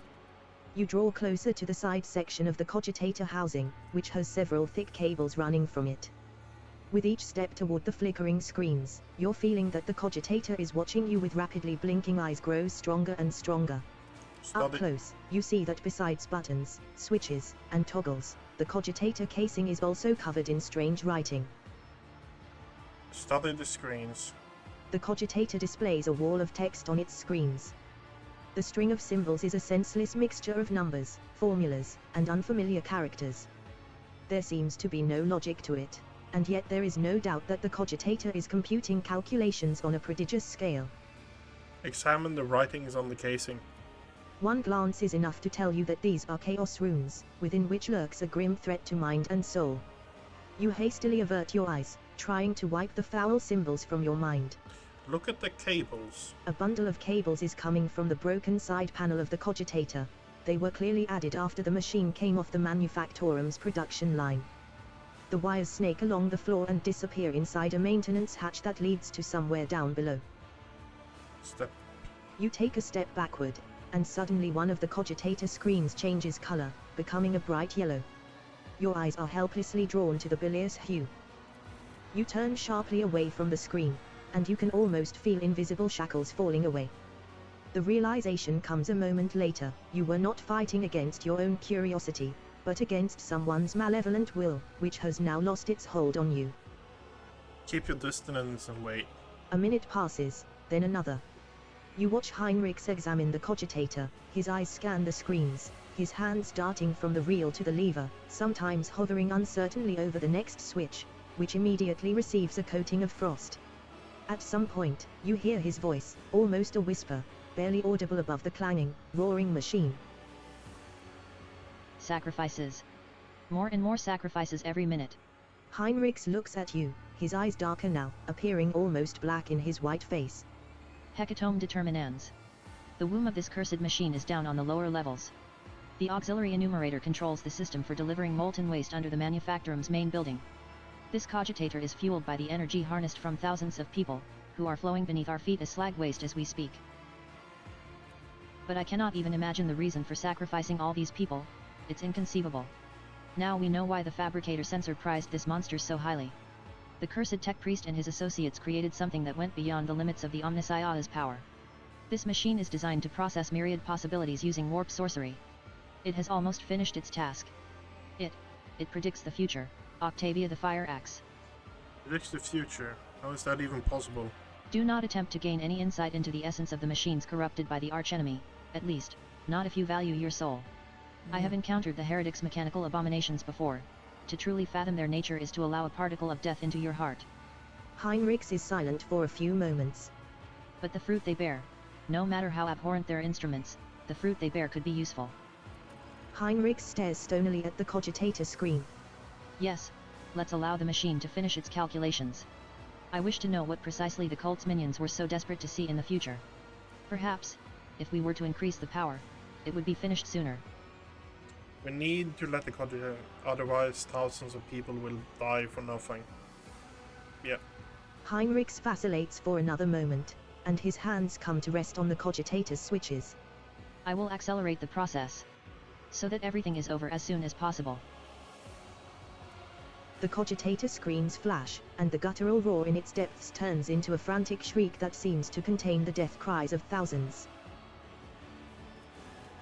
You draw closer to the side section of the cogitator housing, which has several thick cables running from it. With each step toward the flickering screens, your feeling that the cogitator is watching you with rapidly blinking eyes grows stronger and stronger. Up close, you see that besides buttons, switches, and toggles, the cogitator casing is also covered in strange writing. Study the screens. The cogitator displays a wall of text on its screens. The string of symbols is a senseless mixture of numbers, formulas, and unfamiliar characters. There seems to be no logic to it, and yet there is no doubt that the cogitator is computing calculations on a prodigious scale. Examine the writings on the casing. One glance is enough to tell you that these are chaos runes, within which lurks a grim threat to mind and soul. You hastily avert your eyes, trying to wipe the foul symbols from your mind. Look at the cables. A bundle of cables is coming from the broken side panel of the cogitator. They were clearly added after the machine came off the manufactorum's production line. The wires snake along the floor and disappear inside a maintenance hatch that leads to somewhere down below. Step. You take a step backward, and suddenly one of the cogitator screens changes color, becoming a bright yellow. Your eyes are helplessly drawn to the bilious hue. You turn sharply away from the screen, and you can almost feel invisible shackles falling away. The realization comes a moment later. You were not fighting against your own curiosity, but against someone's malevolent will, which has now lost its hold on you. Keep your distance and wait. A minute passes, then another. You watch Heinrichs examine the cogitator. His eyes scan the screens, his hands darting from the reel to the lever, sometimes hovering uncertainly over the next switch, which immediately receives a coating of frost. At some point, you hear his voice, almost a whisper, barely audible above the clanging, roaring machine. Sacrifices. More and more sacrifices every minute. Heinrichs looks at you, his eyes darker now, appearing almost black in his white face. Hecatomb determinans. The womb of this cursed machine is down on the lower levels. The auxiliary enumerator controls the system for delivering molten waste under the manufactorum's main building. This cogitator is fueled by the energy harnessed from thousands of people, who are flowing beneath our feet as slag waste as we speak. But I cannot even imagine the reason for sacrificing all these people. It's inconceivable. Now we know why the fabricator censor prized this monster so highly. The cursed tech priest and his associates created something that went beyond the limits of the Omnissiah's power. This machine is designed to process myriad possibilities using warp sorcery. It has almost finished its task. It predicts the future. Octavia the Fire Axe. Predicts the future. How is that even possible? Do not attempt to gain any insight into the essence of the machines corrupted by the archenemy, at least, not if you value your soul. I have encountered the heretics' mechanical abominations before. To truly fathom their nature is to allow a particle of death into your heart. Heinrichs is silent for a few moments. But the fruit they bear, no matter how abhorrent their instruments, the fruit they bear could be useful. Heinrichs stares stonily at the cogitator screen. Yes, let's allow the machine to finish its calculations. I wish to know what precisely the cult's minions were so desperate to see in the future. Perhaps, if we were to increase the power, it would be finished sooner. We need to let the cogitator, otherwise thousands of people will die for nothing. Yeah. Heinrichs vacillates for another moment, and his hands come to rest on the cogitator's switches. I will accelerate the process, so that everything is over as soon as possible. The cogitator screens flash, and the guttural roar in its depths turns into a frantic shriek that seems to contain the death cries of thousands.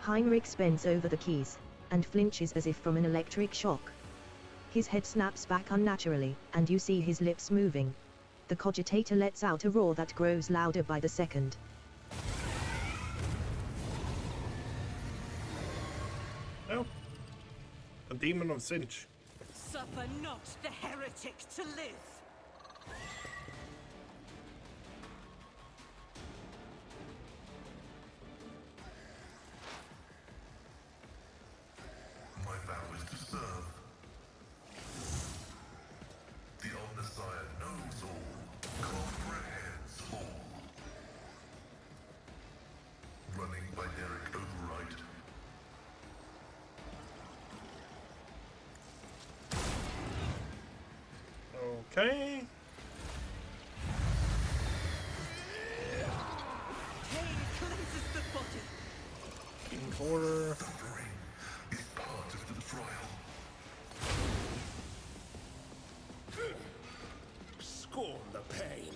Heinrich bends over the keys, and flinches as if from an electric shock. His head snaps back unnaturally, and you see his lips moving. The cogitator lets out a roar that grows louder by the second. Oh, the demon of Sinch. Suffer not the heretic to live. My vow is to serve. The Omnissiah knows all, comprehends all. Running by Derek Override. Okay. Pain cleanses the body. In order. Suffering is part of the trial. Scorn the pain.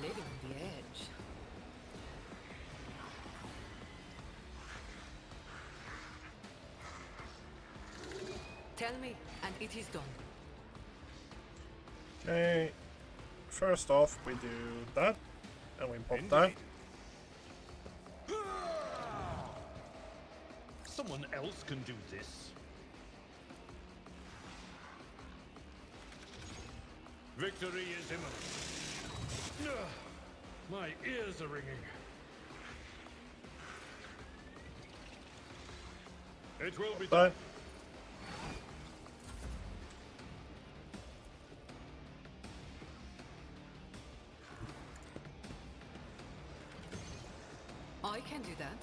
Living on the edge. Tell me, and it is done. Okay. First off, we do that, and we pop that. Someone else can do this. Victory is imminent. Ugh, my ears are ringing. It will be done. I can do that.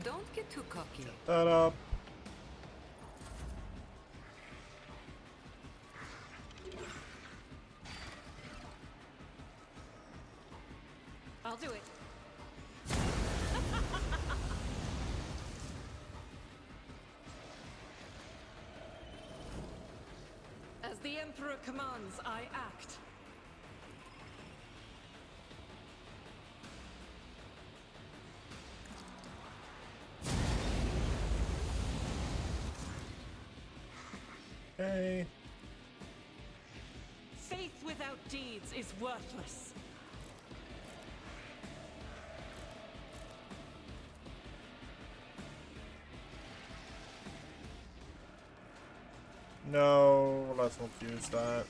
Don't get too cocky. That up. I'll do it. As the Emperor commands, I act. Okay. Faith without deeds is worthless. No, let's not use that.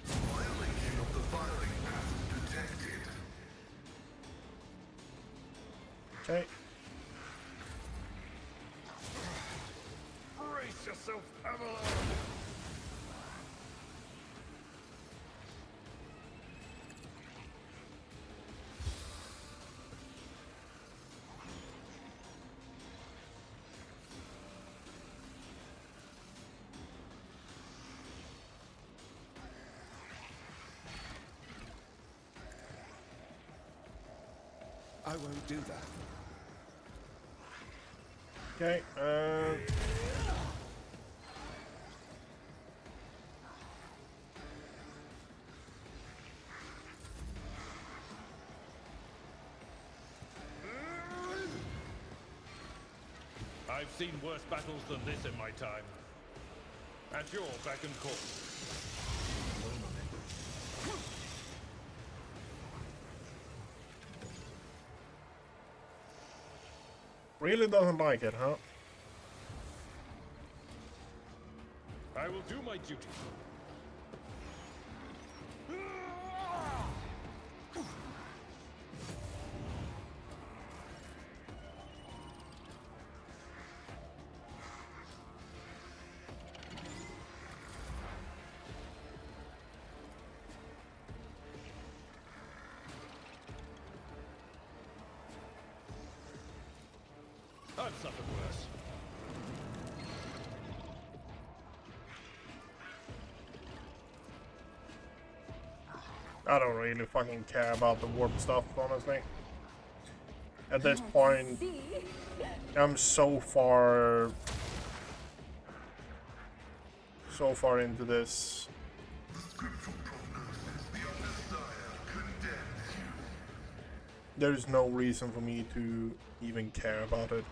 Violation of the firing path detected. Okay. Brace yourself, Avalon! I won't do that. Okay. I've seen worse battles than this in my time. At your beck and call. Really doesn't like it, huh? I will do my duty. I've suffered worse. I don't really fucking care about the warp stuff, honestly. At this point, I'm so far into this. There's no reason for me to even care about it.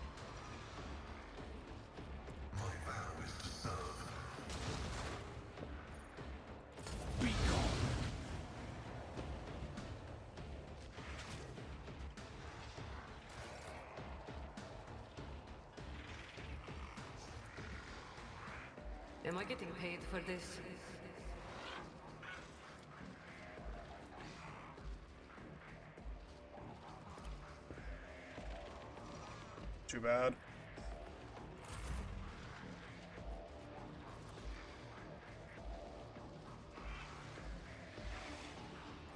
Am I getting paid for this? Too bad.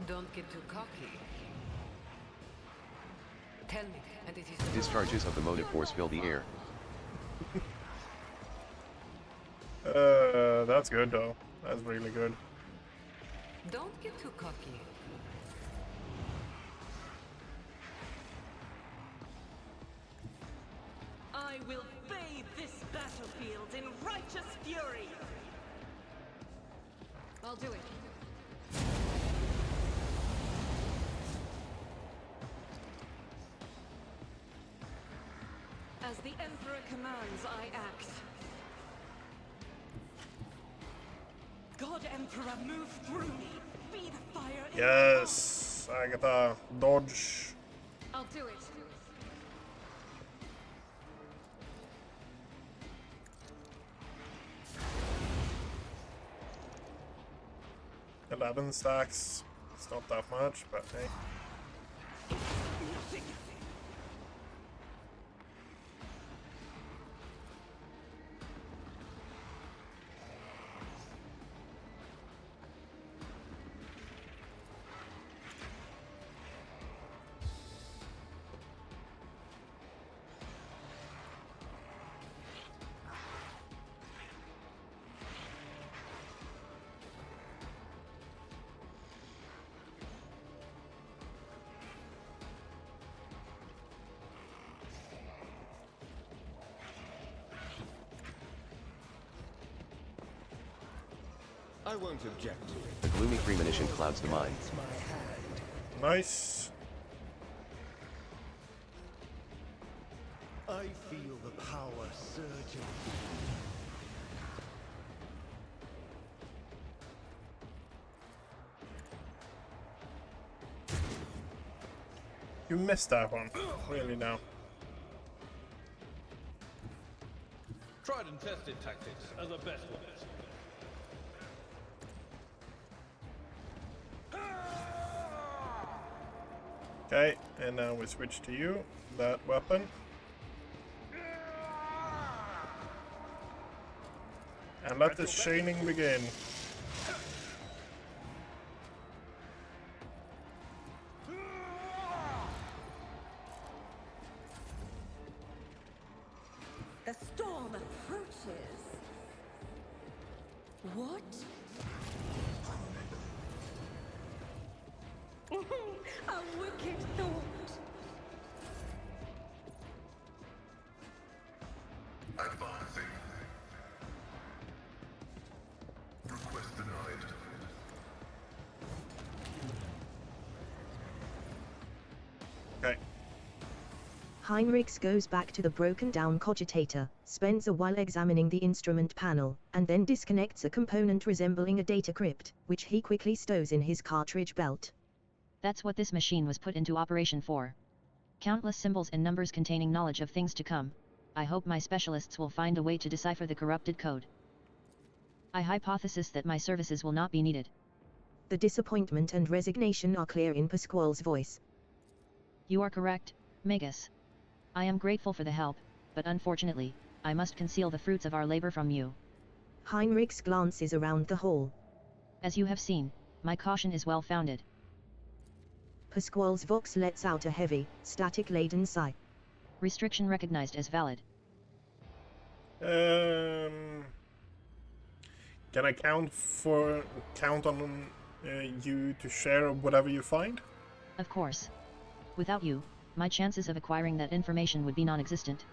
Don't get too cocky. Tell me, and it is... Discharges of the motive force fill the air. That's good though. That's really good. Don't get too cocky. I will bathe this battlefield in righteous fury. I'll do it. As the Emperor commands, I act. God Emperor, move through me. Be the fire in Yes, I gotta dodge. I'll do it. 11 stacks. It's not that much, but hey. Nothing. I won't object to it. The gloomy premonition clouds the mind. Nice. I feel the power surging. You missed that one. Really now. Tried and tested tactics are the best ones. Okay, and now we switch to you. That weapon. And let the chaining begin. The storm approaches. What? A wicked thought. Advancing. Request denied. Okay. Heinrichs goes back to the broken-down cogitator, spends a while examining the instrument panel, and then disconnects a component resembling a data crypt, which he quickly stows in his cartridge belt. That's what this machine was put into operation for. Countless symbols and numbers containing knowledge of things to come. I hope my specialists will find a way to decipher the corrupted code. I hypothesis that my services will not be needed. The disappointment and resignation are clear in Pasquale's voice. You are correct, Magus. I am grateful for the help, but unfortunately, I must conceal the fruits of our labor from you. Heinrichs glances around the hall. As you have seen, my caution is well founded. Pasquale's vox lets out a heavy, static-laden sigh. Restriction recognized as valid. Can I count on you to share whatever you find? Of course. Without you, my chances of acquiring that information would be non-existent.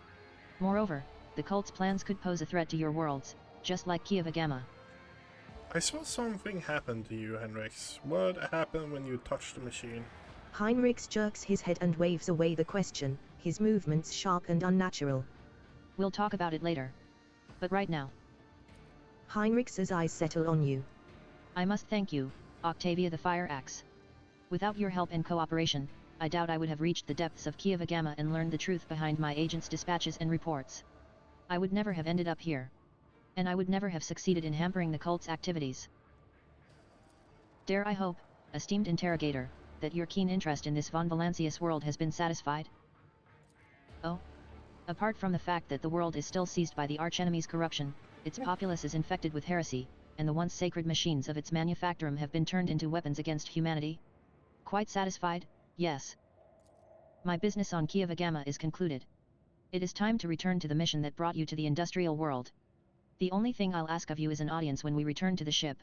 Moreover, the cult's plans could pose a threat to your worlds, just like Kieva Gamma. I saw something happen to you, Henrix. What happened when you touched the machine? Heinrichs jerks his head and waves away the question, his movements sharp and unnatural. We'll talk about it later. But right now. Heinrich's eyes settle on you. I must thank you, Octavia the Fire Axe. Without your help and cooperation, I doubt I would have reached the depths of Kieva Gamma and learned the truth behind my agent's dispatches and reports. I would never have ended up here. And I would never have succeeded in hampering the cult's activities. Dare I hope, esteemed interrogator, that your keen interest in this von Valancius world has been satisfied? Oh? Apart from the fact that the world is still seized by the archenemy's corruption, its populace is infected with heresy, and the once sacred machines of its manufactorum have been turned into weapons against humanity? Quite satisfied, yes. My business on Kieva Gamma is concluded. It is time to return to the mission that brought you to the industrial world. The only thing I'll ask of you is an audience when we return to the ship.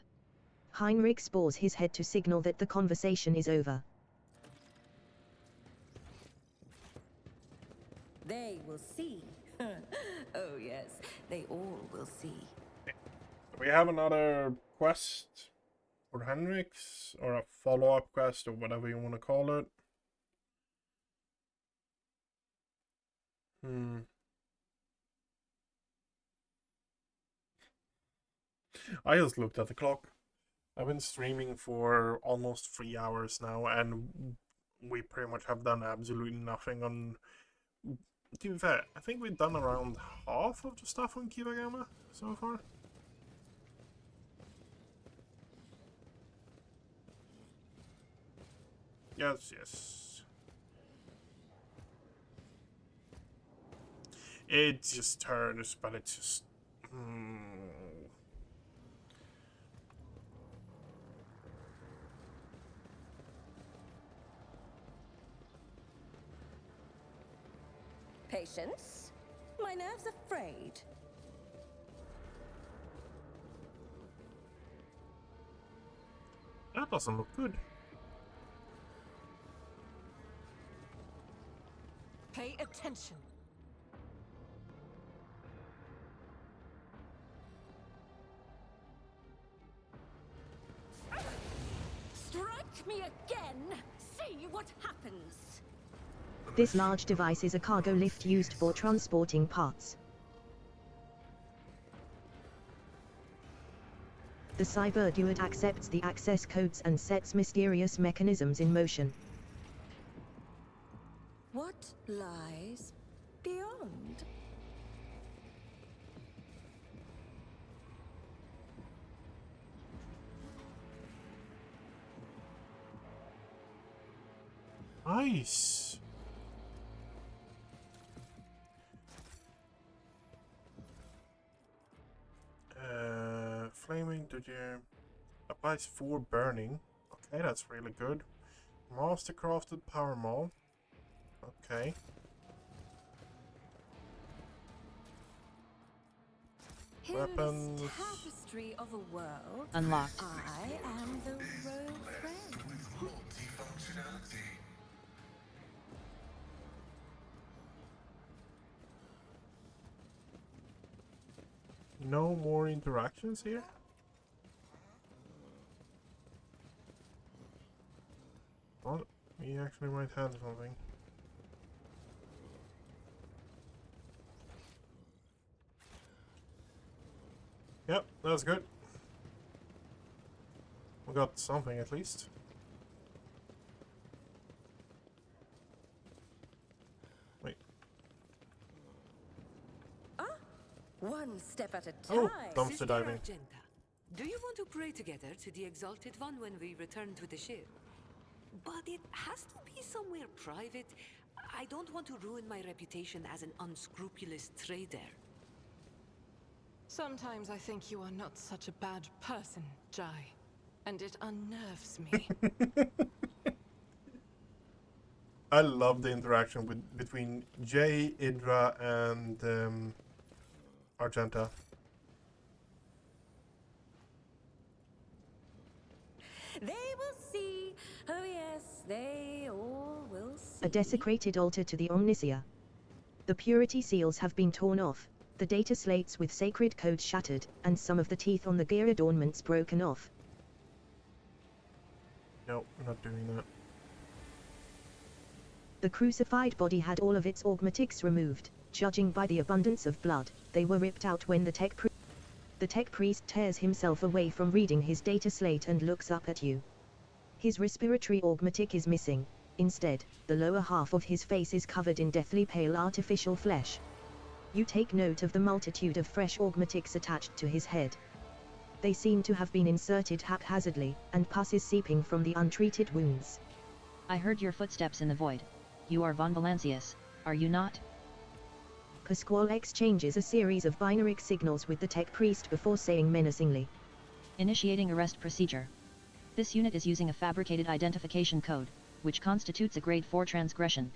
Heinrich bows his head to signal that the conversation is over. They will see. Oh yes, they all will see. We have another quest for Henrix, or a follow-up quest, or whatever you want to call it. I just looked at the clock. I've been streaming for almost 3 hours now, and we pretty much have done absolutely nothing on... To be fair, I think we've done around half of the stuff on Kieva Gamma so far. Yes. It just turns, but it's just... Patience? My nerves are frayed. That doesn't look good. Pay attention. Strike me again! See what happens! This large device is a cargo lift used for transporting parts. The cyberduet accepts the access codes and sets mysterious mechanisms in motion. What lies beyond? Nice. Flaming to the applies for burning. Okay, that's really good. Mastercrafted power maul. Okay. In Weapons. this tapestry of a world, Unlocked. I am the rogue friend. Multifunctionality. No more interactions here? Well, we actually might have something. Yep, that's good. We got something at least. Wait. One step at a time. Oh, dumpster Sister diving. Argenta, do you want to pray together to the Exalted One when we return to the ship? But it has to be somewhere private. I don't want to ruin my reputation as an unscrupulous trader. Sometimes I think you are not such a bad person, Jai. And it unnerves me. I love the interaction between Jay, Idra, and Argenta. They will see. Oh yes, they all will see. A desecrated altar to the Omnisia. The purity seals have been torn off, the data slates with sacred codes shattered, and some of the teeth on the gear adornments broken off. No, we're not doing that. The crucified body had all of its augmatics removed. Judging by the abundance of blood, they were ripped out when the tech priest tears himself away from reading his data slate and looks up at you. His respiratory augmatic is missing. Instead, the lower half of his face is covered in deathly pale artificial flesh. You take note of the multitude of fresh augmatics attached to his head. They seem to have been inserted haphazardly, and pus is seeping from the untreated wounds. I heard your footsteps in the void. You are Von Valancius, are you not? Pasquale exchanges a series of binary signals with the tech priest before saying menacingly, Initiating arrest procedure. This unit is using a fabricated identification code, which constitutes a Grade 4 transgression.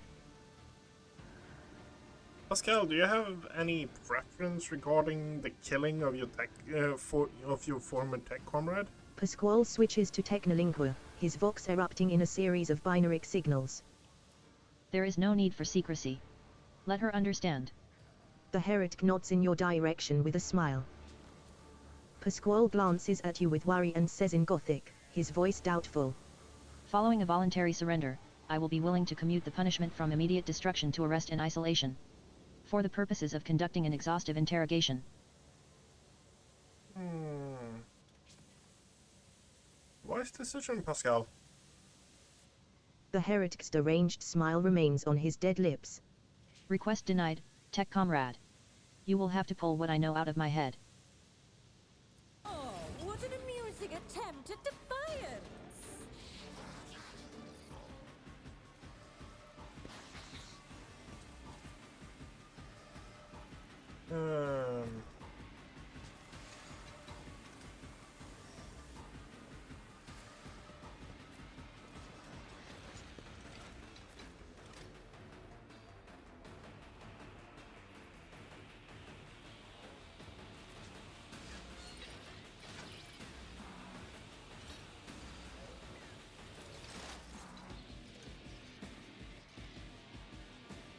Pascal, do you have any preference regarding the killing of your former tech comrade? Pasquale switches to Technolingua, his vox erupting in a series of binary signals. There is no need for secrecy. Let her understand. The heretic nods in your direction with a smile. Pasquale glances at you with worry and says in Gothic, his voice doubtful. Following a voluntary surrender, I will be willing to commute the punishment from immediate destruction to arrest and isolation. For the purposes of conducting an exhaustive interrogation. Wise decision, Pascal. The heretic's deranged smile remains on his dead lips. Request denied, tech comrade. You will have to pull what I know out of my head. Oh, what an amusing attempt at defiance!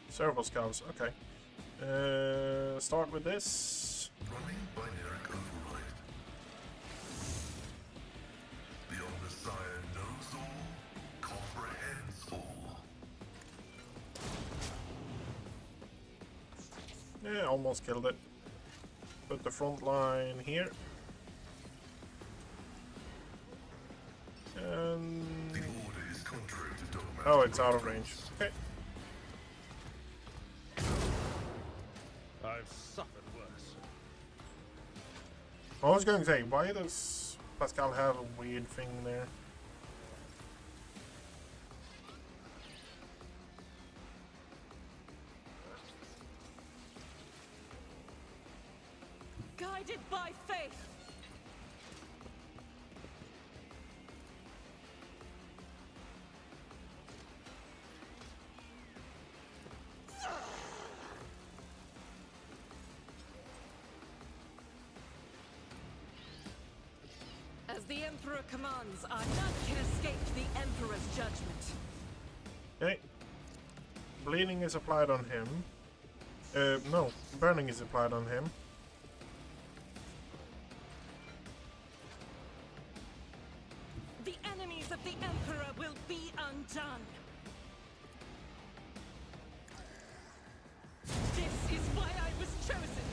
Servo scouts, okay. Start with this. Running binary override. The Omnissiah knows all, comprehends all. Yeah, almost killed it. Put the front line here. And... The order is contrary to dogmatic. Oh, it's out of range. Okay. I've suffered worse. I was going to say, why does Pascal have a weird thing there? Guided by faith. As the Emperor commands, none can escape the Emperor's judgment. Okay. Bleeding is applied on him. No, burning is applied on him. The enemies of the Emperor will be undone. This is why I was chosen.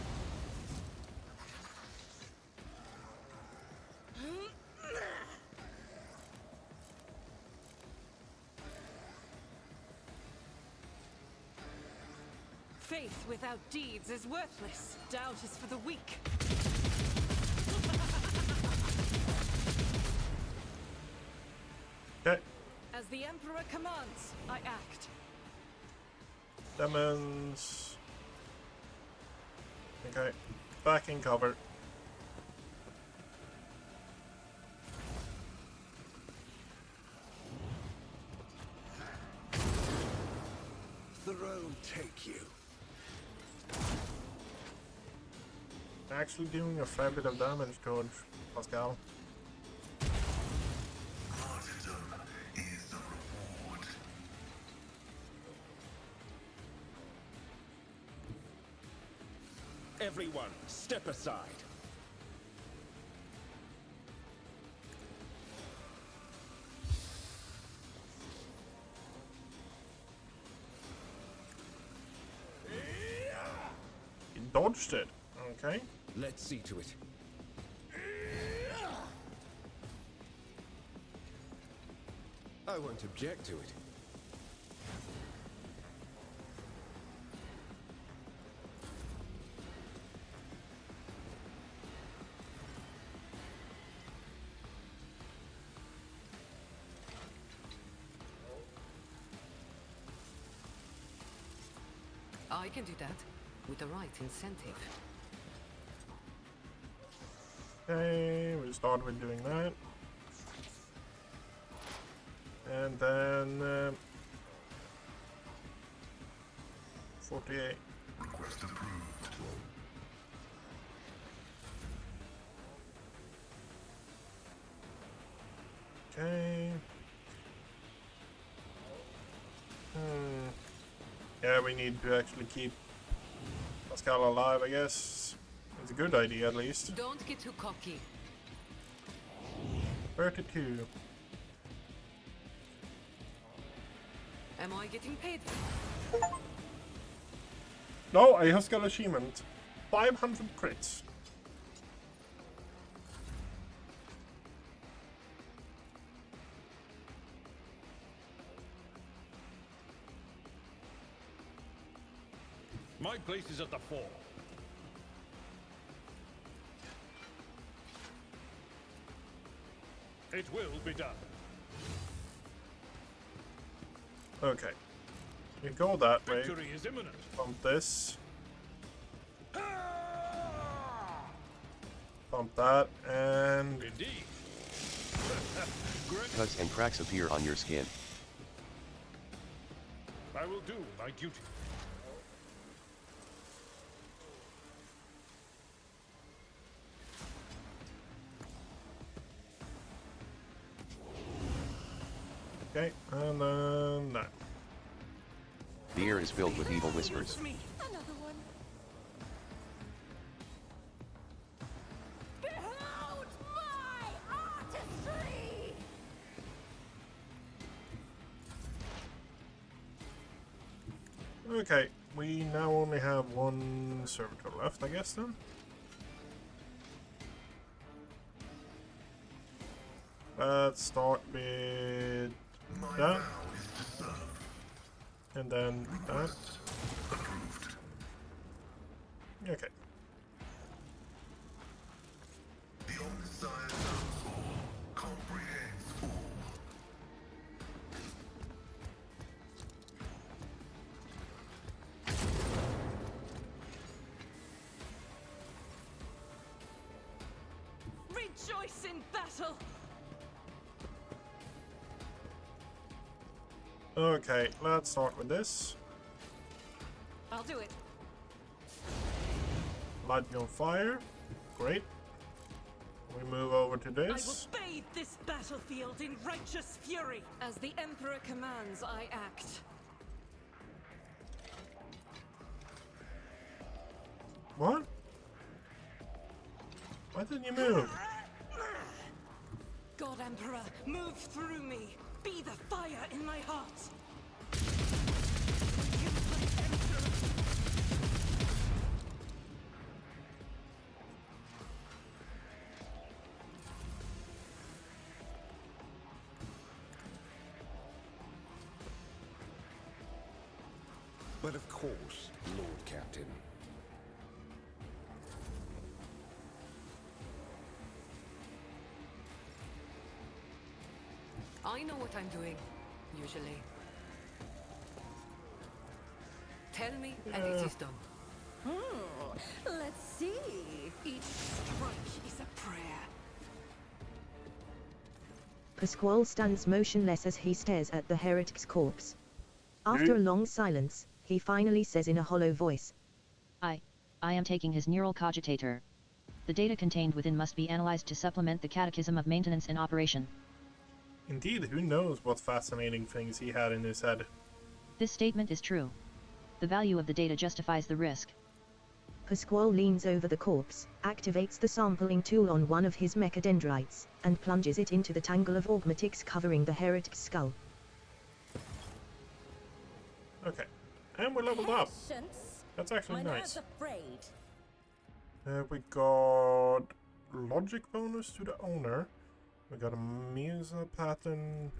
Faith without deeds is worthless. Doubt is for the weak. Okay. As the Emperor commands, I act. Demons. Okay. Back in cover. road take you? Actually doing a fair bit of damage, George Pascal. Martyrdom is the reward. Everyone, step aside. He dodged it. Okay. Let's see to it. I won't object to it. I can do that with the right incentive. Okay, we'll start with doing that. And then 48. Request approved. Okay. Yeah, we need to actually keep Pascal alive, I guess. It's a good idea, at least. Don't get too cocky. 32. Am I getting paid? No, I have got achievement. 500 crits. My place is at the fore. It will be done. Okay. We go that way. Victory is imminent. Pump this. Pump that, and... Indeed. Cuts and cracks appear on your skin. I will do my duty. Okay, and then that. The air is filled with evil whispers. Another one. Behold my artistry! Okay, we now only have one servitor left, I guess, then. Let's start with that. And then that. Okay. The Omniscient knows all, comprehends all. Rejoice in battle! Okay, let's start with this. I'll do it. Light me on fire. Great. We move over to I this. will bathe this battlefield in righteous fury. As the Emperor commands, I act. What? Why didn't you move? God Emperor, move through me. Be the fire in my heart. But of course, Lord Captain. I know what I'm doing, usually. Tell me, and it is done. Let's see. Each strike is a prayer. Pasquale stands motionless as he stares at the heretic's corpse. After a long silence, He finally says in a hollow voice. I am taking his neural cogitator. The data contained within must be analyzed to supplement the catechism of maintenance in operation. Indeed, who knows what fascinating things he had in his head. This statement is true. The value of the data justifies the risk. Pasquale leans over the corpse, activates the sampling tool on one of his mechadendrites, and plunges it into the tangle of augmatics covering the heretic's skull. Okay, and we're leveled up. That's actually nice. We got logic bonus to the owner. We got a Mesa pattern.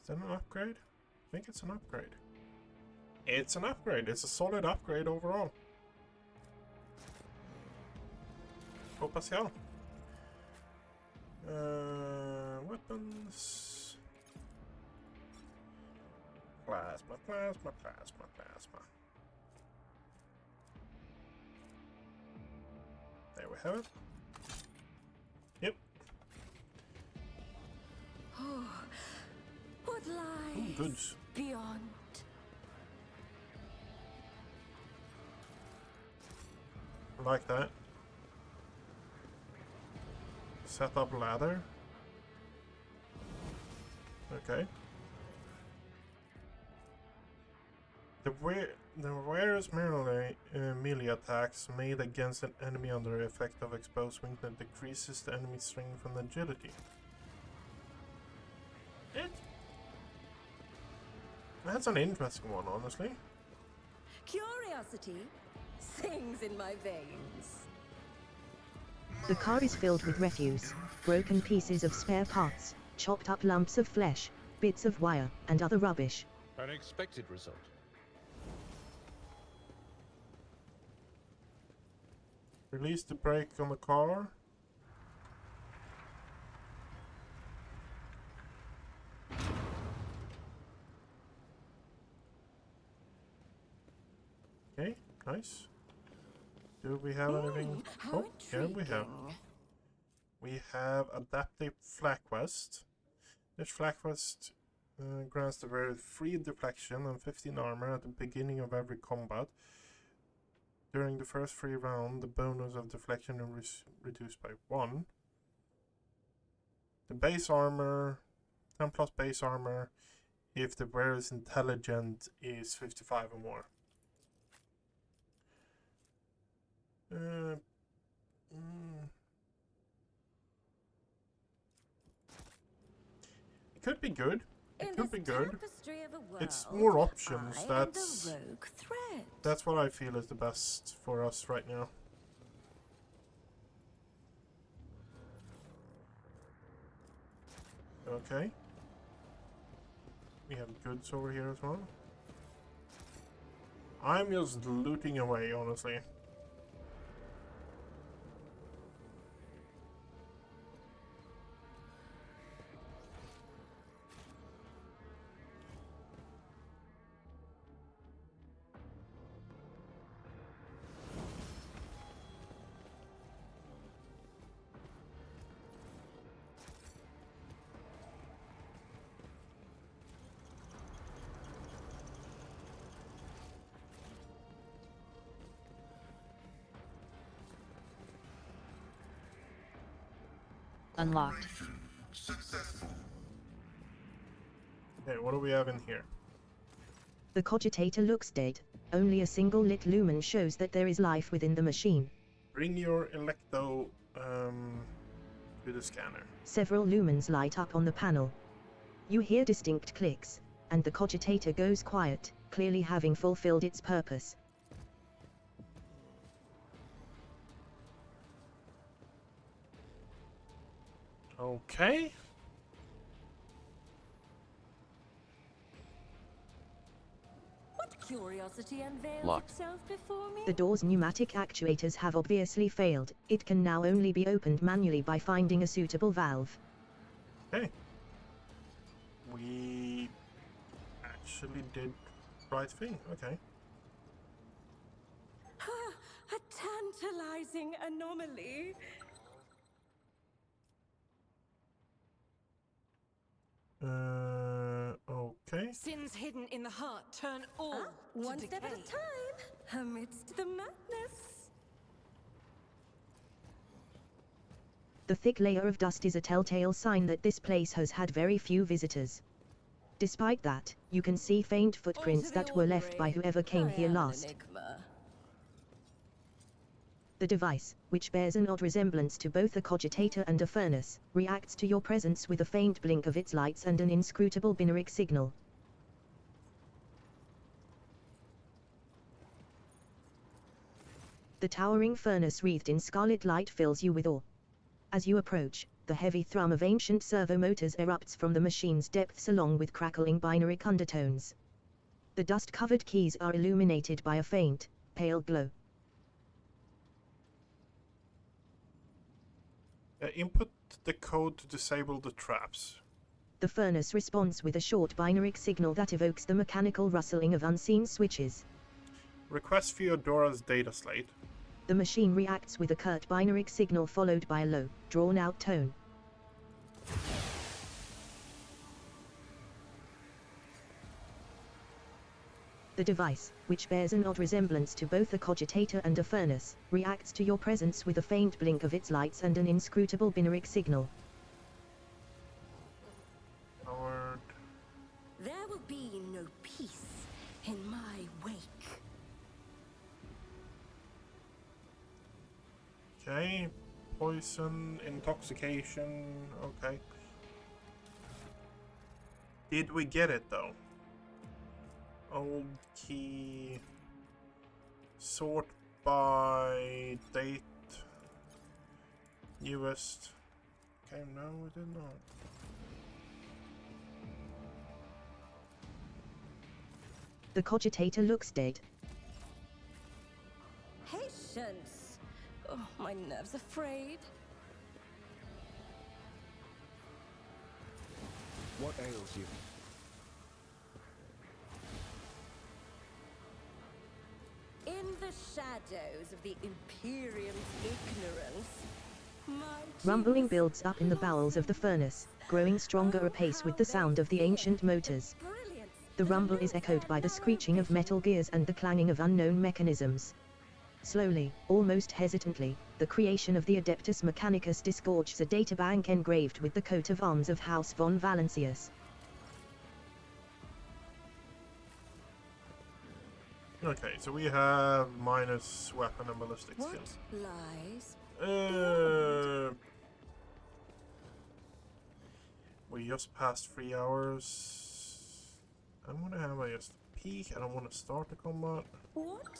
Is that an upgrade? I think it's an upgrade. It's an upgrade. It's a solid upgrade overall. Go Pascal. Weapons. Plasma. There we have it. Yep. Oh, what lies Good. beyond? Like that. Set up ladder. Okay. The rarest melee attacks made against an enemy under effect of exposed weakness decreases the enemy's strength and agility. That's an interesting one, honestly. Curiosity sings in my veins. The car is filled with refuse, broken pieces of spare parts, chopped up lumps of flesh, bits of wire, and other rubbish. An expected result. Release the brake on the car. Okay, nice. Do we have anything? Oh, yeah, we have. We have adaptive flak vest. This flak vest grants the wearer 3 deflection and 15 armor at the beginning of every combat. During the first 3 rounds, the bonus of deflection is reduced by 1. The base armor, 10 plus base armor, if the wearer's intelligent is 55 or more. It could be good. It could be good. It's more options. That's what I feel is the best for us right now. Okay. We have goods over here as well. I'm just looting away, honestly. Unlocked. Okay, what do we have in here? The cogitator looks dead. Only a single lit lumen shows that there is life within the machine. Bring your Electo to the scanner. Several lumens light up on the panel. You hear distinct clicks, and the cogitator goes quiet, clearly having fulfilled its purpose. Okay. What curiosity unveils Locked. itself before me? The door's pneumatic actuators have obviously failed. It can now only be opened manually by finding a suitable valve. Okay. We actually did the right thing. Okay. A tantalizing anomaly. Okay. Sins hidden in the heart turn all to one decay. step at a time, amidst the madness. The thick layer of dust is a telltale sign that this place has had very few visitors. Despite that, you can see faint footprints Onto the that were left by ordinary. whoever came I here am an last. enigma. The device, which bears an odd resemblance to both a cogitator and a furnace, reacts to your presence with a faint blink of its lights and an inscrutable binary signal. The towering furnace wreathed in scarlet light fills you with awe. As you approach, the heavy thrum of ancient servo motors erupts from the machine's depths along with crackling binary undertones. The dust-covered keys are illuminated by a faint, pale glow. Input the code to disable the traps. The furnace responds with a short binary signal that evokes the mechanical rustling of unseen switches. Request Theodora's data slate. The machine reacts with a curt binary signal followed by a low, drawn-out tone. The device, which bears an odd resemblance to both a cogitator and a furnace, reacts to your presence with a faint blink of its lights and an inscrutable binary signal. Powered. There will be no peace in my wake. Okay. Poison, intoxication. Okay. Did we get it though? Old key. Sort by date. Newest. Okay, no, we did not. The cogitator looks dead. Patience. Oh, my nerves are frayed. What ails you? In the shadows of the Imperium's ignorance, my Rumbling builds up in the bowels of the furnace, growing stronger apace with the sound of the ancient motors. The rumble is echoed by the screeching of metal gears and the clanging of unknown mechanisms. Slowly, almost hesitantly, the creation of the Adeptus Mechanicus disgorges a databank engraved with the coat of arms of House von Valancius. Okay, so we have minus weapon and ballistic What skills. lies? We just passed 3 hours. I want to have just a peek. I don't want to start the combat. What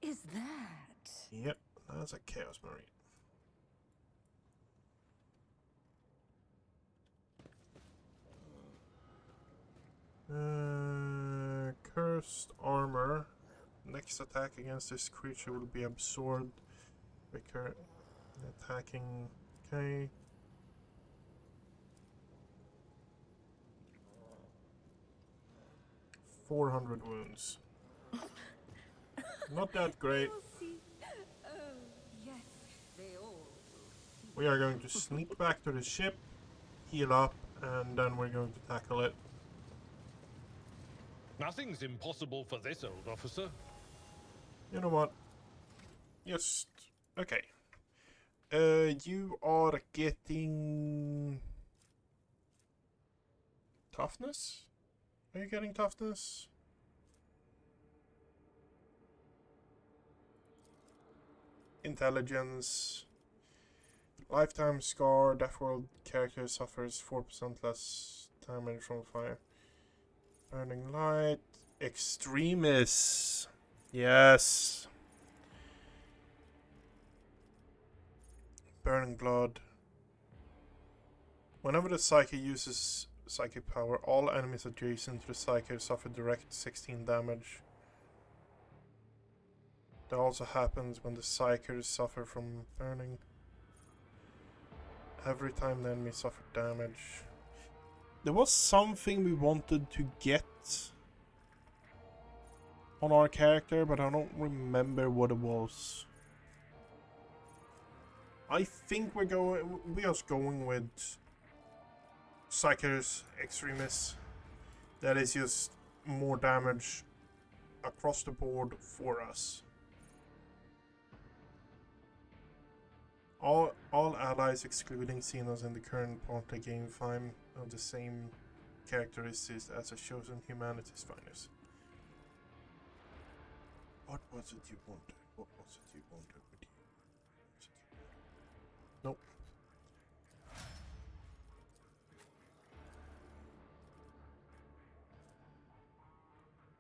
is that? Yep, that's a Chaos Marine. Cursed armor. Next attack against this creature will be absorbed. Recur attacking. Okay. $400 wounds. Not that great. We are going to sneak back to the ship, heal up, and then we're going to tackle it. Nothing's impossible for this old officer. You know what? Just... okay. You are getting... toughness? Are you getting toughness? Intelligence. Lifetime scar. Death World character suffers 4% less damage from fire. Burning light. Extremis. Yes. Burning blood. Whenever the Psyche uses psychic power, all enemies adjacent to the Psyche suffer direct 16 damage. That also happens when the Psychers suffer from burning. Every time the enemy suffered damage. There was something we wanted to get on our character, but I don't remember what it was. I think we're just going with Psychers Extremis. that is just more damage across the board for us. All allies excluding Xenos in the current party gain 5 of the same characteristics as a chosen humanities finest. What was it you wanted? What was it you wanted with you? Nope.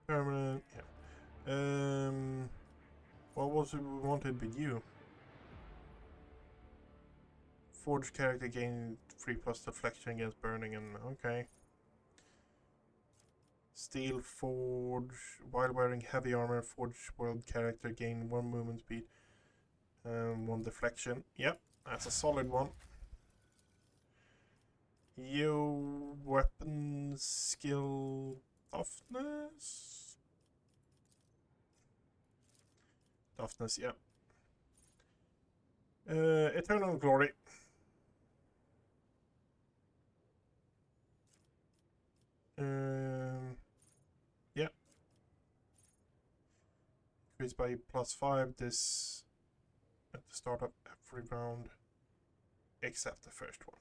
Permanent, yeah. What was it we wanted with you? Forge character gain 3+ deflection against burning and okay. Steel forge while wearing heavy armor. Forge world character gain 1 movement speed, 1 deflection. Yep, that's a solid one. Yo, weapon skill toughness. Toughness, yeah. Eternal glory. Yeah. Increased by +5 this at the start of every round except the first one.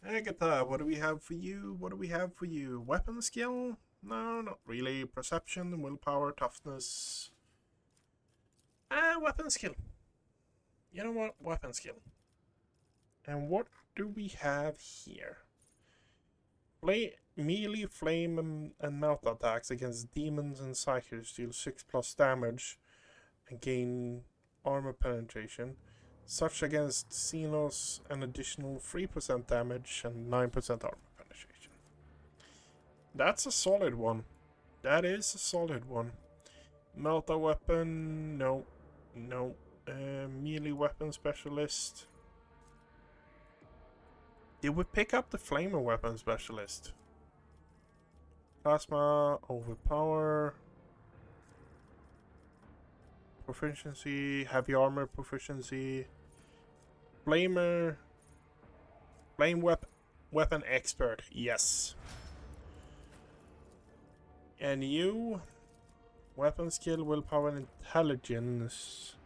Agatha, what do we have for you? What do we have for you? Weapon skill? No, not really. Perception, willpower, toughness. Weapon skill. You know what? Weapon skill. And what do we have here? Melee, flame, and melt attacks against demons and psychers deal 6+ damage and gain armor penetration. Such against Xenos, an additional 3% damage and 9% armor penetration. That's a solid one. That is a solid one. Melta weapon, no. No. Melee weapon specialist. Did we pick up the flamer weapon specialist? Plasma, overpower. Proficiency, heavy armor proficiency. Flamer. Flame weapon expert, yes. And you? Weapon skill, willpower, and intelligence.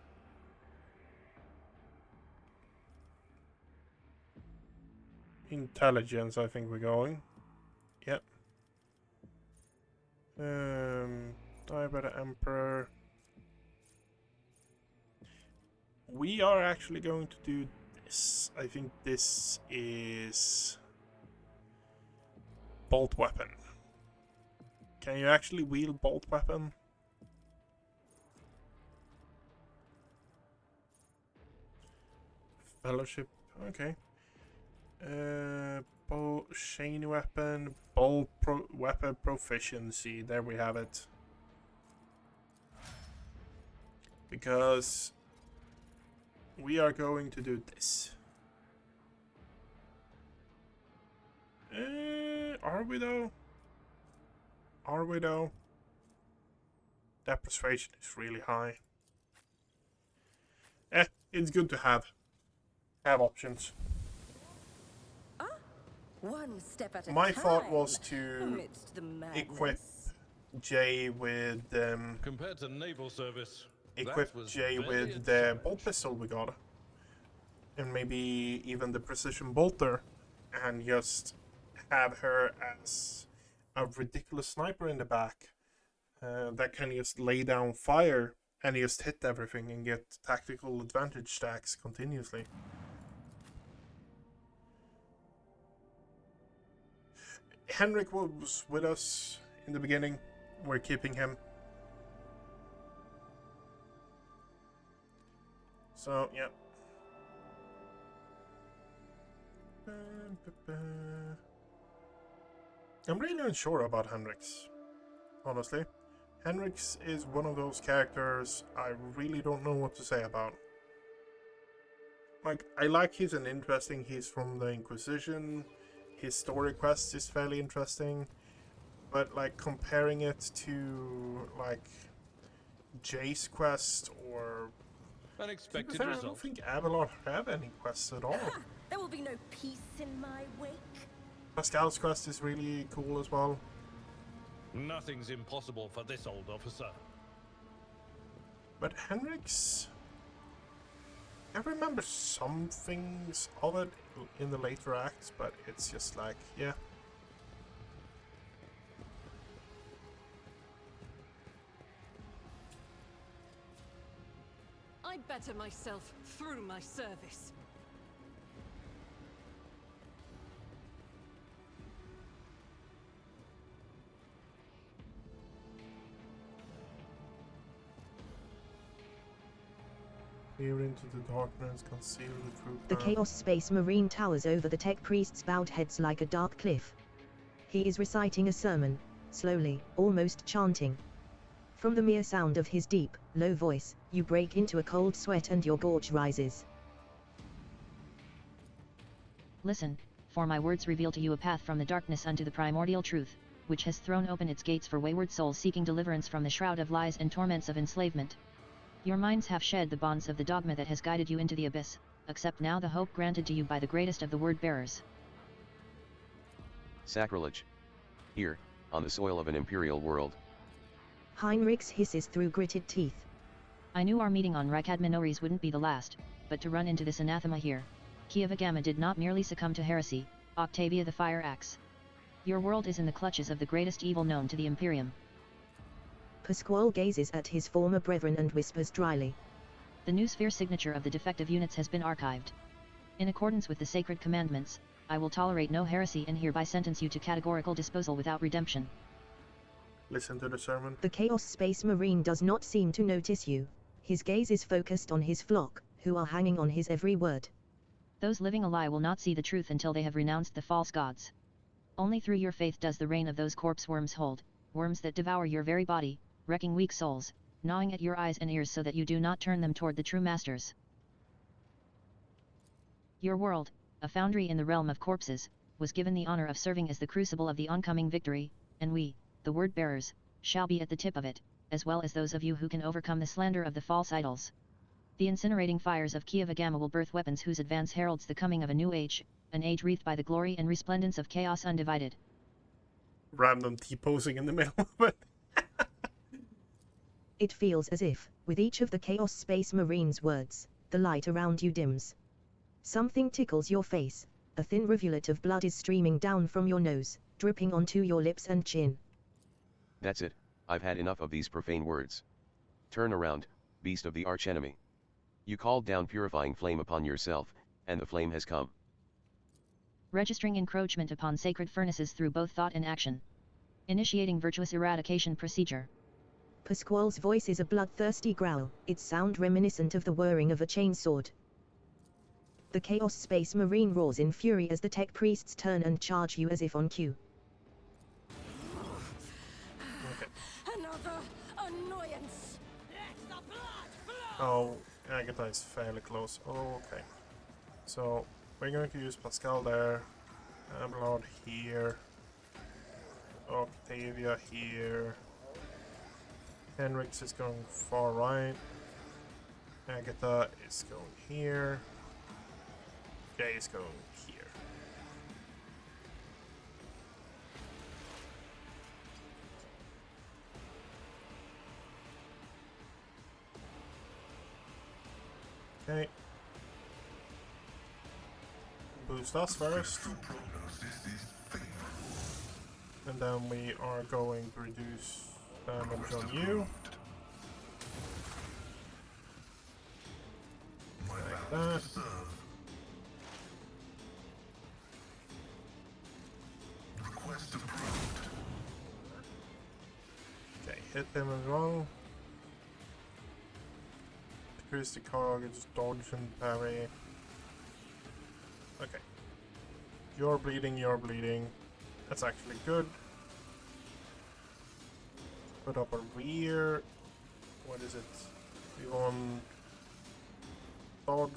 Intelligence, I think we're going. Yep. Die by the Emperor. We are actually going to do this. I think this is bolt weapon. Can you actually wield bolt weapon? Fellowship, okay. Chain weapon, bolt weapon proficiency. There we have it. Because we are going to do this. Are we though? Are we though? That persuasion is really high. It's good to have options. One step at a My time. thought was to Amidst the equip madness. Jay with compared to naval service. equip Jay with the bolt pistol we got, and maybe even the precision bolter, and just have her as a ridiculous sniper in the back that can just lay down fire and just hit everything and get tactical advantage stacks continuously. Henrik was with us in the beginning. We're keeping him. So, yeah. I'm really unsure about Henrik's, honestly. Henrik's is one of those characters I really don't know what to say about. Like, I like he's an interesting, he's from the Inquisition, his story quest is fairly interesting, but like comparing it to like Jay's quest or unexpected I don't think Avalon have any quests at all. There will be no peace in my wake. Pascal's quest is really cool as well. Nothing's impossible for this old officer. But Henrik's... I remember some things of it in the later acts, but it's just like, yeah. I better myself through my service. Peer into the darkness, conceal the true The power. Chaos Space Marine towers over the tech priest's bowed heads like a dark cliff. He is reciting a sermon, slowly, almost chanting. From the mere sound of his deep, low voice, you break into a cold sweat and your gorge rises. Listen, for my words reveal to you a path from the darkness unto the primordial truth, which has thrown open its gates for wayward souls seeking deliverance from the shroud of lies and torments of enslavement. Your minds have shed the bonds of the dogma that has guided you into the abyss, accept now the hope granted to you by the greatest of the word-bearers. Sacrilege. Here, on the soil of an imperial world. Heinrichs hisses through gritted teeth. I knew our meeting on Rykad Minories wouldn't be the last, but to run into this anathema here. Kiavagama did not merely succumb to heresy, Octavia the Fire Axe. Your world is in the clutches of the greatest evil known to the Imperium. Pasquale gazes at his former brethren and whispers dryly. The new sphere signature of the defective units has been archived. In accordance with the sacred commandments, I will tolerate no heresy and hereby sentence you to categorical disposal without redemption. Listen to the sermon. The Chaos Space Marine does not seem to notice you. His gaze is focused on his flock, who are hanging on his every word. Those living a lie will not see the truth until they have renounced the false gods. Only through your faith does the reign of those corpse worms hold, worms that devour your very body, wrecking weak souls, gnawing at your eyes and ears so that you do not turn them toward the true masters. Your world, a foundry in the realm of corpses, was given the honor of serving as the crucible of the oncoming victory, and we, the word-bearers, shall be at the tip of it, as well as those of you who can overcome the slander of the false idols. The incinerating fires of Kiavagama will birth weapons whose advance heralds the coming of a new age, an age wreathed by the glory and resplendence of chaos undivided. Random T-posing in the middle of it. It feels as if, with each of the Chaos Space Marine's words, the light around you dims. Something tickles your face, a thin rivulet of blood is streaming down from your nose, dripping onto your lips and chin. That's it, I've had enough of these profane words. Turn around, beast of the archenemy. You called down purifying flame upon yourself, and the flame has come. Registering encroachment upon sacred furnaces through both thought and action. Initiating virtuous eradication procedure. Pasquale's voice is a bloodthirsty growl, its sound reminiscent of the whirring of a chainsword. The Chaos Space Marine roars in fury as the tech priests turn and charge you as if on cue. Okay. Another annoyance. Let the blood flow. Oh, Agatha is fairly close. Oh, okay. So, we're going to use Pascal there. Abelard here. Octavia here. Henrix is going far right. Agatha is going here. Jay is going here. Okay. Boost us first. And then we are going to reduce damage on you. Like that. Okay, hit him as well. Decrease the cog, just dodge and parry. Okay. You're bleeding, you're bleeding. That's actually good. Put up a rear. What is it? We want dodge.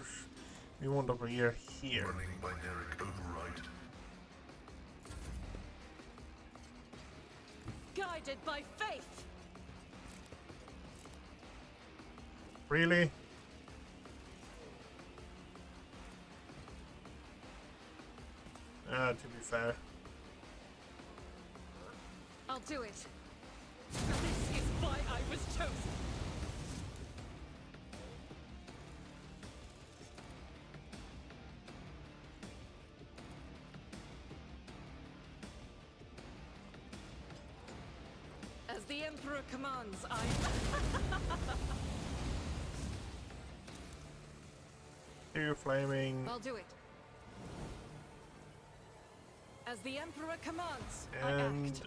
We want a rear here. Running binaric override. Guided by faith. Really? To be fair. do it. This is why I was chosen. As the Emperor commands, I... Two flaming. I'll do it. As the Emperor commands, And I act.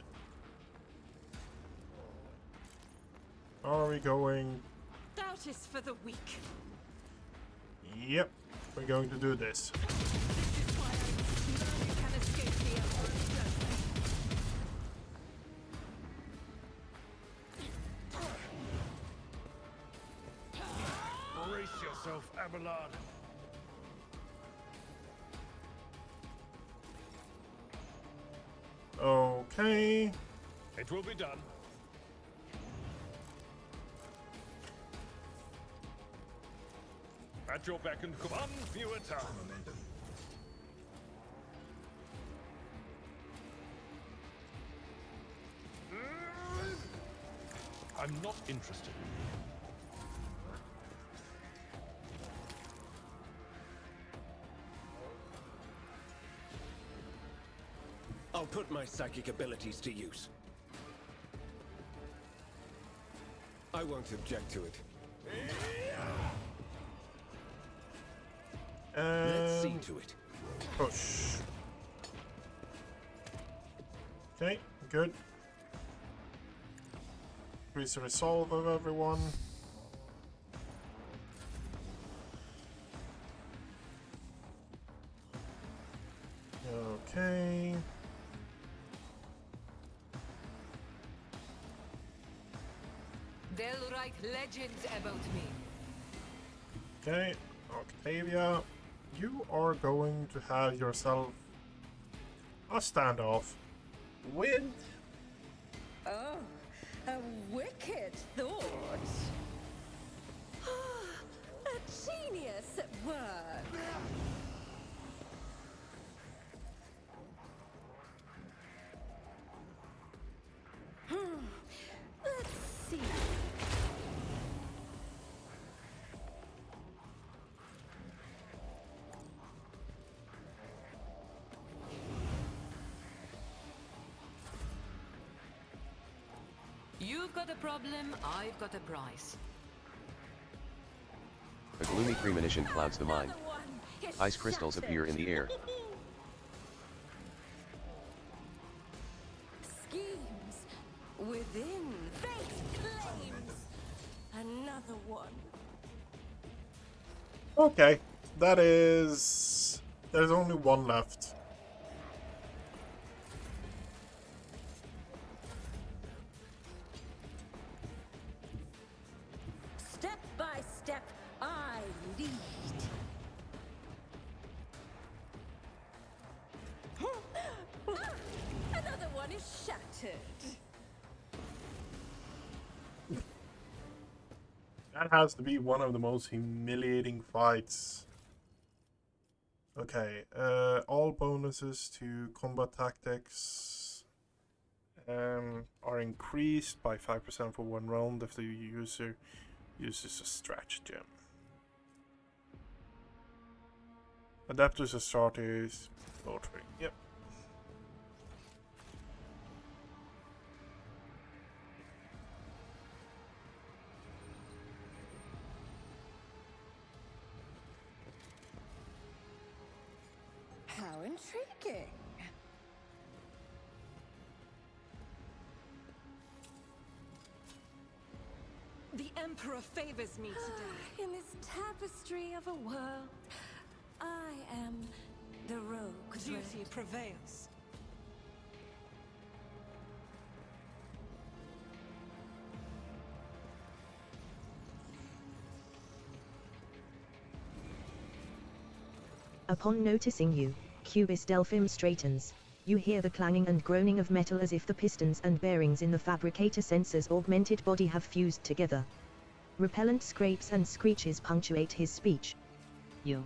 are we going? Doubt is for the weak. Yep, we're going to do this. This is why none can escape the Emperor's judgment. Brace yourself, Abelard. Okay. It will be done. At your beck and command, viewer time. I'm not interested. I'll put my psychic abilities to use. I won't object to it. Let's see to it. Push. Okay, good. Increase the resolve of everyone. Okay. They'll write legends about me. Okay, Octavia, you are going to have yourself a standoff with... Oh, a wicked thought. A genius at work. Let's see. You've got a problem, I've got a prize. A gloomy premonition clouds the mind. Ice crystals appear in the air. Schemes within fate claims. Another one. Okay, that is... There's only one left. Step by step, I lead. Another one is shattered. That has to be one of the most humiliating fights. Okay, all bonuses to combat tactics are increased by 5% for one round if the user uses a stratagem. Adapters Astartes, Lottery. Yep. How intriguing. The Emperor favors me today. In this tapestry of a world, I am the rogue. Duty prevails. Upon noticing you, Cubis Delphim straightens. You hear the clanging and groaning of metal as if the pistons and bearings in the fabricator sensor's augmented body have fused together. Repellent scrapes and screeches punctuate his speech. You.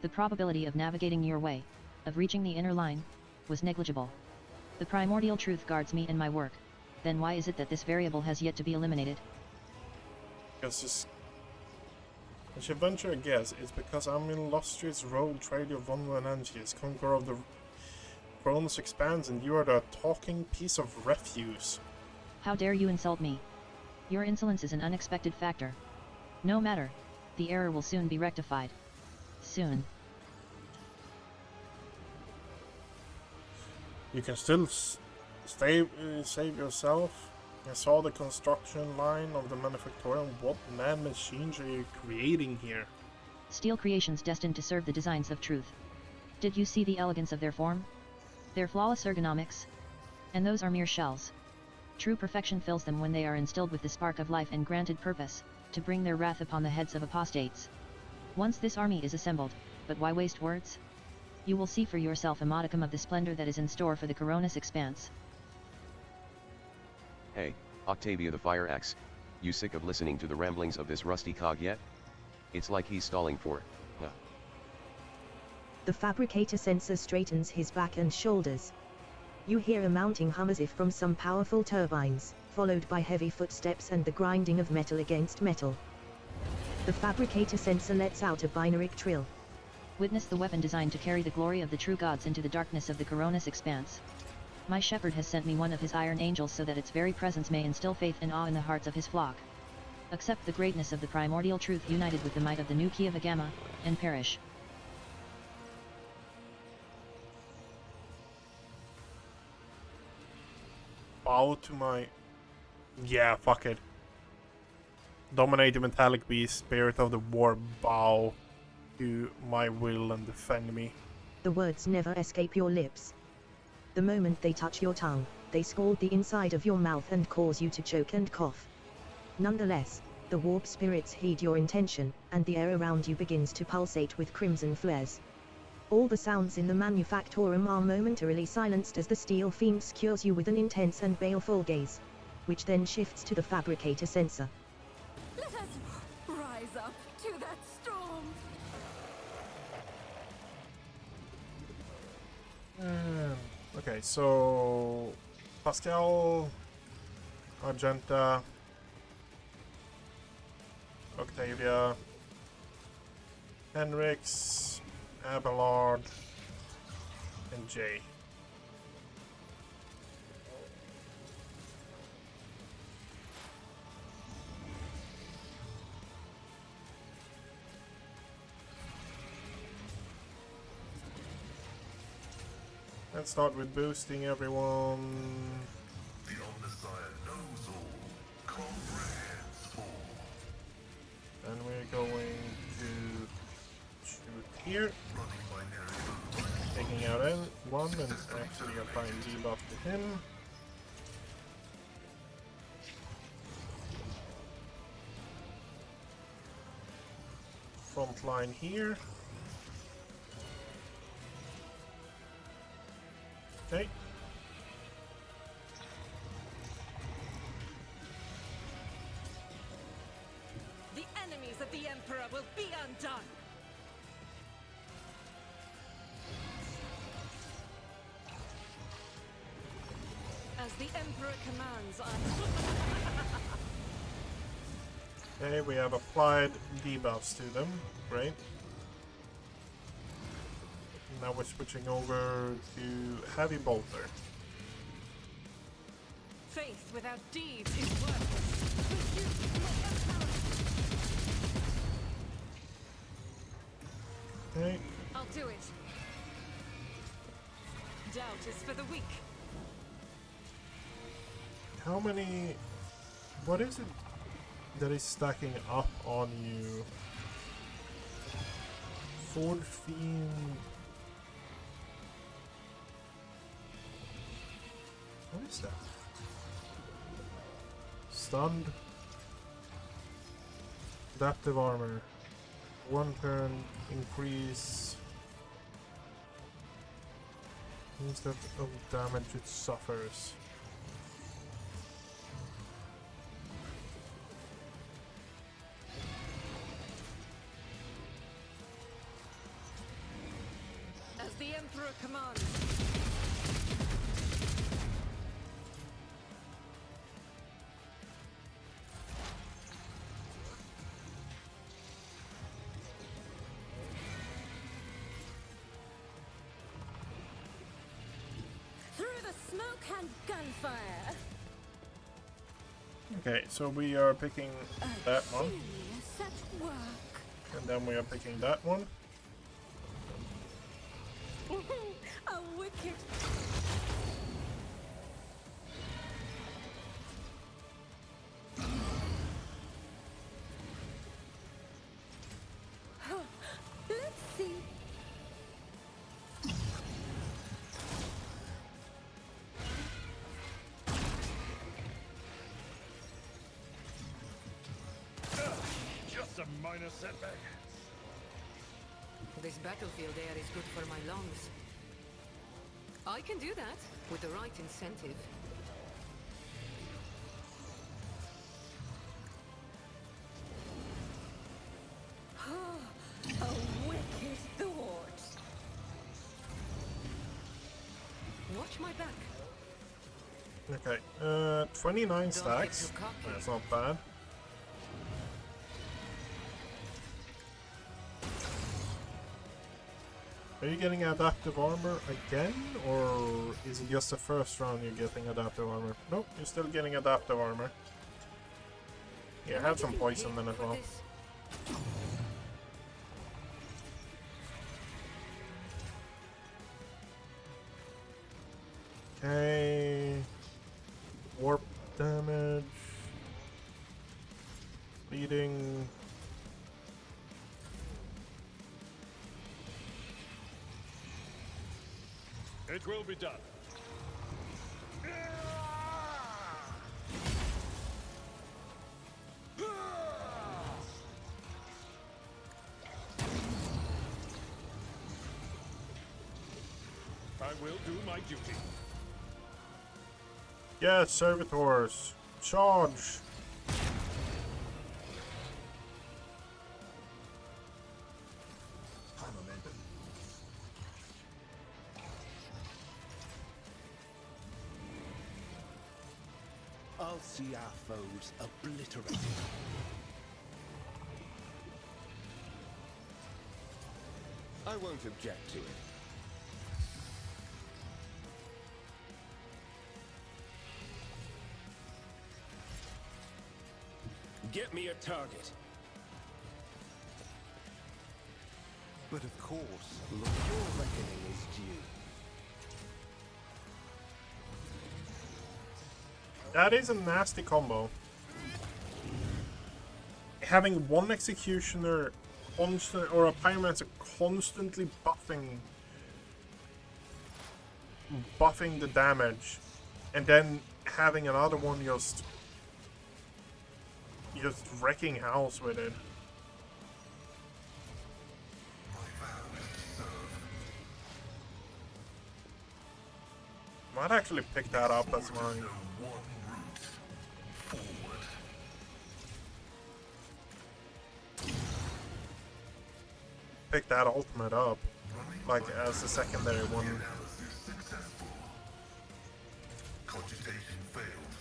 The probability of navigating your way, of reaching the inner line, was negligible. The primordial truth guards me in my work, then why is it that this variable has yet to be eliminated? Because this... I should venture a guess, it's because I'm illustrious rogue trader von Venantius, conqueror of the Cronus Expanse, and you are the talking piece of refuse. How dare you insult me? Your insolence is an unexpected factor. No matter. The error will soon be rectified. Soon. You can still save yourself. I saw the construction line of the manufactorium. What mad machines are you creating here? Steel creations destined to serve the designs of truth. Did you see the elegance of their form? Their flawless ergonomics? And those are mere shells. True perfection fills them when they are instilled with the spark of life and granted purpose, to bring their wrath upon the heads of apostates. Once this army is assembled, but why waste words? You will see for yourself a modicum of the splendor that is in store for the Coronis Expanse. Hey, Octavia the Fire Axe, you sick of listening to the ramblings of this rusty cog yet? It's like he's stalling for, The fabricator sensor straightens his back and shoulders. You hear a mounting hum as if from some powerful turbines, followed by heavy footsteps and the grinding of metal against metal. The fabricator sensor lets out a binary trill. Witness the weapon designed to carry the glory of the true gods into the darkness of the Coronis Expanse. My shepherd has sent me one of his iron angels so that its very presence may instill faith and awe in the hearts of his flock. Accept the greatness of the primordial truth united with the might of the new Kiev Gamma, and perish. Bow to my... Yeah, fuck it. Dominate the metallic beast, spirit of the war, bow to my will and defend me. The words never escape your lips. The moment they touch your tongue, they scald the inside of your mouth and cause you to choke and cough. Nonetheless, the warp spirits heed your intention, and the air around you begins to pulsate with crimson flares. All the sounds in the manufactorum are momentarily silenced as the steel fiend secures you with an intense and baleful gaze, which then shifts to the fabricator sensor. Let us rise up to that storm. Okay, so Pascal, Argenta, Octavia, Henrix, Abelard, and Jay. Let's start with boosting everyone. The Omnissiah knows all, comprehends all. And we're going to shoot here. Taking out one and actually applying debuff to him. Front line here. Okay. The enemies of the Emperor will be undone. As the Emperor commands, Okay, we have applied debuffs to them. Great. Now we're switching over to Heavy Bolter. Faith without deeds is worthless. With you, my Okay. I'll do it. Doubt is for the weak. How many... What is it that is stacking up on you? Forge Fiend... What is that? Stunned. Adaptive armor. 1 turn increase. Instead of damage it suffers. As the Emperor commands. bit of smoke and gunfire. Okay, so we are picking that one. Genius at work. And then we are picking that one. A wicked. Let's see. Just a minor setback. This battlefield air is good for my lungs. I can do that with the right incentive. A wicked thought. Watch my back. Okay, 29 stacks. That's not bad. Are you getting adaptive armor again, or is it just the first round you're getting adaptive armor? Nope, you're still getting adaptive armor. Yeah, have some poison then as well. Okay. Warp damage. Bleeding. It will be done. I will do my duty. Yes, servitors. Charge. I'll see our foes obliterated. I won't object to it. Get me a target. But of course, look, your reckoning is due. That is a nasty combo. Having one executioner constant, or a pyromancer constantly buffing the damage, and then having another one just wrecking house with it. Might actually pick that up as mine. Pick that ultimate up, like as a secondary one. Cogitation failed.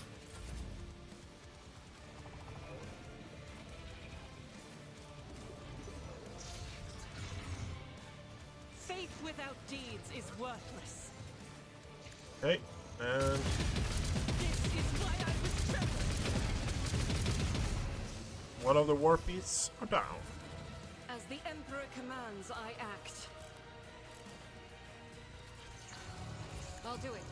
Faith without deeds is worthless. Okay, and This is why I was chosen. one of the warpies are down. As the Emperor commands, I act. I'll do it.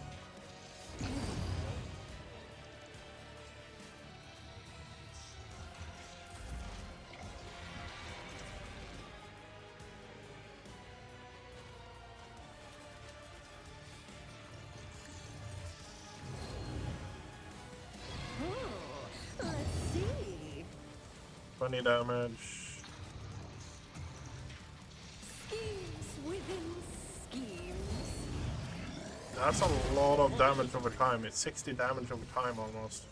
Let's see. 20 damage. Schemes within schemes. That's a lot of damage over time. It's 60 damage over time almost.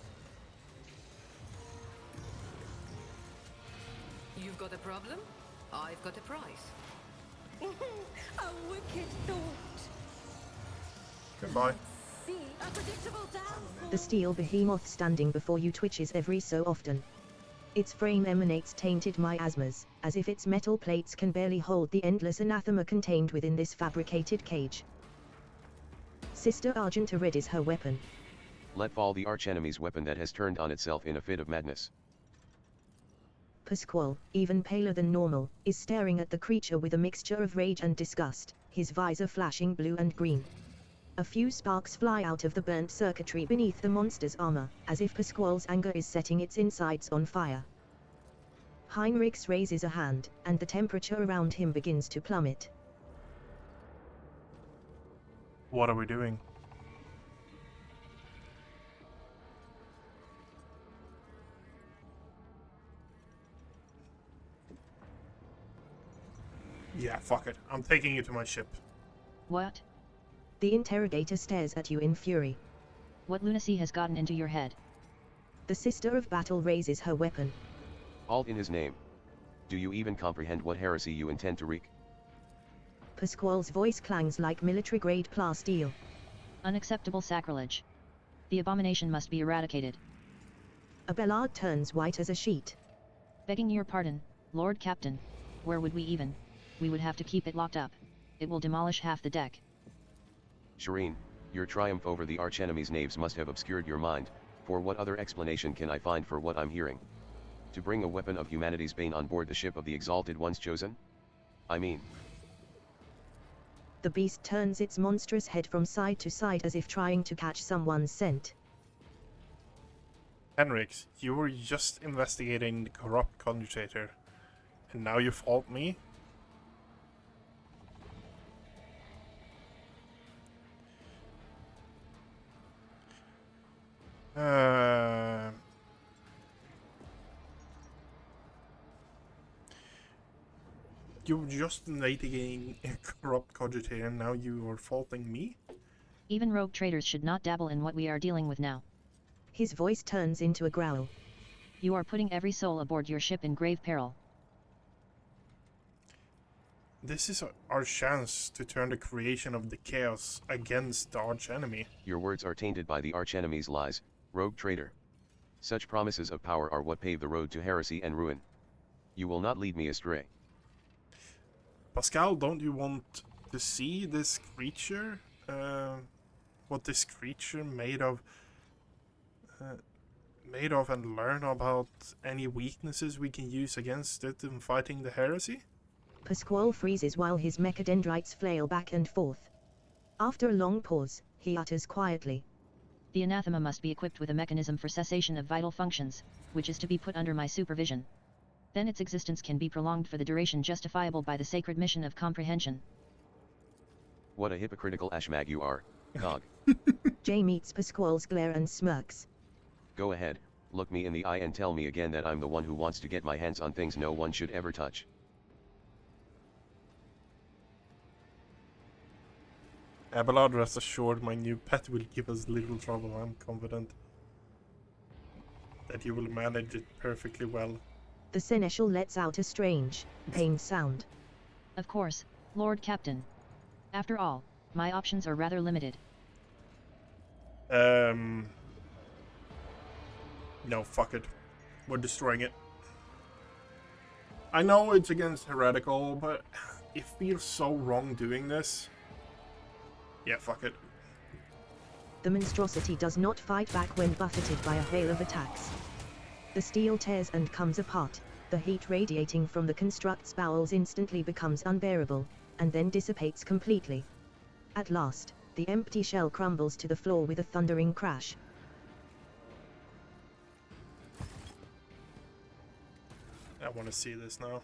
You've got a problem? I've got a prize. A wicked thought. Goodbye. See, a predictable downfall. The steel behemoth standing before you twitches every so often. Its frame emanates tainted miasmas, as if its metal plates can barely hold the endless anathema contained within this fabricated cage. Sister Argenta readies her weapon. Let fall the archenemy's weapon that has turned on itself in a fit of madness. Pasquale, even paler than normal, is staring at the creature with a mixture of rage and disgust, his visor flashing blue and green. A few sparks fly out of the burnt circuitry beneath the monster's armor, as if Pasquale's anger is setting its insides on fire. Heinrichs raises a hand, and the temperature around him begins to plummet. What are we doing? Yeah, fuck it. I'm taking you to my ship. What? The interrogator stares at you in fury. What lunacy has gotten into your head? The Sister of Battle raises her weapon. All in his name. Do you even comprehend what heresy you intend to wreak? Pasquale's voice clangs like military-grade plasteel. Unacceptable sacrilege. The abomination must be eradicated. Abelard turns white as a sheet. Begging your pardon, Lord Captain. Where would we even? We would have to keep it locked up. It will demolish half the deck. Shireen, your triumph over the archenemy's knaves must have obscured your mind, for what other explanation can I find for what I'm hearing? To bring a weapon of humanity's bane on board the ship of the Exalted Ones chosen? I mean... The beast turns its monstrous head from side to side as if trying to catch someone's scent. Henrik, you were just investigating the corrupt conjurator, and now you fault me? You were just investigating a corrupt cogitator, and now you are faulting me? Even rogue traders should not dabble in what we are dealing with now. His voice turns into a growl. You are putting every soul aboard your ship in grave peril. This is our chance to turn the creation of the chaos against the archenemy. Your words are tainted by the archenemy's lies, rogue traitor. Such promises of power are what pave the road to heresy and ruin. You will not lead me astray. Pascal, don't you want to see this creature? What this creature made of, and learn about any weaknesses we can use against it in fighting the heresy? Pasquale freezes while his mechadendrites flail back and forth. After a long pause, he utters quietly. The anathema must be equipped with a mechanism for cessation of vital functions, which is to be put under my supervision. Then its existence can be prolonged for the duration justifiable by the sacred mission of comprehension. What a hypocritical ashmag you are, Cog. Jay meets Pasquale's glare and smirks. Go ahead, look me in the eye and tell me again that I'm the one who wants to get my hands on things no one should ever touch. Abelard, rest assured, my new pet will give us little trouble. I'm confident that you will manage it perfectly well. The Seneschal lets out a strange, pained sound. Of course, Lord Captain. After all, my options are rather limited. No, fuck it. We're destroying it. I know it's against Heretical, but it feels so wrong doing this. Yeah, fuck it. The monstrosity does not fight back when buffeted by a hail of attacks. The steel tears and comes apart, the heat radiating from the construct's bowels instantly becomes unbearable, and then dissipates completely. At last, the empty shell crumbles to the floor with a thundering crash. I want to see this now.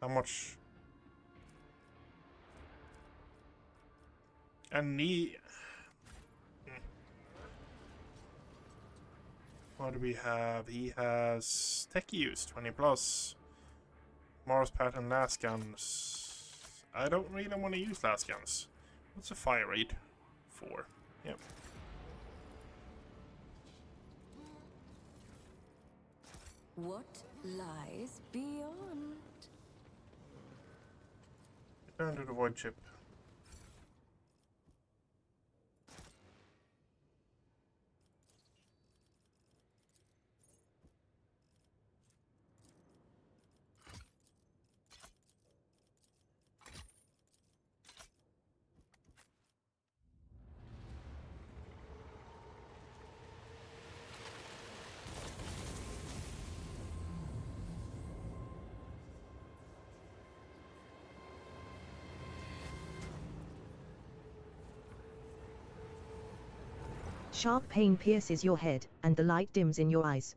How much... And what do we have? He has tech use, 20 plus. Mars pattern last guns. I don't really want to use last guns. What's the fire rate? 4. Yep. What lies beyond? Return to the void ship. Sharp pain pierces your head, and the light dims in your eyes.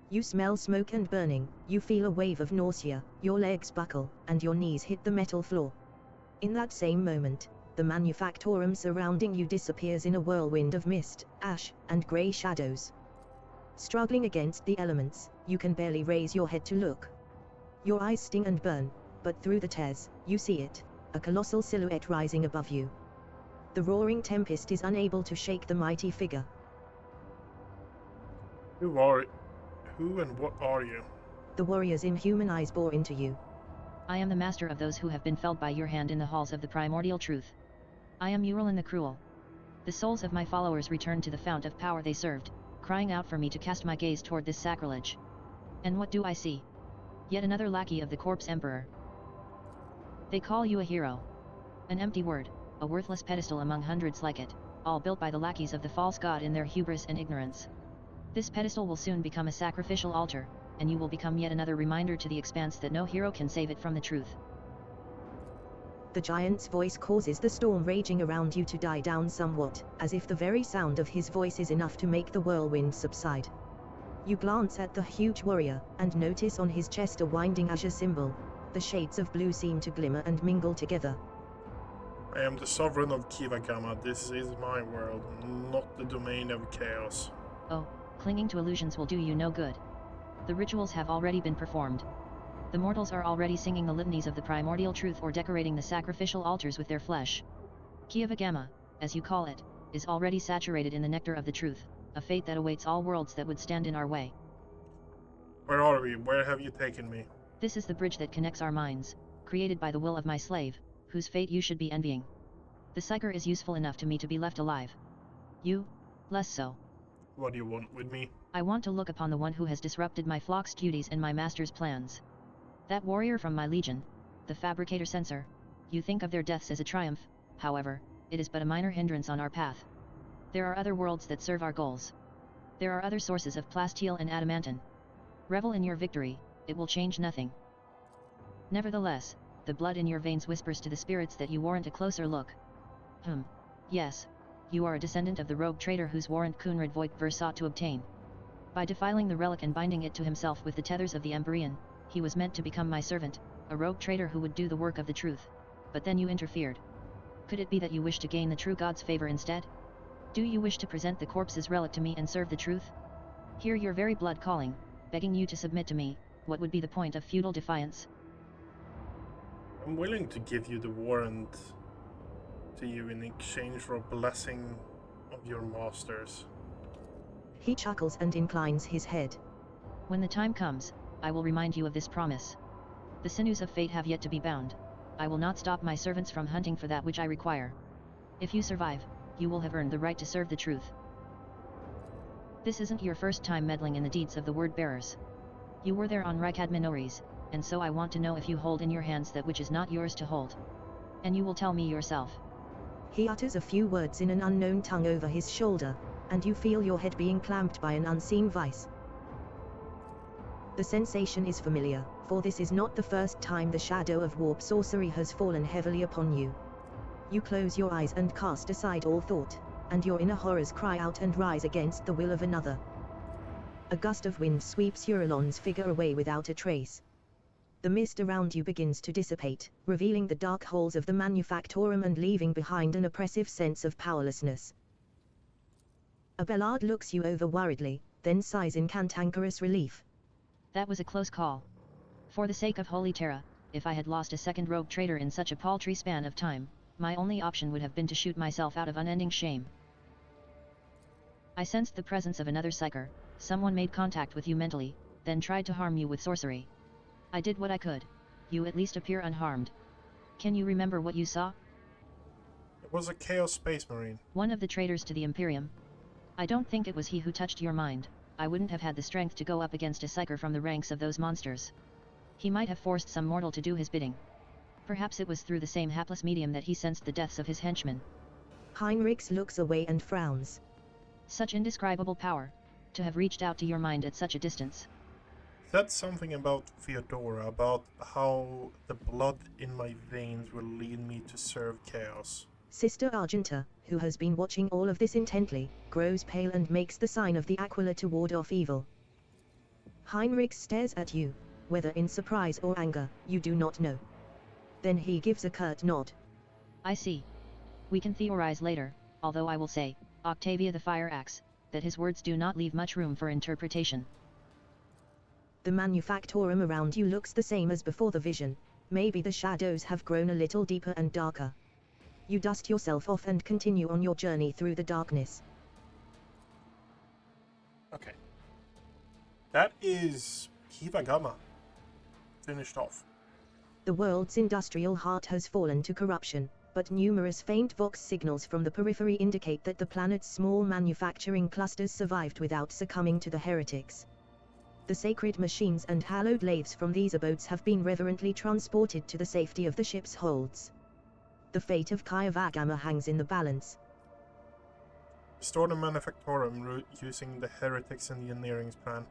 You smell smoke and burning, you feel a wave of nausea, your legs buckle, and your knees hit the metal floor. In that same moment, the manufactorum surrounding you disappears in a whirlwind of mist, ash, and grey shadows. Struggling against the elements, you can barely raise your head to look. Your eyes sting and burn, but through the tears, you see it, a colossal silhouette rising above you. The roaring tempest is unable to shake the mighty figure. Who and what are you? The warrior's inhuman eyes bore into you. I am the master of those who have been felled by your hand in the halls of the primordial truth. I am Uralin the Cruel. The souls of my followers returned to the fount of power they served, crying out for me to cast my gaze toward this sacrilege. And what do I see? Yet another lackey of the corpse emperor. They call you a hero. An empty word, a worthless pedestal among hundreds like it, all built by the lackeys of the false god in their hubris and ignorance. This pedestal will soon become a sacrificial altar, and you will become yet another reminder to the expanse that no hero can save it from the truth. The giant's voice causes the storm raging around you to die down somewhat, as if the very sound of his voice is enough to make the whirlwind subside. You glance at the huge warrior, and notice on his chest a winding azure symbol. The shades of blue seem to glimmer and mingle together. I am the sovereign of Kivagama. This is my world, not the domain of chaos. Oh, clinging to illusions will do you no good. The rituals have already been performed. The mortals are already singing the litanies of the primordial truth or decorating the sacrificial altars with their flesh. Kivagama, as you call it, is already saturated in the nectar of the truth, a fate that awaits all worlds that would stand in our way. Where are we? Where have you taken me? This is the bridge that connects our minds, created by the will of my slave, whose fate you should be envying. The psyker is useful enough to me to be left alive. You, less so. What do you want with me? I want to look upon the one who has disrupted my flock's duties and my master's plans. That warrior from my legion, the fabricator censor. You think of their deaths as a triumph, however, it is but a minor hindrance on our path. There are other worlds that serve our goals. There are other sources of plasteel and adamantine. Revel in your victory, it will change nothing. Nevertheless, the blood in your veins whispers to the spirits that you warrant a closer look. Yes. You are a descendant of the rogue traitor whose warrant Kunrad Voigtver sought to obtain. By defiling the relic and binding it to himself with the tethers of the Empyrean, he was meant to become my servant, a rogue traitor who would do the work of the truth. But then you interfered. Could it be that you wish to gain the true god's favor instead? Do you wish to present the corpse's relic to me and serve the truth? Hear your very blood calling, begging you to submit to me. What would be the point of futile defiance? I'm willing to give you the warrant to you in exchange for a blessing of your masters. He chuckles and inclines his head. When the time comes, I will remind you of this promise. The sinews of fate have yet to be bound. I will not stop my servants from hunting for that which I require. If you survive, you will have earned the right to serve the truth. This isn't your first time meddling in the deeds of the word-bearers. You were there on Rykad Minories, and so I want to know if you hold in your hands that which is not yours to hold. And you will tell me yourself. He utters a few words in an unknown tongue over his shoulder, and you feel your head being clamped by an unseen vice. The sensation is familiar, for this is not the first time the shadow of warp sorcery has fallen heavily upon you. You close your eyes and cast aside all thought, and your inner horrors cry out and rise against the will of another. A gust of wind sweeps Uralon's figure away without a trace. The mist around you begins to dissipate, revealing the dark halls of the manufactorum and leaving behind an oppressive sense of powerlessness. Abelard looks you over worriedly, then sighs in cantankerous relief. That was a close call. For the sake of Holy Terra, if I had lost a second rogue traitor in such a paltry span of time, my only option would have been to shoot myself out of unending shame. I sensed the presence of another psyker. Someone made contact with you mentally, then tried to harm you with sorcery. I did what I could. You at least appear unharmed. Can you remember what you saw? It was a Chaos Space Marine. One of the traitors to the Imperium. I don't think it was he who touched your mind. I wouldn't have had the strength to go up against a psyker from the ranks of those monsters. He might have forced some mortal to do his bidding. Perhaps it was through the same hapless medium that he sensed the deaths of his henchmen. Heinrichs looks away and frowns. Such indescribable power, to have reached out to your mind at such a distance. That's something about Theodora, about how the blood in my veins will lead me to serve chaos. Sister Argenta, who has been watching all of this intently, grows pale and makes the sign of the Aquila to ward off evil. Heinrich stares at you, whether in surprise or anger, you do not know. Then he gives a curt nod. I see. We can theorize later, although I will say, Octavia the Fire Axe, that his words do not leave much room for interpretation. The manufactorum around you looks the same as before the vision. Maybe the shadows have grown a little deeper and darker. You dust yourself off and continue on your journey through the darkness. Okay. That is Kiva Gamma. Finished off. The world's industrial heart has fallen to corruption, but numerous faint Vox signals from the periphery indicate that the planet's small manufacturing clusters survived without succumbing to the heretics. The sacred machines and hallowed lathes from these abodes have been reverently transported to the safety of the ship's holds. The fate of Kayavagama hangs in the balance. Restore the manufactorum using the heretics engineering's plan.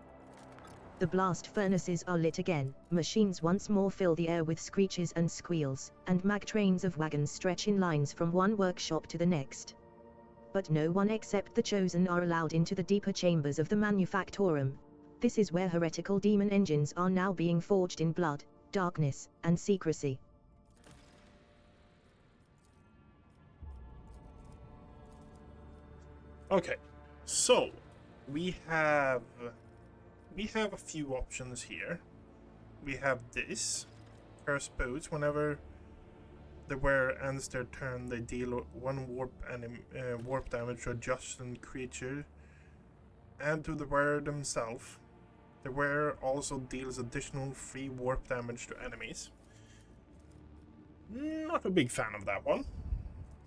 The blast furnaces are lit again, machines once more fill the air with screeches and squeals, and mag trains of wagons stretch in lines from one workshop to the next. But no one except the chosen are allowed into the deeper chambers of the manufactorum. This is where heretical demon engines are now being forged in blood, darkness, and secrecy. Okay, so we have a few options here. We have this. Curse boots. Whenever the wearer ends their turn, they deal 1 warp damage to a adjacent creature and to the wearer themselves. The wearer also deals additional 3 warp damage to enemies. Not a big fan of that one.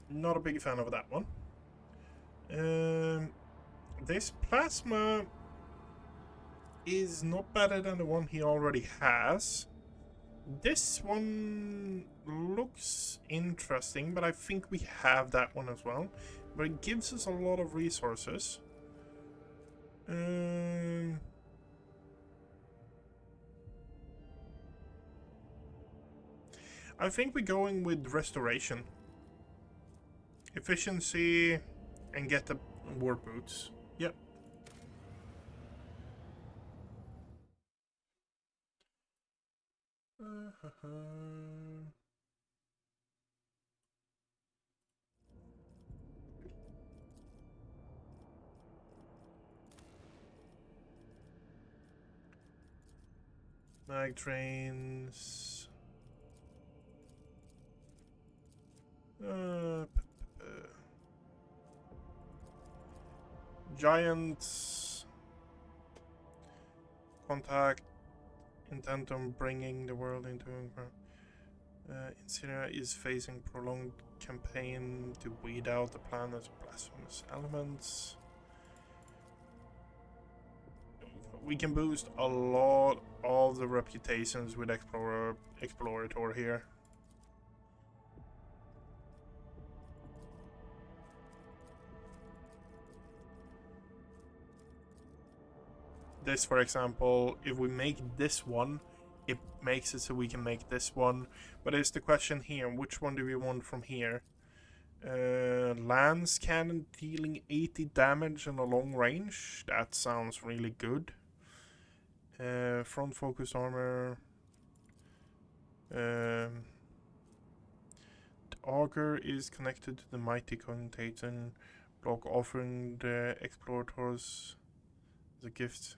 Not a big fan of that one. This plasma is not better than the one he already has. This one looks interesting, but I think we have that one as well. But it gives us a lot of resources. I think we're going with restoration, efficiency, and get the warp boots. Yep. Mag trains. Giants. Contact. Intent on bringing the world into Incineroar is facing prolonged campaign to weed out the planet's blasphemous elements. We can boost a lot of the reputations with Explorator here. This, for example, if we make this one, it makes it so we can make this one. But it's the question here, which one do we want from here? Lance cannon dealing 80 damage in a long range. That sounds really good. Front focus armor. The auger is connected to the mighty contagion block, offering the explorators as a gift.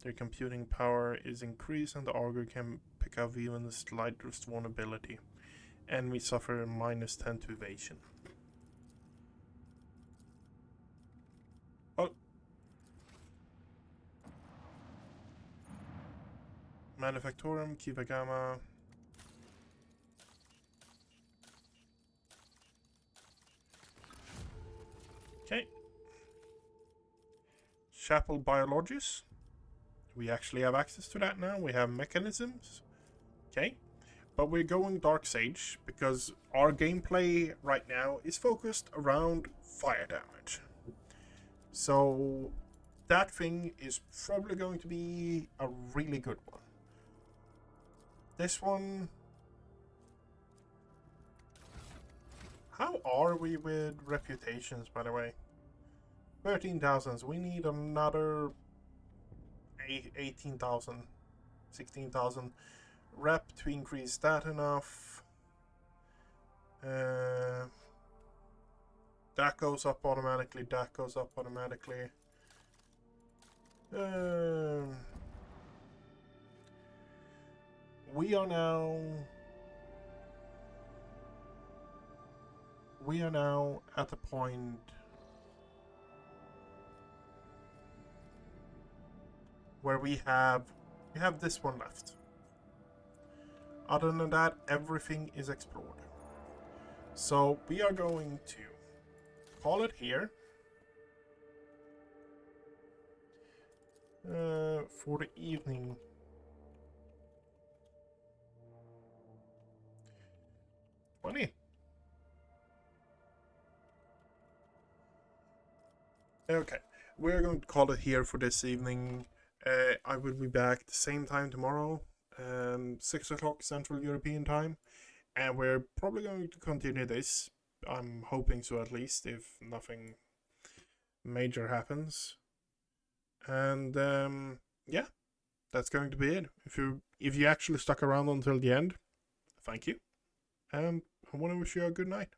Their computing power is increased and the auger can pick up even the slightest vulnerability. And we suffer a -10 to evasion. Oh. Manufactorum, Kiva Gamma. Okay. Chapel Biologists. We actually have access to that now. We have mechanisms. Okay. But we're going Dark Sage because our gameplay right now is focused around fire damage. So that thing is probably going to be a really good one. This one, How are we with reputations, by the way? 13,000. So we need another 18,000, 16,000 rep to increase that enough. That goes up automatically. That goes up automatically. We are now at the point where we have this one left. Other than that, everything is explored. So we are going to call it here for the evening. Okay, we're going to call it here for this evening. I will be back at the same time tomorrow, 6 o'clock Central European time, and we're probably going to continue this. I'm hoping so, at least, if nothing major happens. And yeah, that's going to be it. If you actually stuck around until the end, thank you. I want to wish you a good night.